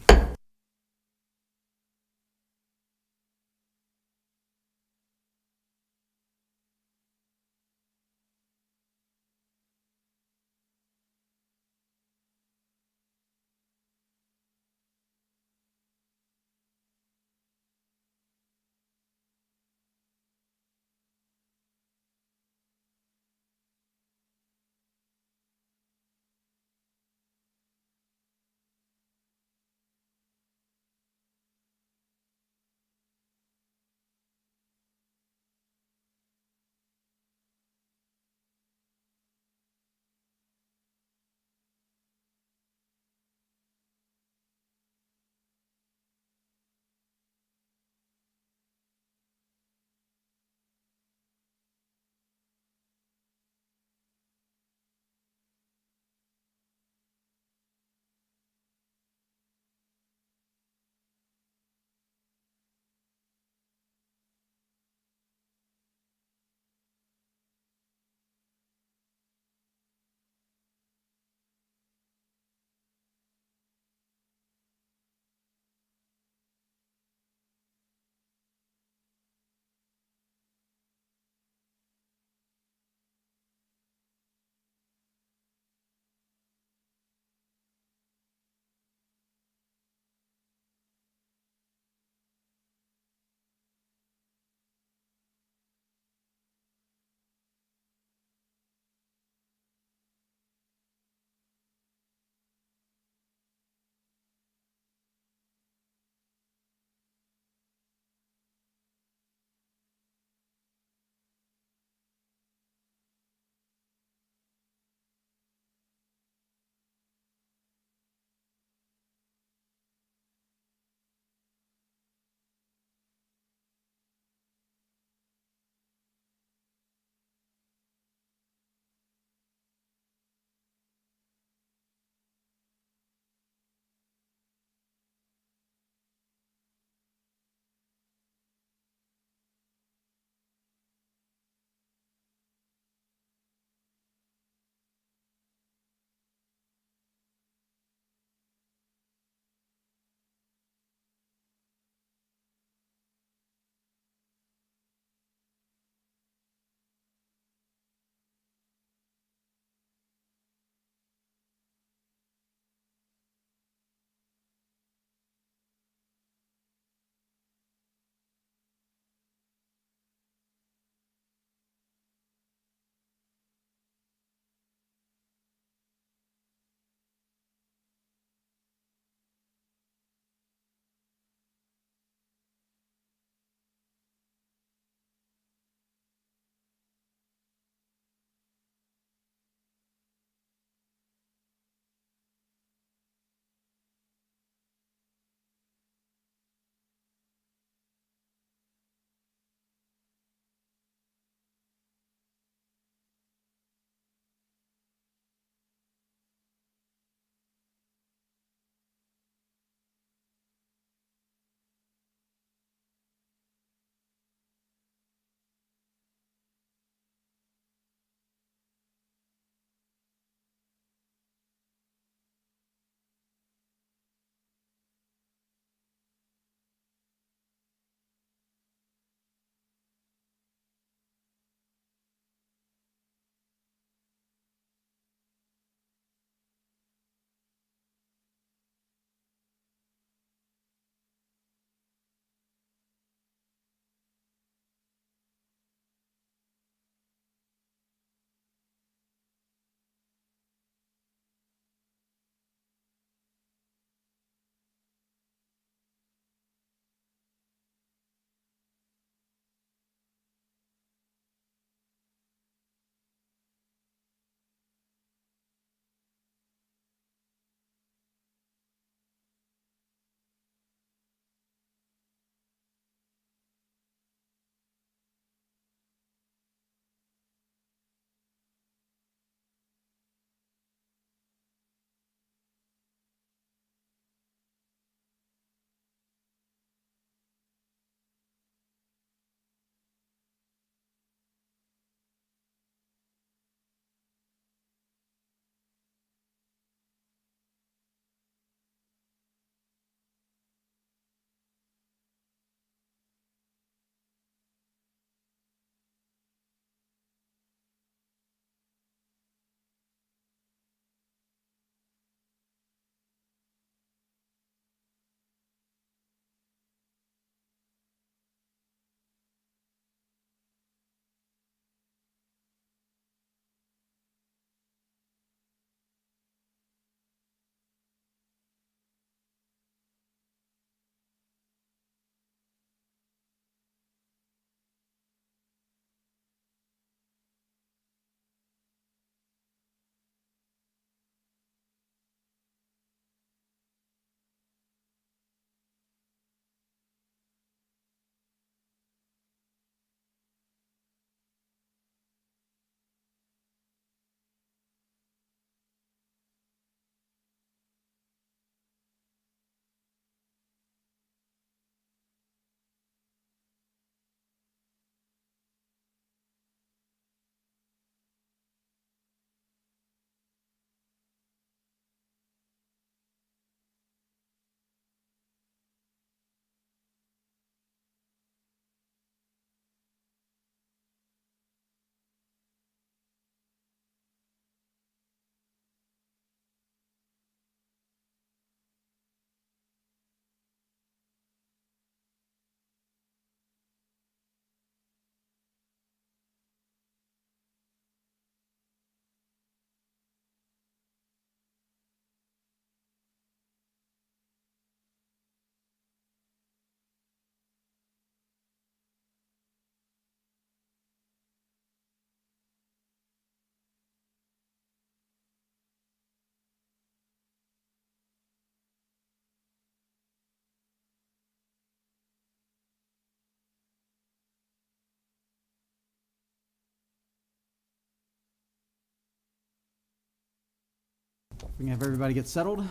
We can have everybody get settled.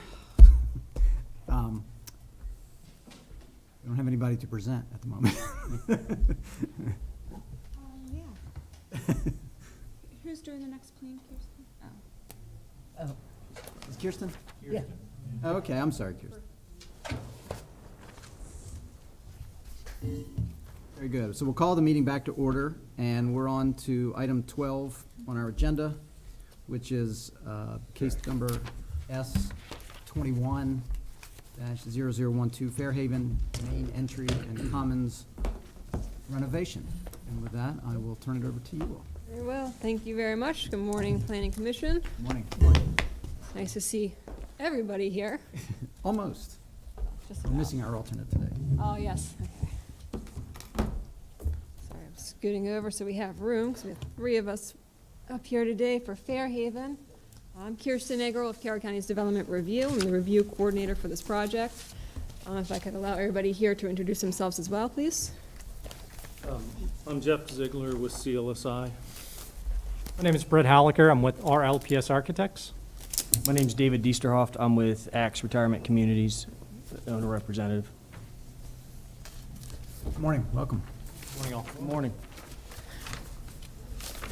We don't have anybody to present at the moment. Yeah. Who's doing the next plan, Kirsten? Is Kirsten? Yeah. Oh, okay, I'm sorry, Kirsten. Very good. So we'll call the meeting back to order, and we're on to item 12 on our agenda, which is case number S21-0012 Fairhaven Main Entry and Commons renovation. And with that, I will turn it over to you all. Very well, thank you very much. Good morning, Planning Commission. Good morning. Nice to see everybody here. Almost. Just We're about. missing our alternate today. Oh, yes, okay. Sorry, I'm scooting over so we have room, because we have 3 of us up here today for Fairhaven. I'm Kirsten Egerl of Carroll County's Development Review. I'm the review coordinator for this project. If I could allow everybody here to introduce themselves as well, please. I'm Jeff Ziegler with CLSI. My name is Brett Hallaker. I'm with RLPS Architects. My name's David Diesterhoft. I'm with Axe Retirement Communities, owner representative. Good morning, welcome. Morning, all. Good morning.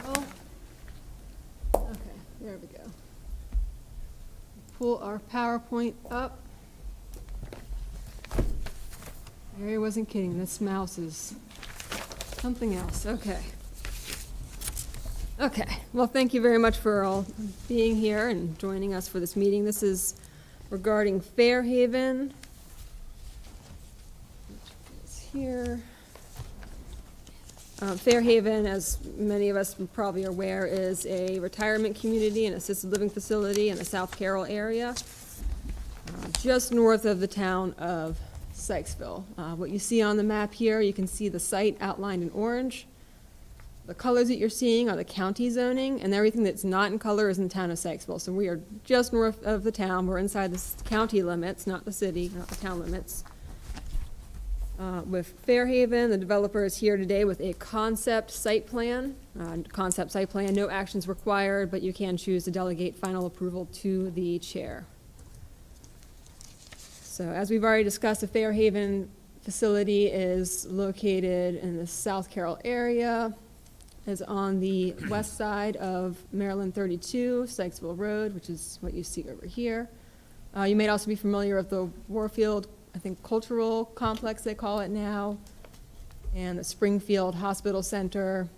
Oh. Okay, there we go. Pull our PowerPoint up. Mary wasn't kidding, this mouse is something else, okay. Okay, well, thank you very much for all being here and joining us for this meeting. This is regarding Fairhaven. It's here. Fairhaven, as many of us probably are aware, is a retirement community and assisted living facility in the South Carroll area, just north of the town of Sykesville. What you see on the map here, you can see the site outlined in orange. The colors that you're seeing are the county zoning, and everything that's not in color is in the town of Sykesville. So we are just north of the town. We're inside the county limits, not the city, not the town limits. With Fairhaven, the developer is here today with a concept site plan. Concept site plan, no actions required, but you can choose to delegate final approval to the chair. So as we've already discussed, the Fairhaven facility is located in the South Carroll area, is on the west side of Maryland 32, Sykesville Road, which is what you see over here. You may also be familiar with the Warfield, I think, Cultural Complex, they call it now, and the Springfield Hospital Center,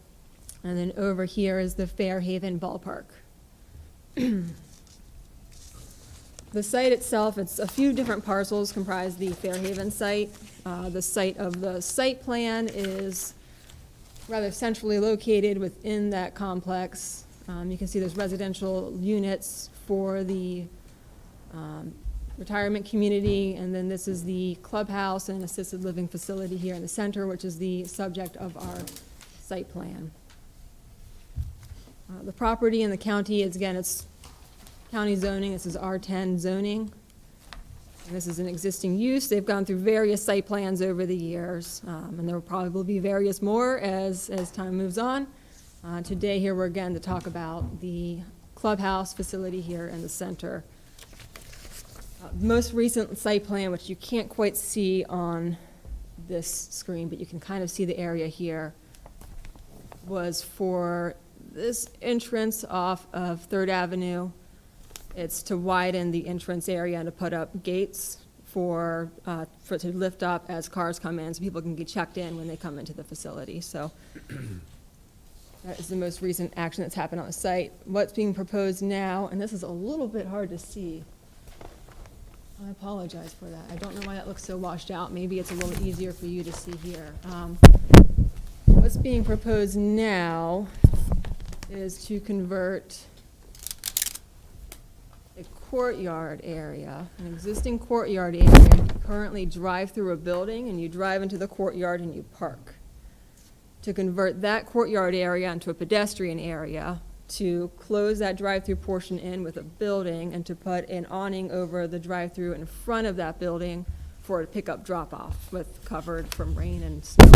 and then over here is the Fairhaven Ballpark. The site itself, it's a few different parcels comprise the Fairhaven site. The site of the site plan is rather centrally located within that complex. You can see there's residential units for the retirement community, and then this is the clubhouse and assisted living facility here in the center, which is the subject of our site plan. The property in the county is, again, it's county zoning. This is R10 zoning. And this is an existing use. They've gone through various site plans over the years, and there will probably be various more as time moves on. Today here we're again to talk about the clubhouse facility here in the center. Most recent site plan, which you can't quite see on this screen, but you can kind of see the area here, was for this entrance off of 3rd Avenue. It's to widen the entrance area and to put up gates for it to lift up as cars come in, so people can get checked in when they come into the facility. So that is the most recent action that's happened on the site. What's being proposed now, and this is a little bit hard to see. I apologize for that. I don't know why that looks so washed out. Maybe it's a little easier for you to see here. What's being proposed now is to convert a courtyard area, an existing courtyard area. You currently drive through a building and you drive into the courtyard and you park. To convert that courtyard area into a pedestrian area, to close that drive-through portion in with a building, and to put an awning over the drive-through in front of that building for a pickup drop-off with covered from rain and snow.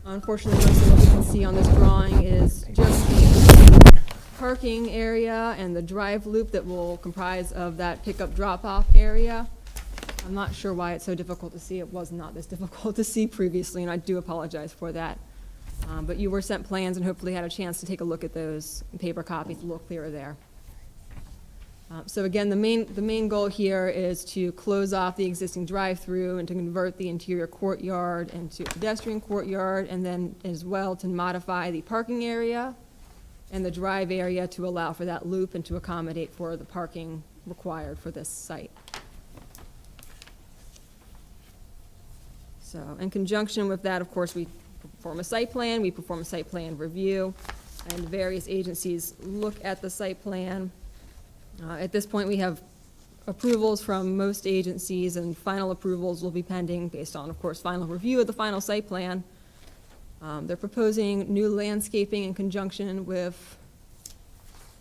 Unfortunately, most of what you can see on this drawing is just the parking area and the drive loop that will comprise of that pickup drop-off area. I'm not sure why it's so difficult to see. It was not this difficult to see previously, and I do apologize for that. But you were sent plans and hopefully had a chance to take a look at those paper copies, a little clearer there. So again, the main goal here is to close off the existing drive-through and to convert the interior courtyard into a pedestrian courtyard, and then as well to modify the parking area and the drive area to allow for that loop and to accommodate for the parking required for this site. So in conjunction with that, of course, we perform a site plan, we perform a site plan review, and various agencies look at the site plan. At this point, we have approvals from most agencies, and final approvals will be pending based on, of course, final review of the final site plan. They're proposing new landscaping in conjunction with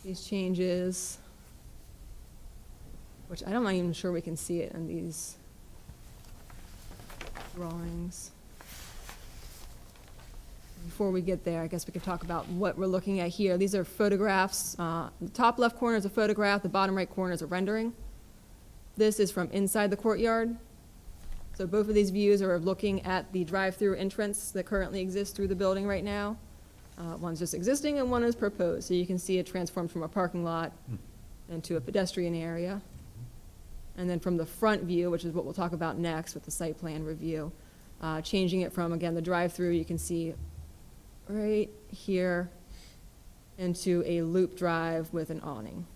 these changes, which I'm not even sure we can see it in these drawings. Before we get there, I guess we could talk about what we're looking at here. These are photographs. The top left corner is a photograph, the bottom right corner is a rendering. This is from inside the courtyard. So both of these views are looking at the drive-through entrance that currently exists through the building right now. One's just existing and one is proposed. So you can see it transformed from a parking lot into a pedestrian area. And then from the front view, which is what we'll talk about next with the site plan review, changing it from, again, the drive-through, you can see right here into a loop drive with an awning.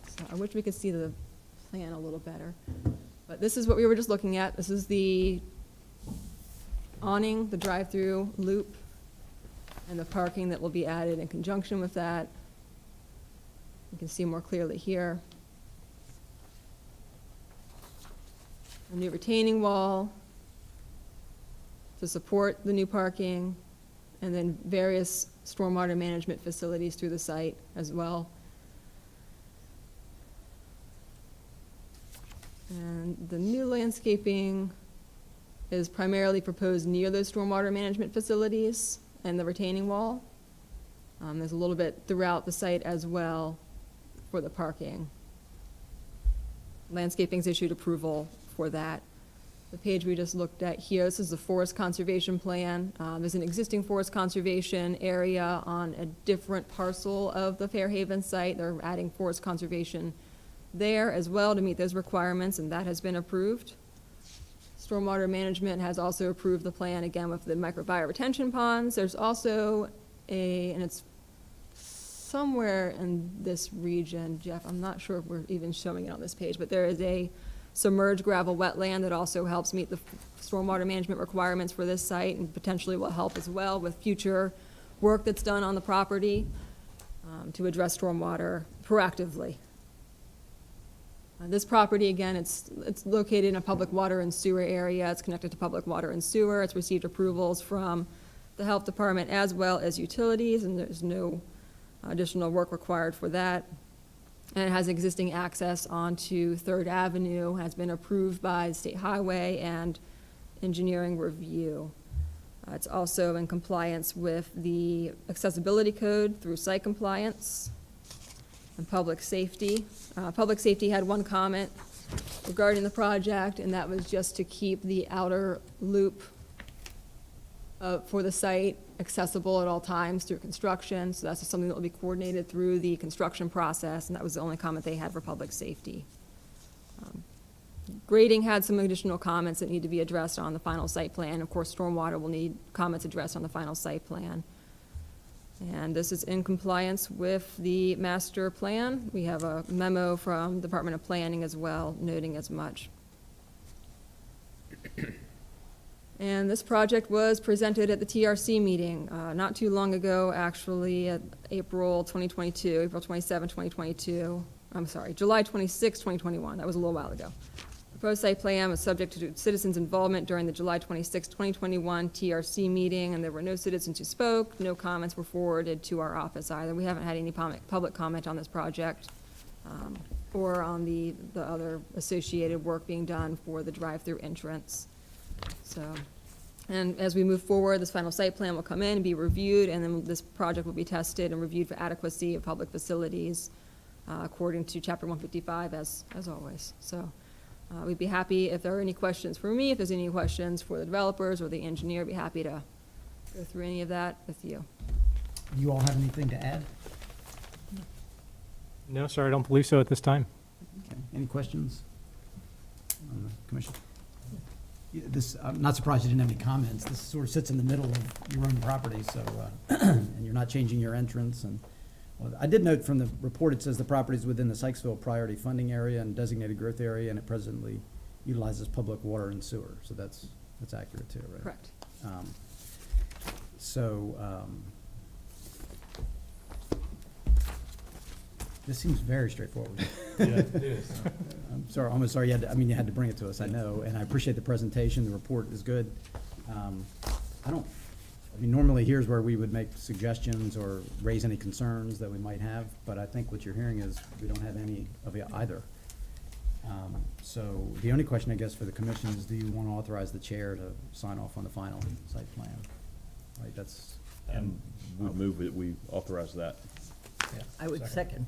So I wish we could see the plan a little better. But this is what we were just looking at. This is the awning, the drive-through loop, and the parking that will be added in conjunction with that. You can see more clearly here. A new retaining wall to support the new parking, and then various stormwater management facilities through the site as well. And the new landscaping is primarily proposed near those stormwater management facilities and the retaining wall. There's a little bit throughout the site as well for the parking. Landscaping's issued approval for that. The page we just looked at here, this is the forest conservation plan. There's an existing forest conservation area on a different parcel of the Fairhaven site. They're adding forest conservation there as well to meet those requirements, and that has been approved. Stormwater management has also approved the plan, again, with the microbiome retention ponds. There's also and it's somewhere in this region, Jeff, I'm not sure if we're even showing it on this page, but there is a submerged gravel wetland that also helps meet the stormwater management requirements for this site and potentially will help as well with future work that's done on the property to address stormwater proactively. This property, again, it's located in a public water and sewer area. It's connected to public water and sewer. It's received approvals from the health department as well as utilities, and there's no additional work required for that. And it has existing access onto 3rd Avenue, has been approved by the State Highway and engineering review. It's also in compliance with the accessibility code through site compliance and public safety. Public safety had one comment regarding the project, and that was just to keep the outer loop for the site accessible at all times through construction. So that's just something that will be coordinated through the construction process, and that was the only comment they had for public safety. Grading had some additional comments that need to be addressed on the final site plan. Of course, stormwater will need comments addressed on the final site plan. And this is in compliance with the master plan. We have a memo from Department of Planning as well, noting as much. And this project was presented at the TRC meeting not too long ago, actually, at April 2022, April 27, 2022. I'm sorry, July 26, 2021. That was a little while ago. The proposed site plan was subject to citizens' involvement during the July 26, 2021 TRC meeting, and there were no citizens who spoke. No comments were forwarded to our office either. We haven't had any public comment on this project or on the other associated work being done for the drive-through entrance. So And as we move forward, this final site plan will come in and be reviewed, and then this project will be tested and reviewed for adequacy of public facilities, according to Chapter 155, as always. So we'd be happy, if there are any questions for me, if there's any questions for the developers or the engineer, I'd be happy to go through any of that with you. Do you all have anything to add? No, sir, I don't believe so at this time. Okay. Any questions on the commission? Yeah, this, I'm not surprised you didn't have any comments. This sort of sits in the middle of your own property, so, and you're not changing your entrance. And well, I did note from the report, it says the property is within the Sykesville Priority Funding Area and Designated Growth Area, and it presently utilizes public water and sewer. So that's accurate too, right? Correct. This seems very straightforward. Yeah, it is. I'm sorry, almost sorry you had to, you had to bring it to us, I know, and I appreciate the presentation, the report is good. Normally here's where we would make suggestions or raise any concerns that we might have, but I think what you're hearing is we don't have any of it either. So the only question, I guess, for the commission is, do you want to authorize the chair to sign off on the final site plan? Right, that's. And we move that we authorize that. Yeah. I would second.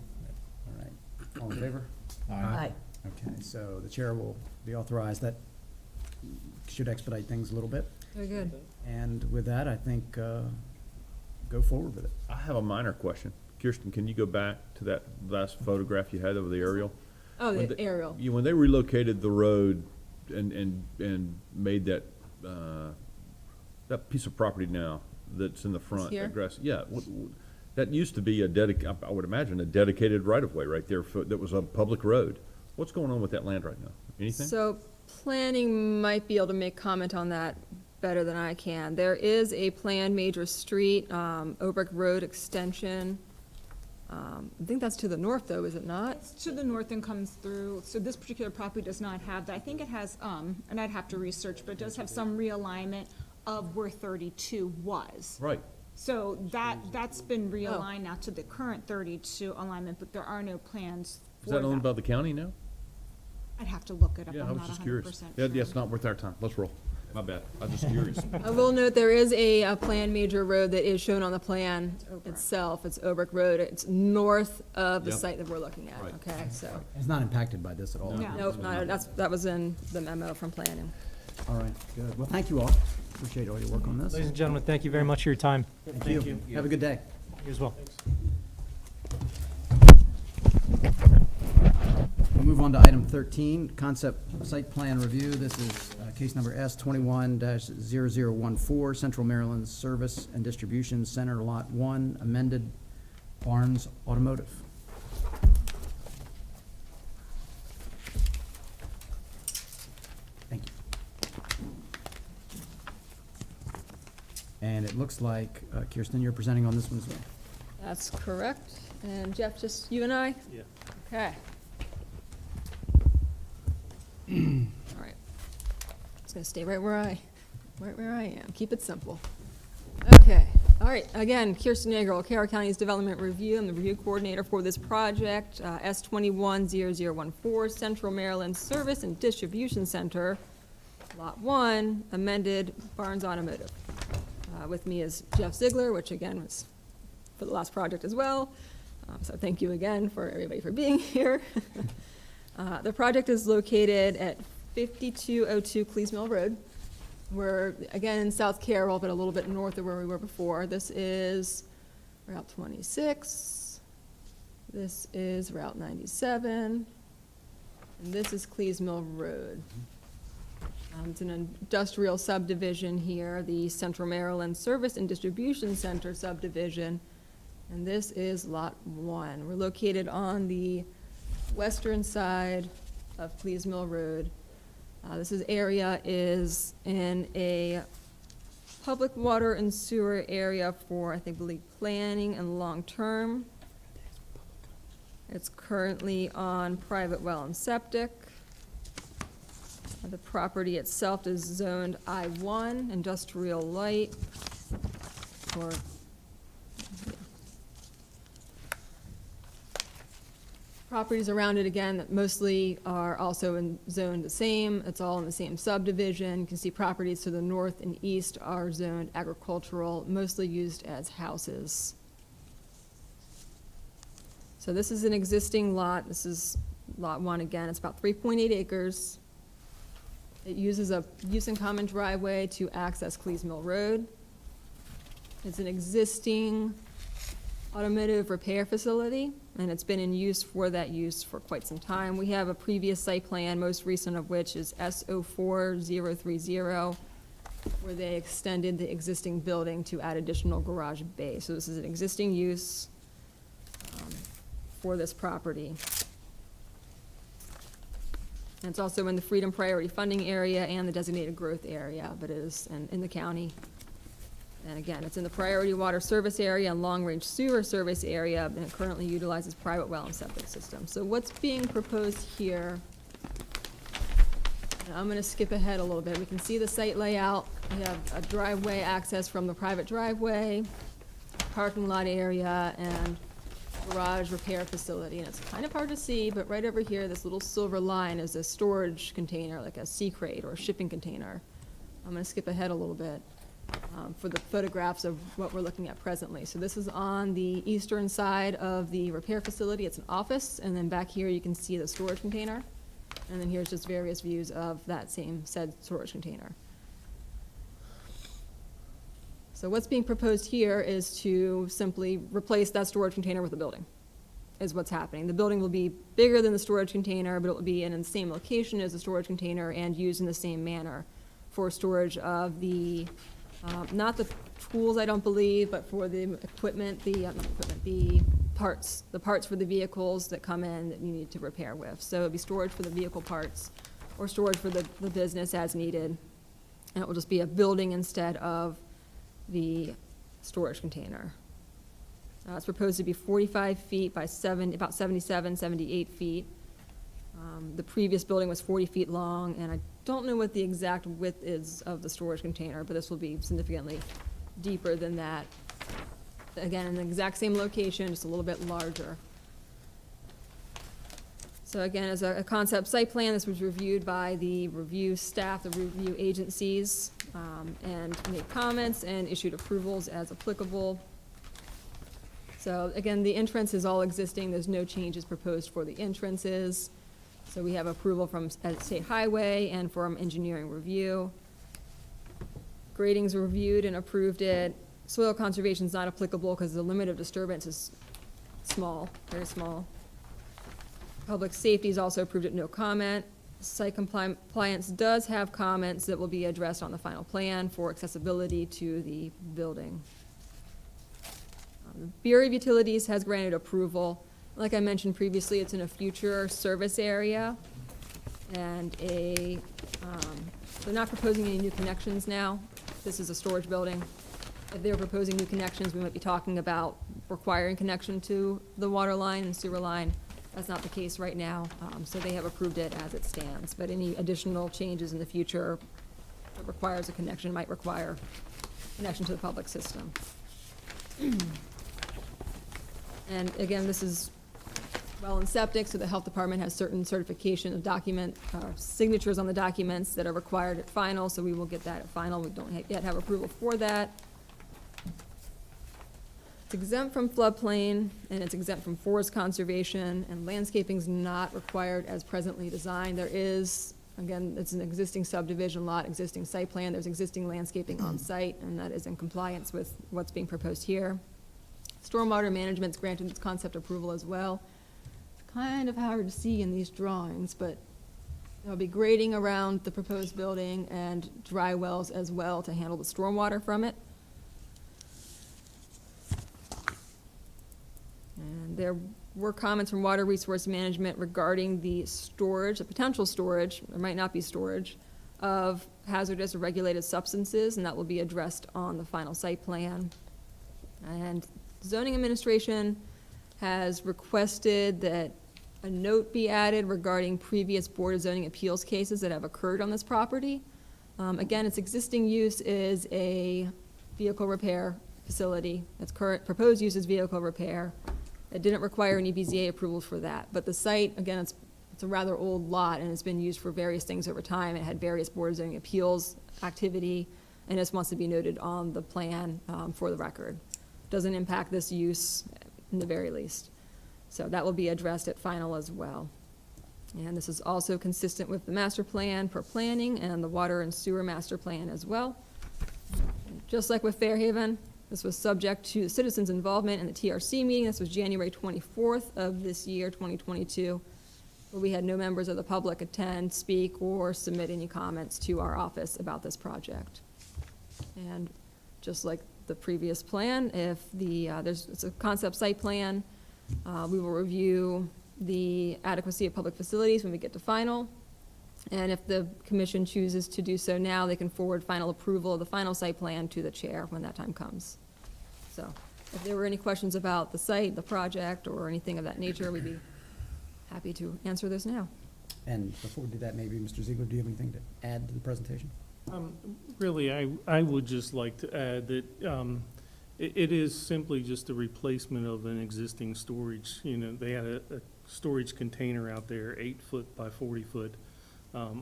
All right, all in favor? Aye. Okay, so the chair will be authorized. That should expedite things a little bit. Very good. And with that, I think, go forward with it. I have a minor question. Kirsten, can you go back to that last photograph you had of the aerial? Oh, When the aerial. When they relocated the road and made that, that piece of property now that's in the front. here? that grass, yeah, that used to be I would imagine, a dedicated right-of-way right there, that was a public road. What's going on with that land right now? Anything? So planning might be able to make comment on that better than I can. There is a planned major street, Obrick Road extension. I think that's to the north, though, is it not? It's to the north and comes through, so this particular property does not have that. I think it has, and I'd have to research, but it does have some realignment of where 32 was. Right. So that's been realigned now to the current 32 alignment, but there are no plans for Is that owned by the county now? I'd have to look it up. Yeah, I'm I was not just 100% curious. sure. Yeah, it's not worth our time. Let's roll. My bad. I'm just curious. I will note there is a planned major road that is shown on the plan itself. It's Obrick Road. It's north of the Yep. site that we're looking at, Right. okay, so. It's not impacted by this at all. No. Nope, that was in the memo from planning. All right, good. Well, thank you all. Appreciate all your work on this. Ladies and gentlemen, thank you very much for your time. Thank you. Have a good day. You as well. We'll move on to item 13, concept site plan review. This is case number S21-0014, Central Maryland Service and Distribution Center, Lot 1, amended Barnes Automotive. Thank you. And it looks like, Kirsten, you're presenting on this one as well. That's correct. And Jeff, just you and I? Yeah. Okay. All right. Just gonna stay right where I am. Keep it simple. Okay. All right. Again, Kirsten Yeager, Carroll County's Development Review. I'm the review coordinator for this project, S21-0014, Central Maryland Service and Distribution Center, Lot 1, amended Barnes Automotive. With me is Jeff Ziegler, which again was for the last project as well. So thank you again for everybody for being here. The project is located at 5202 Clees Mill Road. We're, again, in South Carroll, but a little bit north of where we were before. This is Route 26. This is Route 97. And this is Clees Mill Road. It's an industrial subdivision here, the Central Maryland Service and Distribution Center subdivision. And this is Lot 1. We're located on the western side of Clees Mill Road. This area is in a public water and sewer area for, I think, believe, planning and long-term. It's currently on private well and septic. The property itself is zoned I-1, industrial light, or, Properties around it, again, that mostly are also zoned the same. It's all in the same subdivision. You can see properties to the north and east are zoned agricultural, mostly used as houses. So this is an existing lot. This is lot 1 again. It's about 3.8 acres. It uses a use in common driveway to access Clees Mill Road. It's an existing automotive repair facility, and it's been in use for that use for quite some time. We have a previous site plan, most recent of which is S04030, where they extended the existing building to add additional garage bay. So this is an existing use for this property. And it's also in the Freedom Priority Funding area and the designated growth area, but it is in the county. And again, it's in the priority water service area and long-range sewer service area, and it currently utilizes private well and septic systems. So what's being proposed here, and I'm gonna skip ahead a little bit. We can see the site layout. We have a driveway access from the private driveway, parking lot area, and garage repair facility. And it's kind of hard to see, but right over here, this little silver line is a storage container, like a sea crate or a shipping container. I'm gonna skip ahead a little bit. For the photographs of what we're looking at presently. So this is on the eastern side of the repair facility. It's an office, and then back here you can see the storage container. And then here's just various views of that same said storage container. So what's being proposed here is to simply replace that storage container with a building, is what's happening. The building will be bigger than the storage container, but it will be in the same location as the storage container and used in the same manner for storage of the not the tools, I don't believe, but for the equipment, the parts for the vehicles that come in that you need to repair with. So it'll be storage for the vehicle parts or storage for the business as needed. And it will just be a building instead of the storage container. It's proposed to be 45 feet by about 77, 78 feet. The previous building was 40 feet long, and I don't know what the exact width is of the storage container, but this will be significantly deeper than that. Again, in the exact same location, just a little bit larger. So again, as a concept site plan, this was reviewed by the review staff, the review agencies, and made comments and issued approvals as applicable. So again, the entrance is all existing. There's no changes proposed for the entrances. So we have approval from State Highway and from engineering review. Grading's reviewed and approved it. Soil conservation is not applicable because the limit of disturbance is small, very small. Public safety is also approved at no comment. Site compliance does have comments that will be addressed on the final plan for accessibility to the building. Bureau of Utilities has granted approval. Like I mentioned previously, it's in a future service area, and they're not proposing any new connections now. This is a storage building. If they were proposing new connections, we might be talking about requiring connection to the water line and sewer line. That's not the case right now, so they have approved it as it stands. But any additional changes in the future that requires a connection might require connection to the public system. And again, this is well and septic, so the health department has certain certification of signatures on the documents that are required at final, so we will get that at final. We don't yet have approval for that. It's exempt from floodplain, and it's exempt from forest conservation, and landscaping is not required as presently designed. There is, again, it's an existing subdivision lot, existing site plan, there's existing landscaping on site, and that is in compliance with what's being proposed here. Stormwater management's granted its concept approval as well. Kind of hard to see in these drawings, but there'll be grading around the proposed building and dry wells as well to handle the stormwater from it. And there were comments from Water Resource Management regarding the storage, the potential storage, there might not be storage, of hazardous or regulated substances, and that will be addressed on the final site plan. And zoning administration has requested that a note be added regarding previous Board of Zoning Appeals cases that have occurred on this property. Again, its existing use is a vehicle repair facility. Its current proposed use is vehicle repair. It didn't require any BZA approval for that, but the site, again, it's a rather old lot, and it's been used for various things over time. It had various Board of Zoning Appeals activity, and this wants to be noted on the plan for the record. Doesn't impact this use in the very least. So that will be addressed at final as well. And this is also consistent with the master plan for planning and the water and sewer master plan as well. Just like with Fairhaven, this was subject to the citizens' involvement in the TRC meeting. This was January 24th of this year, 2022, where we had no members of the public attend, speak, or submit any comments to our office about this project. And just like the previous plan, if it's a concept site plan, we will review the adequacy of public facilities when we get to final. And if the commission chooses to do so now, they can forward final approval of the final site plan to the chair when that time comes. So if there were any questions about the site, the project, or anything of that nature, we'd be happy to answer those now. And before we do that, maybe, Mr. Ziegler, do you have anything to add to the presentation? Really, I would just like to add that it is simply just a replacement of an existing storage. You know, they had a storage container out there, 8 foot by 40 foot.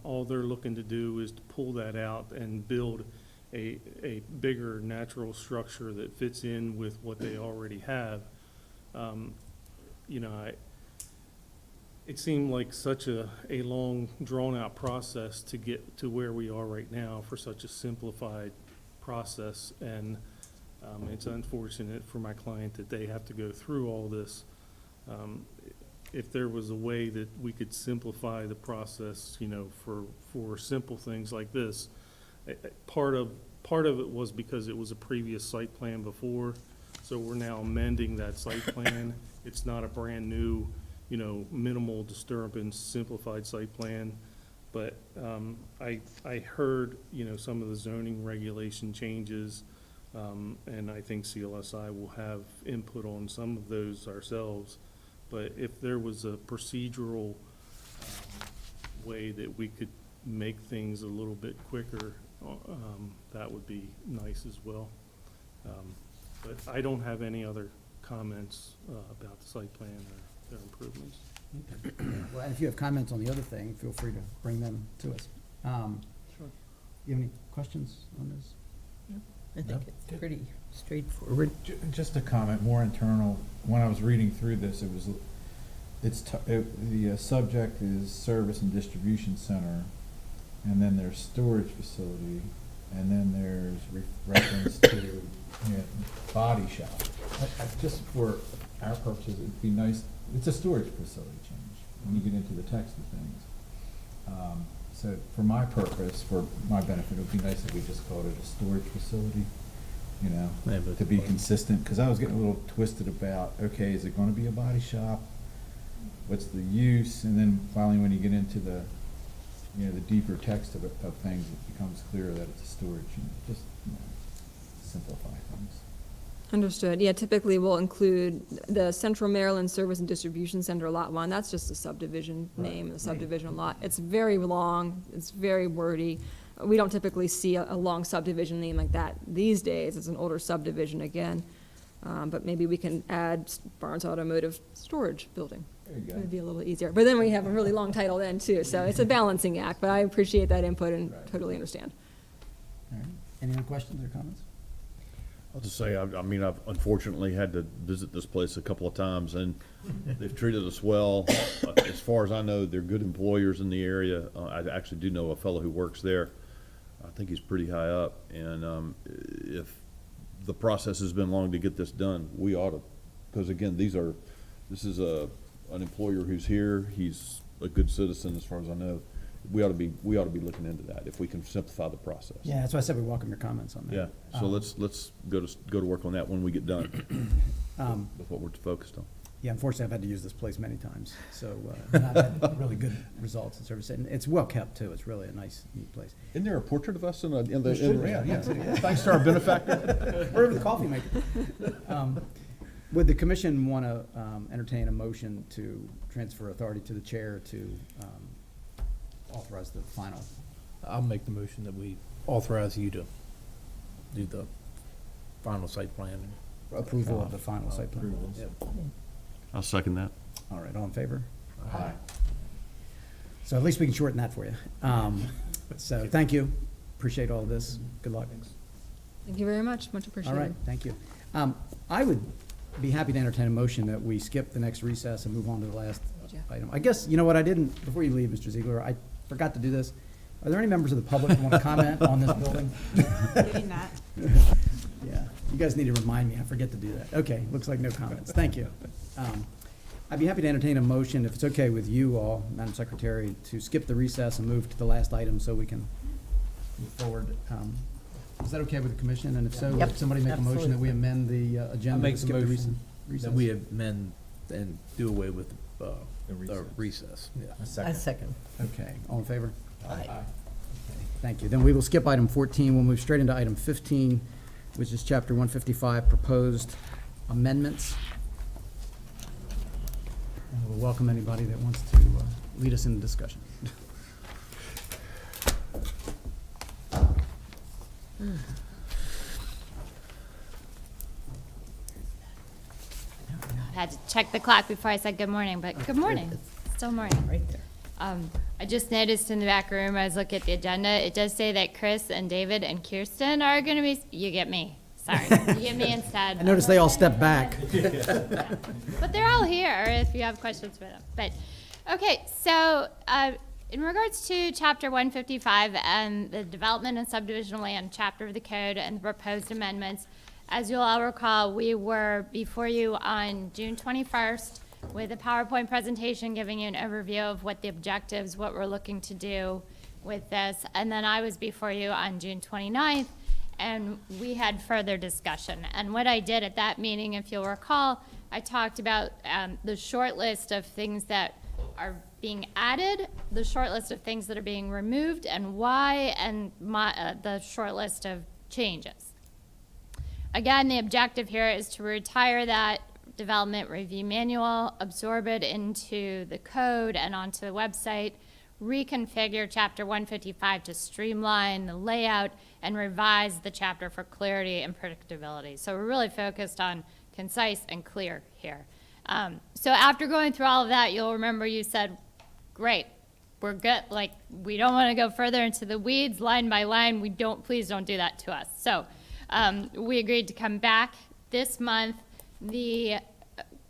All they're looking to do is to pull that out and build a bigger natural structure that fits in with what they already have. You know, it seemed like such a long, drawn-out process to get to where we are right now for such a simplified process, and it's unfortunate for my client that they have to go through all this. If there was a way that we could simplify the process, you know, for simple things like this, part of it was because it was a previous site plan before, so we're now amending that site plan. It's not a brand-new, you know, minimal disturbance, simplified site plan. But I heard, you know, some of the zoning regulation changes, and I think CLSI will have input on some of those ourselves. But if there was a procedural way that we could make things a little bit quicker, that would be nice as well. But I don't have any other comments about the site plan or their improvements. Well, and if you have comments on the other thing, feel free to bring them to us. Sure. You have any questions on this? I think it's pretty straightforward. Just a comment, more internal. When I was reading through this, the subject is service and distribution center, and then there's storage facility, and then there's reference to body shop. Just for our purposes, it'd be nice, it's a storage facility change when you get into the text of things. So for my purpose, for my benefit, it would be nice if we just called it a storage facility, you know, to be consistent, because I was getting a little twisted about, okay, is it gonna be a body shop? What's the use? And then finally, when you get into the, you know, the deeper text of things, it becomes clear that it's a storage unit. Just, you know, simplify things. Understood. Yeah, typically we'll include the Central Maryland Service and Distribution Center Lot 1. That's just a subdivision name, the subdivision lot. It's very long, it's very wordy. We don't typically see a long subdivision name like that these days. It's an older subdivision again. But maybe we can add Barnes Automotive Storage Building. There you go. It would be a little easier. But then we have a really long title then too, so it's a balancing act, but I appreciate that input and totally understand. All right. Any other questions or comments? I'll just say, I mean, I've unfortunately had to visit this place a couple of times, and they've treated us well. As far as I know, they're good employers in the area. I actually do know a fellow who works there. I think he's pretty high up, and if the process has been long to get this done, we ought to, because again, this is an employer who's here. He's a good citizen as far as I know. We ought to be looking into that if we can simplify the process. Yeah, that's why I said we welcome your comments on that. Yeah, so let's go to work on that when we get done with what we're focused on. Yeah, unfortunately, I've had to use this place many times, so and I've had really good results in service. And it's well kept too. It's really a nice, neat place. Isn't there a portrait of us in the? Yeah. Thanks to our benefactor. We're the coffee maker. Would the commission want to entertain a motion to transfer authority to the chair to authorize the final? I'll make the motion that we authorize you to do the final site plan. Approval of the final site plan. Approval. Yep. I'll second that. All right, all in favor? Aye. So at least we can shorten that for you. So thank you. Appreciate all of this. Good luck. Thank you very much, much All appreciated. right, thank you. I would be happy to entertain a motion that we skip the next recess and move on to the last item. I guess, you know what, I didn't, before you leave, Mr. Ziegler, I forgot to do this. Are there any members of the public who want to comment on this building? Getting that. Yeah, you guys need to remind me, I forget to do that. Okay, looks like no comments, thank you. I'd be happy to entertain a motion, if it's okay with you all, Madam Secretary, to skip the recess and move to the last item so we can move forward. Is that okay with the commission? And if so, Yep. would somebody make a motion that we amend the I'll agenda to make the skip the motion recess? that we amend and do away with the recess. I second. Okay, all in favor? Aye. Thank you. Then we will skip item 14. We'll move straight into item 15, which is Chapter 155, Proposed Amendments. And we'll welcome anybody that wants to lead us in the discussion. I had to check the clock before I said good morning, but good morning. Still morning. Right there. I just noticed in the back room, I was looking at the agenda, it does say that Chris and David and Kirsten are gonna be, you get me, sorry. You get me instead. I noticed they all stepped back. But they're all here if you have questions for them. But, okay, so, in regards to chapter 155 and the development and subdivision land chapter of the code and the proposed amendments, as you'll all recall, we were before you on June 21st with a PowerPoint presentation giving you an overview of what the objectives, what we're looking to do with this. And then I was before you on June 29th, and we had further discussion. And what I did at that meeting, if you'll recall, I talked about the short list of things that are being added, the short list of things that are being removed, and why, and the short list of changes. Again, the objective here is to retire that development review manual, absorb it into the code and onto the website, reconfigure chapter 155 to streamline the layout, and revise the chapter for clarity and predictability. So we're really focused on concise and clear here. So after going through all of that, you'll remember you said, great, we're good, like, we don't want to go further into the weeds line by line. Please don't do that to us. So we agreed to come back this month. The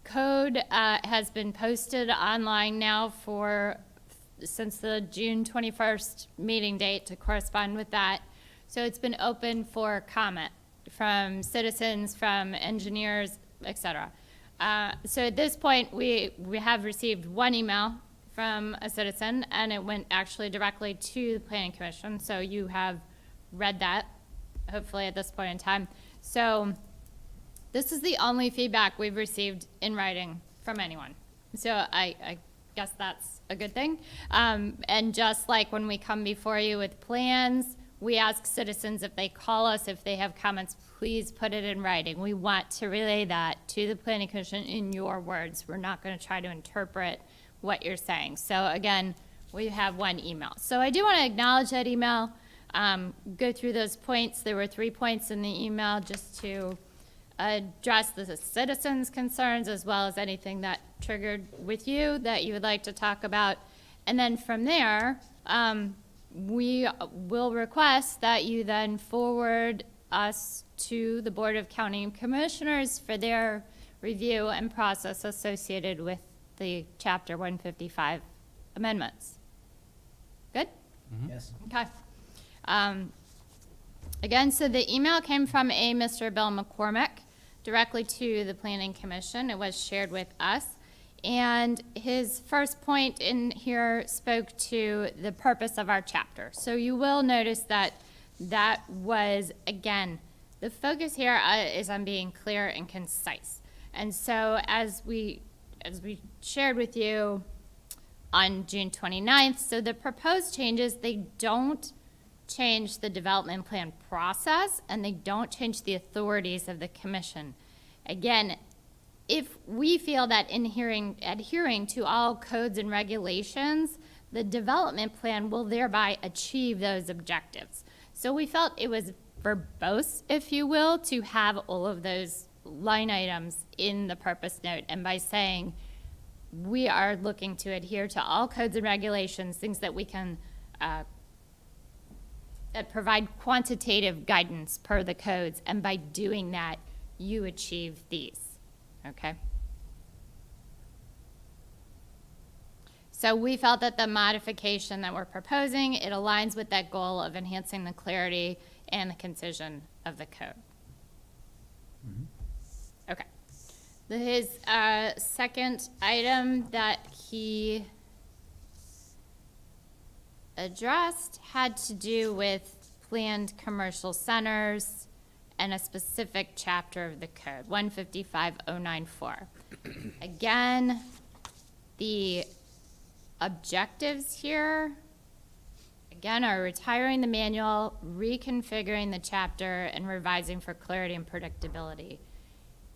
code has been posted online now since the June 21st meeting date to correspond with that. So it's been open for comment from citizens, from engineers, et cetera. So at this point, we have received one email from a citizen, and it went actually directly to the Planning Commission. So you have read that, hopefully at this point in time. So this is the only feedback we've received in writing from anyone. So I guess that's a good thing. And just like when we come before you with plans, we ask citizens if they call us, if they have comments, please put it in writing. We want to relay that to the Planning Commission in your words. We're not going to try to interpret what you're saying. So again, we have one email. So I do want to acknowledge that email, go through those points. There were 3 points in the email just to address the citizens' concerns as well as anything that triggered with you that you would like to talk about. And then from there, we will request that you then forward us to the Board of County Commissioners for their review and process associated with the Chapter 155 amendments. Good? Yes. Okay. Again, so the email came from a Mr. Bill McCormick directly to the Planning Commission. It was shared with us. And his first point in here spoke to the purpose of our chapter. So you will notice that that was, again, the focus here is on being clear and concise. And so as we shared with you on June 29th, so the proposed changes, they don't change the development plan process, and they don't change the authorities of the commission. Again, if we feel that adhering to all codes and regulations, the development plan will thereby achieve those objectives. So we felt it was verbose, if you will, to have all of those line items in the purpose note, and by saying we are looking to adhere to all codes and regulations, things that we can, that provide quantitative guidance per the codes, and by doing that, you achieve these, okay? So we felt that the modification that we're proposing, it aligns with that goal of enhancing the clarity and the concision of the code. Okay. His second item that he addressed had to do with planned commercial centers and a specific chapter of the code, 155094. Again, the objectives here, again, are retiring the manual, reconfiguring the chapter, and revising for clarity and predictability.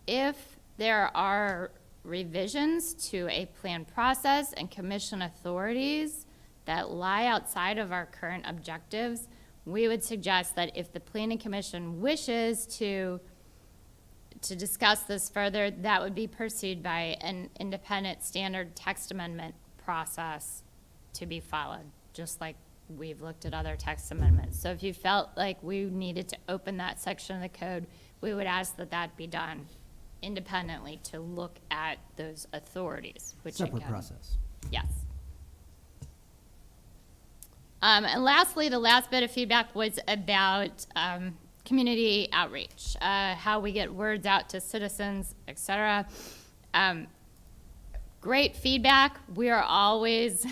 If there are revisions to a plan process and commission authorities that lie outside of our current objectives, we would suggest that if the Planning Commission wishes to discuss this further, that would be pursued by an independent standard text amendment process to be followed, just like we've looked at other text amendments. So if you felt like we needed to open that section of the code, we would ask that that be done independently to look at those authorities, which Separate again, process. yes. And lastly, the last bit of feedback was about community outreach, how we get words out to citizens, et cetera. Great feedback. We are always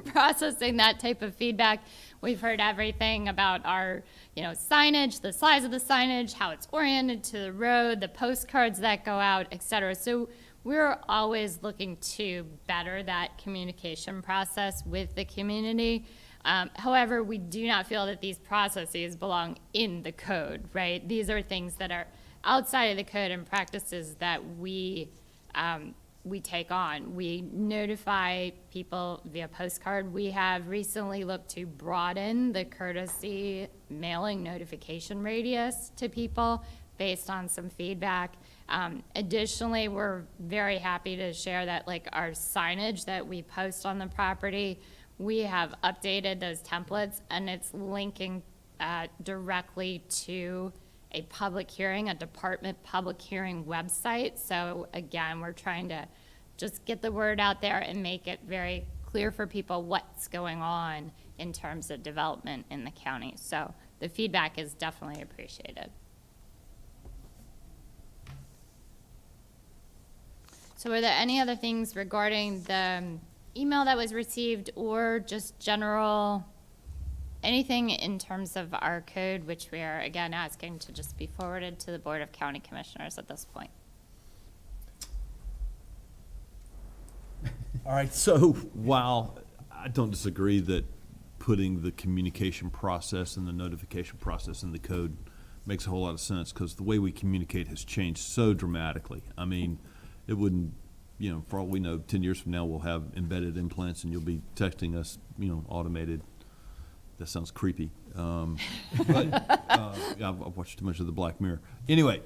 processing that type of feedback. We've heard everything about our, signage, the size of the signage, how it's oriented to the road, the postcards that go out, et cetera. So we're always looking to better that communication process with the community. However, we do not feel that these processes belong in the code, right? These are things that are outside of the code and practices that we take on. We notify people via postcard. We have recently looked to broaden the courtesy mailing notification radius to people based on some feedback. Additionally, we're very happy to share that our signage that we post on the property, we have updated those templates, and it's linking directly to a public hearing, a department public hearing website. So again, we're trying to just get the word out there and make it very clear for people what's going on in terms of development in the county. So the feedback is definitely appreciated. So were there any other things regarding the email that was received, or just general, anything in terms of our code, which we are again asking to just be forwarded to the Board of County Commissioners at this point? All right, so while I don't disagree that putting the communication process and the notification process in the code makes a whole lot of sense, because the way we communicate has changed so dramatically. I mean, it wouldn't, for all we know, 10 years from now, we'll have embedded implants and you'll be texting us, automated. That sounds creepy. But I've watched too much of the Black Mirror. Anyway,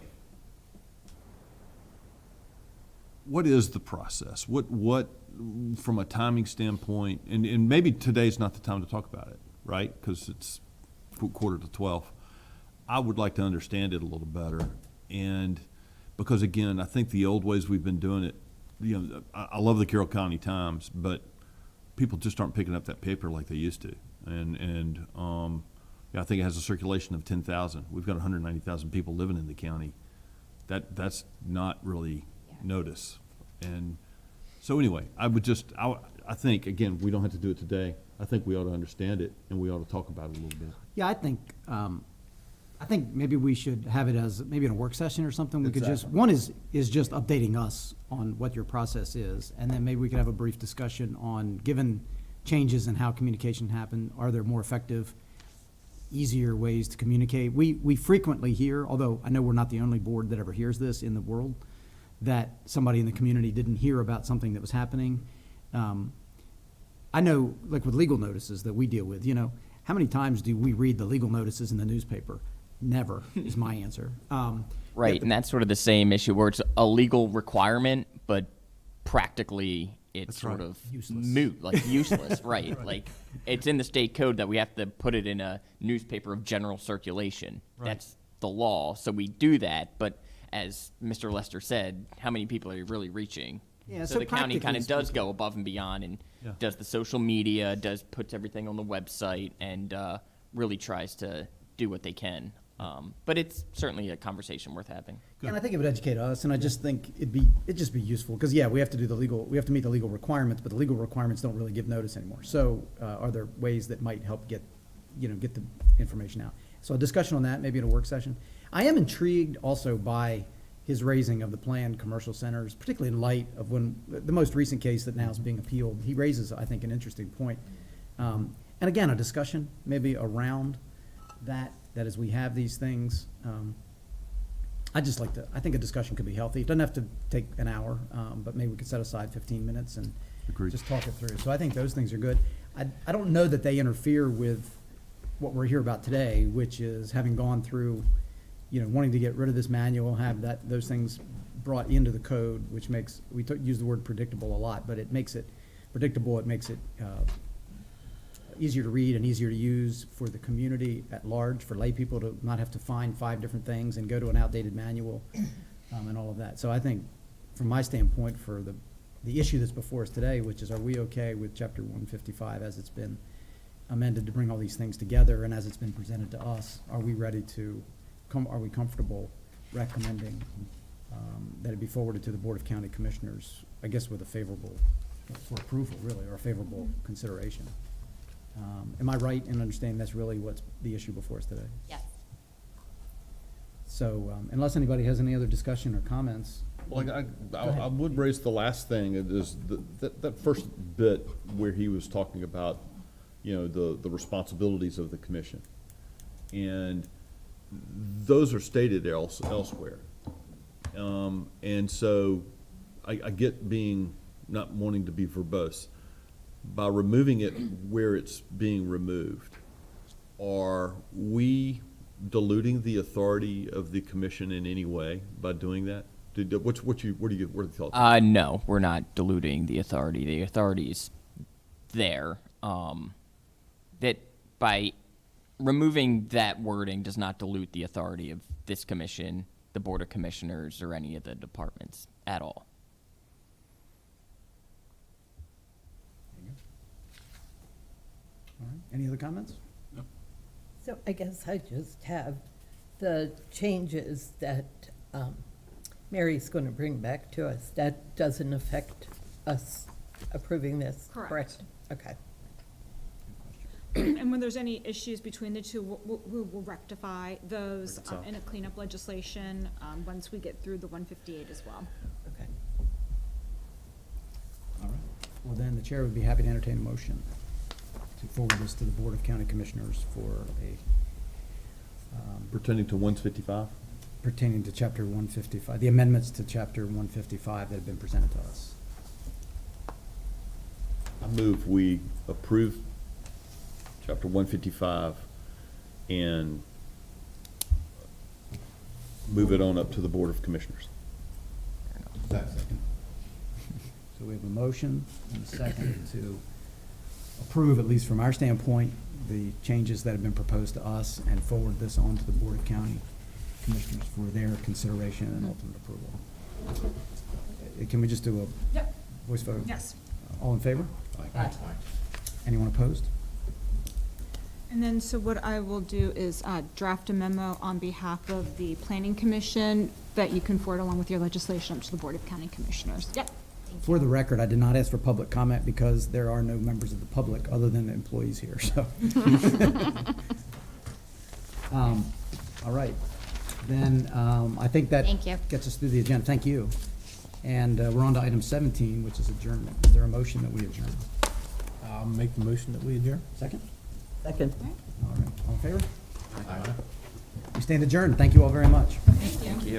what is the process? What from a timing standpoint, and maybe today's not the time to talk about it, right? Because it's 11:45. I would like to understand it a little better. And because again, I think the old ways we've been doing it, I love the Carroll County Times, but people just aren't picking up that paper like they used to. And I think it has a circulation of 10,000. We've got 190,000 people living in the county. That's not really notice. And so anyway, I think, again, we don't have to do it today. I think we ought to understand it, and we ought to talk about it a little bit. Yeah, I think maybe we should have it as maybe in a work session or something. We could just, one is just updating us on what your process is, and then maybe we could have a brief discussion on, given changes in how communication happen, are there more effective, easier ways to communicate? We frequently hear, although I know we're not the only board that ever hears this in the world, that somebody in the community didn't hear about something that was happening. I know, like with legal notices that we deal with, how many times do we read the legal notices in the newspaper? never is my answer. Right, and that's sort of the same issue where it's a legal requirement, but practically it's That's right. sort of Useless. moot, like useless, right? Like, it's in the state code that we have to put it in a newspaper of general circulation. Right. That's the law, so we do that, but as Mr. Lester said, how many people are you really reaching? Yeah, So so the county kind practically of does speaking- go above and beyond and Yeah. does the social media, puts everything on the website, and really tries to do what they can. But it's certainly a conversation worth having. And I think it would educate us, and I just think it'd just be useful, because, yeah, we have to meet the legal requirements, but the legal requirements don't really give notice anymore. So, are there ways that might help get the information out? So a discussion on that, maybe in a work session. I am intrigued also by his raising of the planned commercial centers, particularly in light of the most recent case that now is being appealed. He raises, I think, an interesting point. And again, a discussion maybe around that as we have these things. I think a discussion could be healthy. It doesn't have to take an hour, but maybe we could set aside 15 minutes and Agreed. just talk it through. So I think those things are good. I don't know that they interfere with what we're here about today, which is having gone through, wanting to get rid of this manual, have those things brought into the code, which makes, use the word predictable a lot, but it makes it predictable, it makes it easier to read and easier to use for the community at large, for lay people to not have to find 5 different things and go to an outdated manual, and all of that. So I think, from my standpoint, for the issue that's before us today, which is, are we okay with Chapter 155 as it's been amended to bring all these things together, and as it's been presented to us, are we ready to are we comfortable recommending that it be forwarded to the Board of County Commissioners, I guess with a favorable, for approval, really, or a favorable consideration? Am I right in understanding that's really what's the issue before us today? Yes. So, unless anybody has any other discussion or comments. Well, I would raise the last thing, is that first bit where he was talking about, the responsibilities of the commission. And those are stated elsewhere. And so I get not wanting to be verbose. By removing it where it's being removed, are we diluting the authority of the commission in any way by doing that? What are the thoughts? No, we're not diluting the authority. The authority is there. That by removing that wording does not dilute the authority of this commission, the Board of Commissioners, or any of the departments at all. All right. Any other comments? So I guess I just have the changes that Mary's going to bring back to us. That doesn't affect us approving this, correct? Okay. And when there's any issues between the two, we'll rectify those in a cleanup legislation, once we get through the 158 as well. Okay. All right. Well, then the chair would be happy to entertain a motion to forward this to the Board of County Commissioners for Pertaining to 155? pertaining to Chapter 155, the amendments to Chapter 155 that have been presented to us. I move we approve Chapter 155 and move it on up to the Board of Commissioners. So we have a motion and a second to approve, at least from our standpoint, the changes that have been proposed to us and forward this on to the Board of County Commissioners for their consideration and ultimate approval. Can we just do a Yep. voice vote? Yes. All in favor? Aye. Anyone opposed? And then, so what I will do is draft a memo on behalf of the Planning Commission that you can forward along with your legislation up to the Board of County Commissioners. Yep. For the record, I did not ask for public comment because there are no members of the public other than the employees here, so. All right, then, I think that Thank you. gets us through the agenda. Thank you. And we're on to item 17, which is adjournment. Is there a motion that we adjourn? I'll make the motion that we adjourn. Second? Second. All right, all in favor? We stand adjourned. Thank you all very much. Thank you.